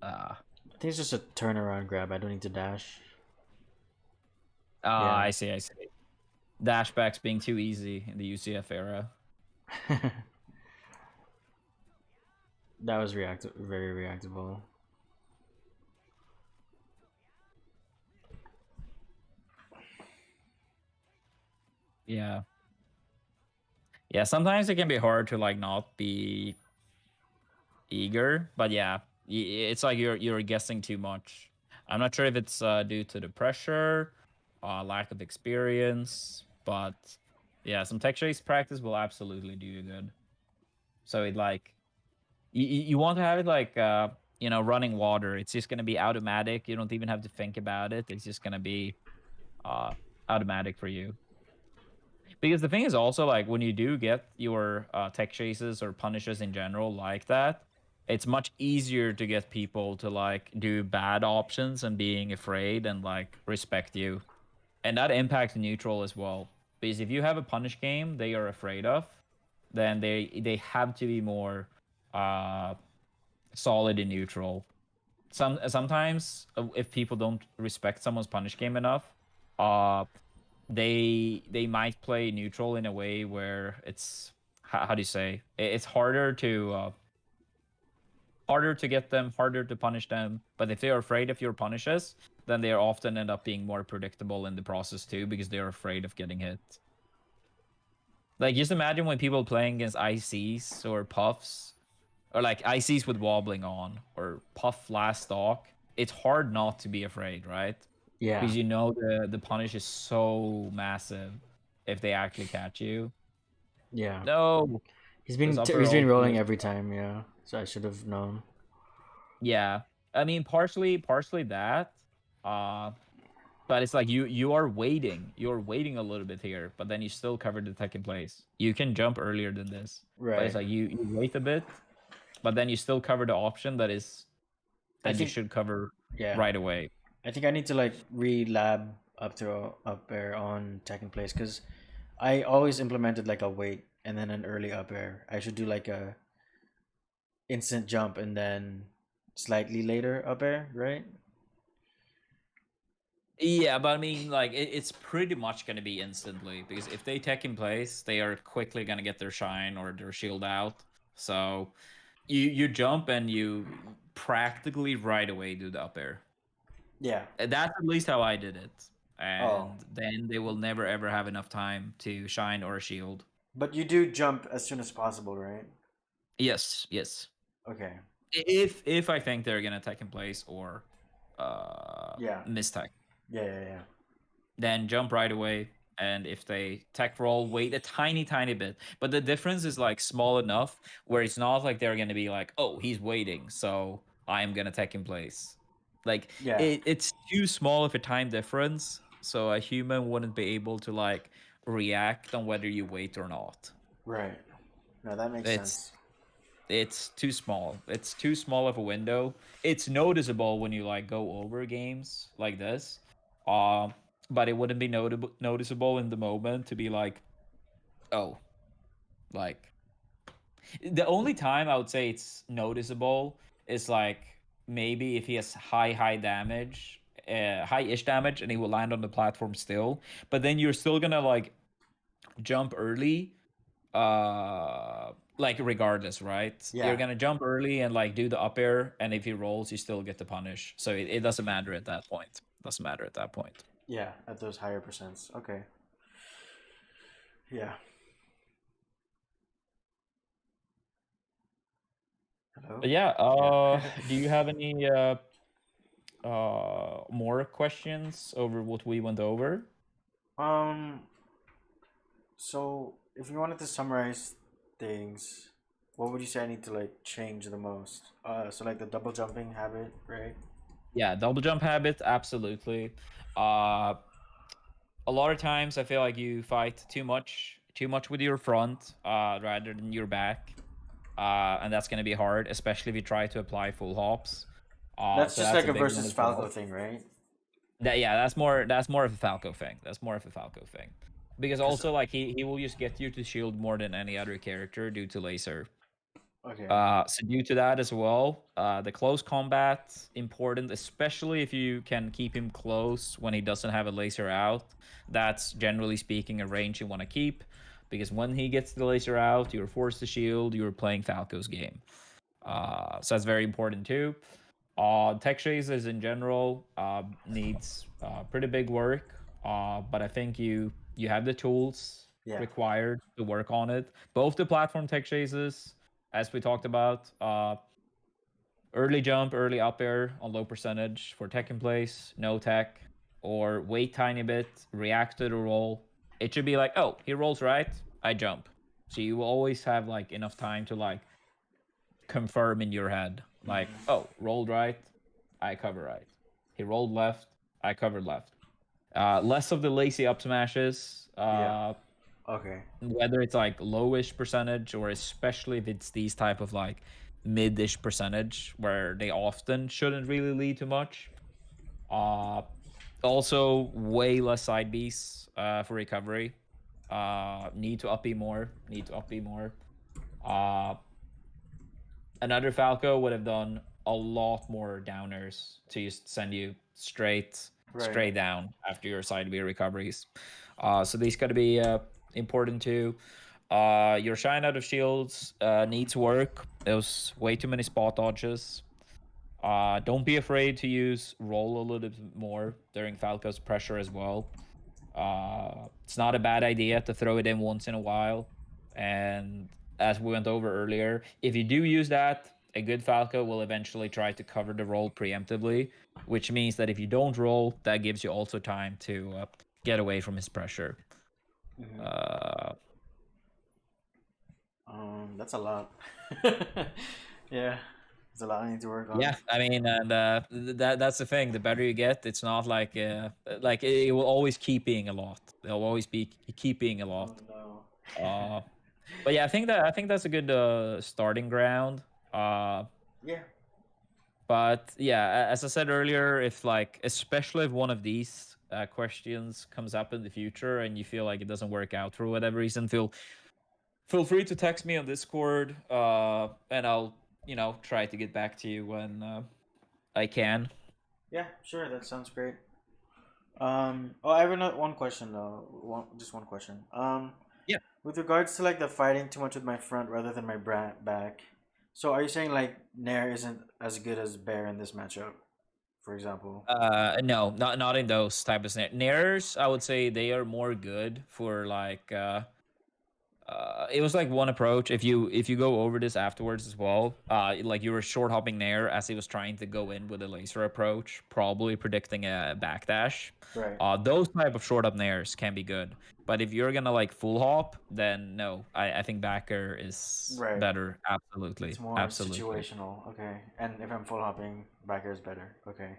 Speaker 1: Uh,
Speaker 2: I think it's just a turnaround grab. I don't need to dash.
Speaker 1: I see. Dashbacks being too easy in the UCF era.
Speaker 2: That was very reactable.
Speaker 1: Yeah. Yeah, sometimes it can be hard to like not be eager, but yeah, it's like you're guessing too much. I'm not sure if it's due to the pressure lack of experience, but yeah, some tech chase practice will absolutely do you good. So it like you want to have it like running water. It's just gonna be automatic. You don't even have to think about it. It's just gonna be uh automatic for you. Because the thing is also like when you do get your tech chases or punishes in general like that, it's much easier to get people to like do bad options and being afraid and like respect you. And that impacts neutral as well. Because if you have a punish game they are afraid of, then they have to be more uh solid in neutral. Sometimes if people don't respect someone's punish game enough, uh they might play neutral in a way where it's how do you say it's harder to get them, harder to punish them. But if they're afraid of your punishes, then they often end up being more predictable in the process too because they're afraid of getting hit. Like just imagine when people playing against ICs or puffs or like ICs with wobbling on or puff last stock, it's hard not to be afraid, right?
Speaker 2: Yeah.
Speaker 1: Because the punish is so massive if they actually catch you.
Speaker 2: Yeah.
Speaker 1: No,
Speaker 2: He's
Speaker 1: this
Speaker 2: been
Speaker 1: upper
Speaker 2: he's been
Speaker 1: ulti
Speaker 2: rolling
Speaker 1: was
Speaker 2: every time. Yeah. So I should have known.
Speaker 1: yeah. I mean, partially that, uh, but it's like you're waiting a little bit here, but then you still covered the tech in place. You can jump earlier than this, but it's
Speaker 2: Right.
Speaker 1: like you wait a bit, but then you still cover the option
Speaker 2: I
Speaker 1: that you
Speaker 2: think.
Speaker 1: should cover
Speaker 2: Yeah.
Speaker 1: right away.
Speaker 2: I think I need to like re-lab up throw up air on tech in place because I always implemented like a wait and then an early up air. I should do like a instant jump and then slightly later up air, right?
Speaker 1: Yeah, but I mean, like it's pretty much gonna be instantly because if they tech in place, they are quickly gonna get their shine or their shield out. So you jump and you practically right away do the up air.
Speaker 2: Yeah.
Speaker 1: That's at least how I did it.
Speaker 2: Oh,
Speaker 1: And then they will never ever have enough time to shine or shield.
Speaker 2: but you do jump as soon as possible, right?
Speaker 1: Yes, yes.
Speaker 2: Okay.
Speaker 1: If I think they're gonna tech in place or
Speaker 2: Yeah.
Speaker 1: miss tech.
Speaker 2: Yeah. Yeah. Yeah.
Speaker 1: Then jump right away. And if they tech roll, wait a tiny bit. But the difference is like small enough where it's not like they're gonna be like, oh, he's waiting, so I'm gonna tech in place. Like
Speaker 2: Yeah.
Speaker 1: it's too small of a time difference, so a human wouldn't be able to like react on whether you wait or not.
Speaker 2: Right. No, that makes
Speaker 1: It's
Speaker 2: sense.
Speaker 1: it's too small. It's too small of a window. It's noticeable when you like go over games like this. Um, but it wouldn't be noticeable in the moment to be like, oh, like the only time I would say it's noticeable is like maybe if he has high damage, high-ish damage, and he will land on the platform still. But then you're still gonna like jump early like regardless, right? You're
Speaker 2: Yeah.
Speaker 1: gonna jump early and like do the up air, and if he rolls you still get the punish, so it doesn't matter at that point. Doesn't matter at that point.
Speaker 2: Yeah. At those higher percents. Okay. Yeah. Hello.
Speaker 1: But yeah,
Speaker 2: Yeah.
Speaker 1: do you have any more questions over what we went over?
Speaker 2: um. So, if you wanted to summarize things, what would you say I need to like change the most? So like the double jumping habit, right?
Speaker 1: Yeah, double jump habit, absolutely. uh a lot of times I feel like you fight too much with your front rather than your back, and that's going to be hard, especially if you try to apply full hops.
Speaker 2: That's
Speaker 1: So
Speaker 2: just
Speaker 1: that's
Speaker 2: like
Speaker 1: a
Speaker 2: a
Speaker 1: big one
Speaker 2: versus
Speaker 1: as
Speaker 2: Falco
Speaker 1: well.
Speaker 2: thing, right?
Speaker 1: That yeah, that's more of a Falco thing. That's more of a Falco thing, because
Speaker 2: Cause
Speaker 1: also like he will just get you to shield more than any other character due to laser.
Speaker 2: okay,
Speaker 1: So due to that as well, the close combat important, especially if you can keep him close when he doesn't have a laser out. That's generally speaking a range you want to keep, because when he gets the laser out, you're forced to shield. You're playing Falco's game, so that's very important too. Tech chasers in general needs pretty big work, but I think you have the tools
Speaker 2: yeah,
Speaker 1: required to work on it. Both the platform tech chases, as we talked about, early jump, early up air on low percentage for tech in place, no tech. or wait tiny bit, react to the roll. It should be like, oh, he rolls right, I jump. So you will always have like enough time to like confirm in your head, like, oh, rolled right, I cover right. He rolled left, I covered left. Less of the lazy up smashes.
Speaker 2: Yeah. Okay.
Speaker 1: Whether it's like lowish percentage or especially if it's these type of like mid-ish percentage where they often shouldn't really lead to much. Uh, Also way less side beasts for recovery. Need to up B more. Need to up B more. Uh, Another Falco would have done a lot more downers to just send you
Speaker 2: Right.
Speaker 1: straight down after your side B recoveries. So these got to be important too. Your shine out of shields needs work. There was way too many spot dodges. Don't be afraid to use roll a little bit more during Falco's pressure as well. It's not a bad idea to throw it in once in a while. And as we went over earlier, if you do use that, a good Falco will eventually try to cover the roll preemptively, which means that if you don't roll, that gives you also time to get away from his pressure. Uh,
Speaker 2: That's a lot. Yeah, it's a lot I need to work on.
Speaker 1: yeah, I mean, and that's the thing. The better you get, it's not like it will always keep being a lot. They'll always be keep being a
Speaker 2: Oh
Speaker 1: lot.
Speaker 2: no.
Speaker 1: Uh, But yeah, I think that's a good starting ground. Uh,
Speaker 2: Yeah.
Speaker 1: but yeah, as I said earlier, if like especially if one of these questions comes up in the future and you feel like it doesn't work out for whatever reason, feel free to text me on Discord, and I'll try to get back to you when I can.
Speaker 2: Yeah, sure. That sounds great. Oh, I have another one question though. Just one question.
Speaker 1: Yeah.
Speaker 2: With regards to like the fighting too much with my front rather than my back. So are you saying like Nair isn't as good as Bear in this matchup, for example?
Speaker 1: No, not in those type of snares. I would say they are more good for like it was like one approach. If you go over this afterwards as well, like you were short hopping Nair as he was trying to go in with a laser approach, probably predicting a backdash.
Speaker 2: Right.
Speaker 1: Those type of short up Nairs can be good. But if you're gonna like full hop, then no. I think backer is
Speaker 2: Right.
Speaker 1: better. Absolutely.
Speaker 2: It's more
Speaker 1: Absolutely.
Speaker 2: situational. Okay. And if I'm full hopping, backer is better. Okay.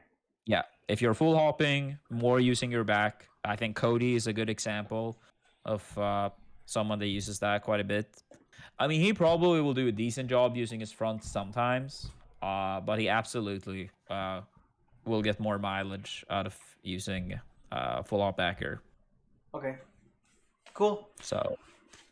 Speaker 1: Yeah. If you're full hopping, more using your back. I think Cody is a good example of someone that uses that quite a bit. I mean, he probably will do a decent job using his front sometimes, but he absolutely will get more mileage out of using full hop backer.
Speaker 2: Okay. Cool.
Speaker 1: So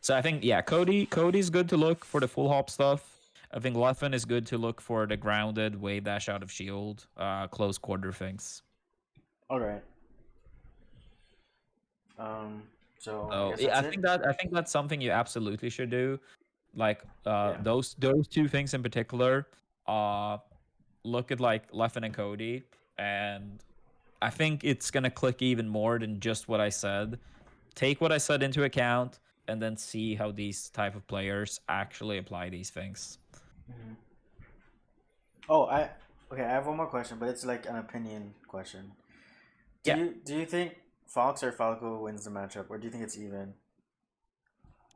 Speaker 1: I think yeah, Cody's good to look for the full hop stuff. I think Leffen is good to look for the grounded wave dash out of shield, close quarter things.
Speaker 2: All right. Um. So I
Speaker 1: So
Speaker 2: guess
Speaker 1: yeah,
Speaker 2: that's it.
Speaker 1: I think that's something you absolutely should do. Like
Speaker 2: Yeah.
Speaker 1: those two things in particular. Uh, Look at like Leffen and Cody, and I think it's gonna click even more than just what I said. Take what I said into account, and then see how these type of players actually apply these things.
Speaker 2: Mhm. Oh, I okay. I have one more question, but it's like an opinion question.
Speaker 1: Yeah,
Speaker 2: Do you think Fox or Falco wins the matchup, or do you think it's even?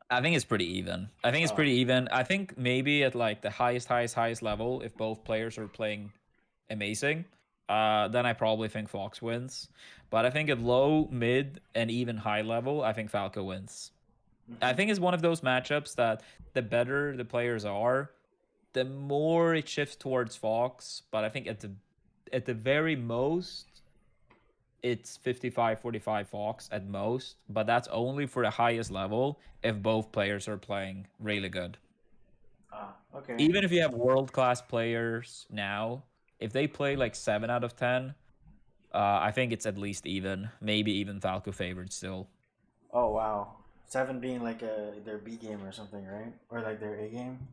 Speaker 1: I think it's pretty even. I think it's
Speaker 2: Oh.
Speaker 1: pretty even. I think maybe at like the highest level, if both players are playing amazing, then I probably think Fox wins. But I think at low, mid, and even high level, I think Falco wins. I
Speaker 2: Hmm.
Speaker 1: think it's one of those matchups that the better the players are, the more it shifts towards Fox. But I think at the very most, it's 55-45 Fox at most. But that's only for the highest level if both players are playing really good.
Speaker 2: Ah. Okay.
Speaker 1: Even if you have world class players now, if they play like 7 out of 10, I think it's at least even, maybe even Falco favored still.
Speaker 2: Oh wow. Seven being like their B game or something, right? Or like their A game.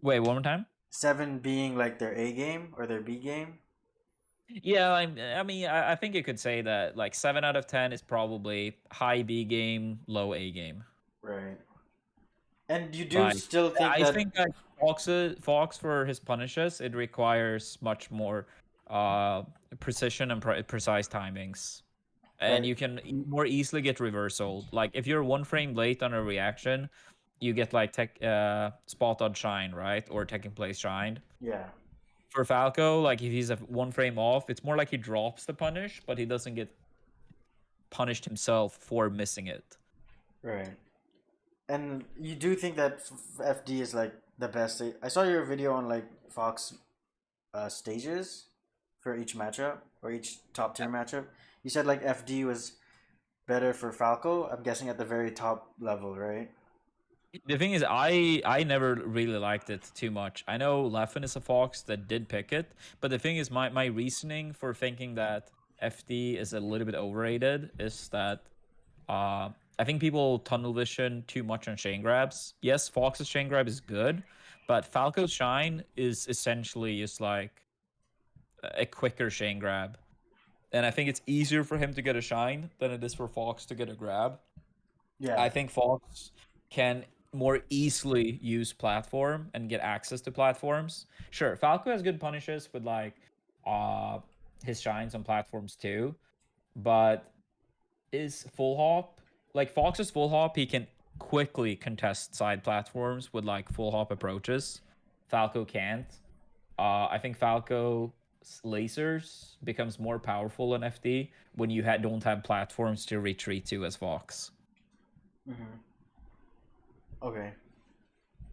Speaker 1: Wait, one more time.
Speaker 2: Seven being like their A game or their B game.
Speaker 1: Yeah, I mean, I think you could say that like 7 out of 10 is probably high B game, low A game.
Speaker 2: Right. And you do
Speaker 1: Like,
Speaker 2: still think
Speaker 1: I
Speaker 2: that?
Speaker 1: think that Fox for his punishes, it requires much more. uh, precision and precise timings. And
Speaker 2: Right.
Speaker 1: you can more easily get reversal. Like if you're 1 frame late on a reaction, you get like spot on shine, right? Or taking place shine.
Speaker 2: Yeah.
Speaker 1: For Falco, like if he's 1 frame off, it's more like he drops the punish, but he doesn't get punished himself for missing it.
Speaker 2: Right. And you do think that FD is like the best? I saw your video on like Fox stages for each matchup or each top tier matchup. You said like FD was better for Falco. I'm guessing at the very top level, right?
Speaker 1: The thing is, I never really liked it too much. I know Leffen is a fox that did pick it, but the thing is, my reasoning for thinking that FD is a little bit overrated is that I think people tunnel vision too much on chain grabs. Yes, Fox's chain grab is good, but Falco's shine is essentially just like a quicker chain grab. And I think it's easier for him to get a shine than it is for Fox to get a grab.
Speaker 2: Yeah.
Speaker 1: I think Fox can more easily use platform and get access to platforms. Sure, Falco has good punishes with like uh his shines on platforms too, but is full hop like Fox's full hop, he can quickly contest side platforms with like full hop approaches. Falco can't. I think Falco lasers becomes more powerful in FD when you don't have platforms to retreat to as Fox.
Speaker 2: Mm-hmm. Okay.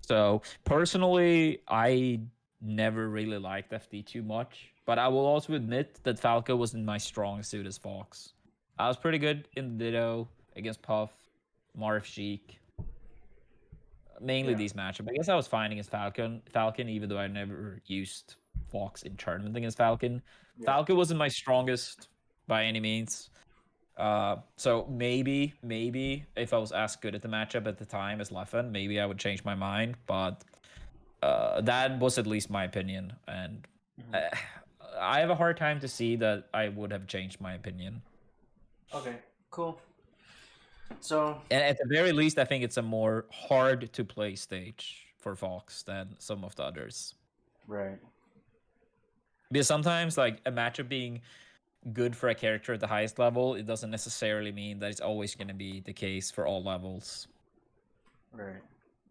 Speaker 1: So personally, I never really liked FD too much, but I will also admit that Falco wasn't my strong suit as Fox. I was pretty good in the Ditto against Puff, Marv Sheik, mainly
Speaker 2: Yeah.
Speaker 1: these matchups. I guess I was fine against Falcon, even though I never used Fox in tournament against Falcon.
Speaker 2: Yeah.
Speaker 1: Falcon wasn't my strongest by any means. So maybe if I was as good at the matchup at the time as Leffen, maybe I would change my mind. But that was at least my opinion, and
Speaker 2: Mm-hmm.
Speaker 1: uh, I have a hard time to see that I would have changed my opinion.
Speaker 2: Okay. Cool. So
Speaker 1: And at the very least, I think it's a more hard to play stage for Fox than some of the others.
Speaker 2: right.
Speaker 1: Because sometimes, like a matchup being good for a character at the highest level, it doesn't necessarily mean that it's always going to be the case for all levels.
Speaker 2: Right.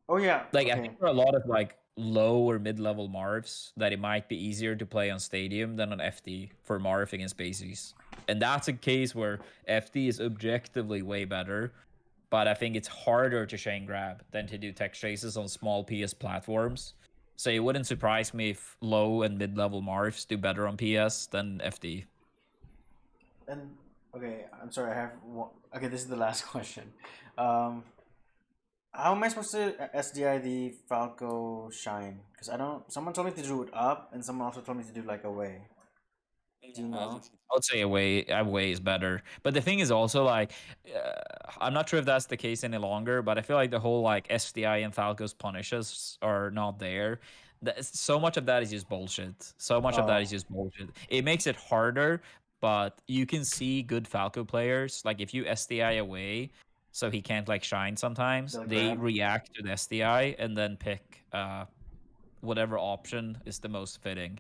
Speaker 2: Oh yeah.
Speaker 1: Like I
Speaker 2: Okay.
Speaker 1: think for a lot of like low or mid-level Marvs, that it might be easier to play on Stadium than on FD for Marv against bases. And that's a case where FD is objectively way better, but I think it's harder to chain grab than to do tech chases on small PS platforms. So it wouldn't surprise me if low and mid-level Marvs do better on PS than FD.
Speaker 2: And okay, I'm sorry. I have one. Okay, this is the last question. Um, how am I supposed to SDI the Falco Shine? Because I don't. Someone told me to do it up, and someone also told me to do like away. Do you know?
Speaker 1: I would say away is better. But the thing is also like, I'm not sure if that's the case any longer. But I feel like the whole like SDI and Falco's punishes are not there. So much of that is just bullshit. So much of that
Speaker 2: Oh,
Speaker 1: is just bullshit. It makes it harder, but you can see good Falco players. Like if you SDI away, so he can't like shine sometimes.
Speaker 2: they'll
Speaker 1: They
Speaker 2: grab.
Speaker 1: react to the SDI and then pick whatever option is the most fitting.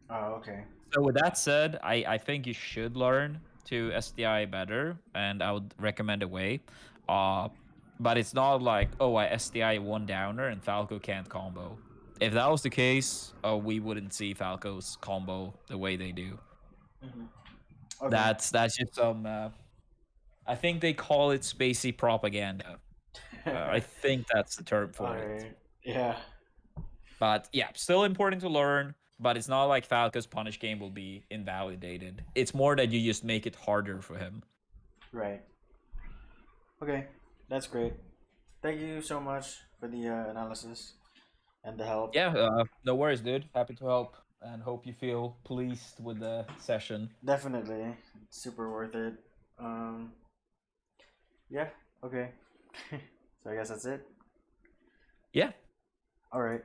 Speaker 2: Oh, okay.
Speaker 1: So with that said, I think you should learn to SDI better, and I would recommend away. Uh, but it's not like, oh, I SDI one downer and Falco can't combo. If that was the case, we wouldn't see Falco's combo the way they do.
Speaker 2: Hmm. Okay.
Speaker 1: That's just some. I think they call it spacey propaganda. I think that's the term
Speaker 2: All
Speaker 1: for it.
Speaker 2: right. Yeah.
Speaker 1: But yeah, still important to learn. But it's not like Falco's punish game will be invalidated. It's more that you just make it harder for him.
Speaker 2: Right. Okay. That's great. Thank you so much for the analysis and the help.
Speaker 1: Yeah, no worries, dude. Happy to help and hope you feel pleased with the session.
Speaker 2: Definitely. It's super worth it. Yeah. Okay. So I guess that's it.
Speaker 1: Yeah.
Speaker 2: All right.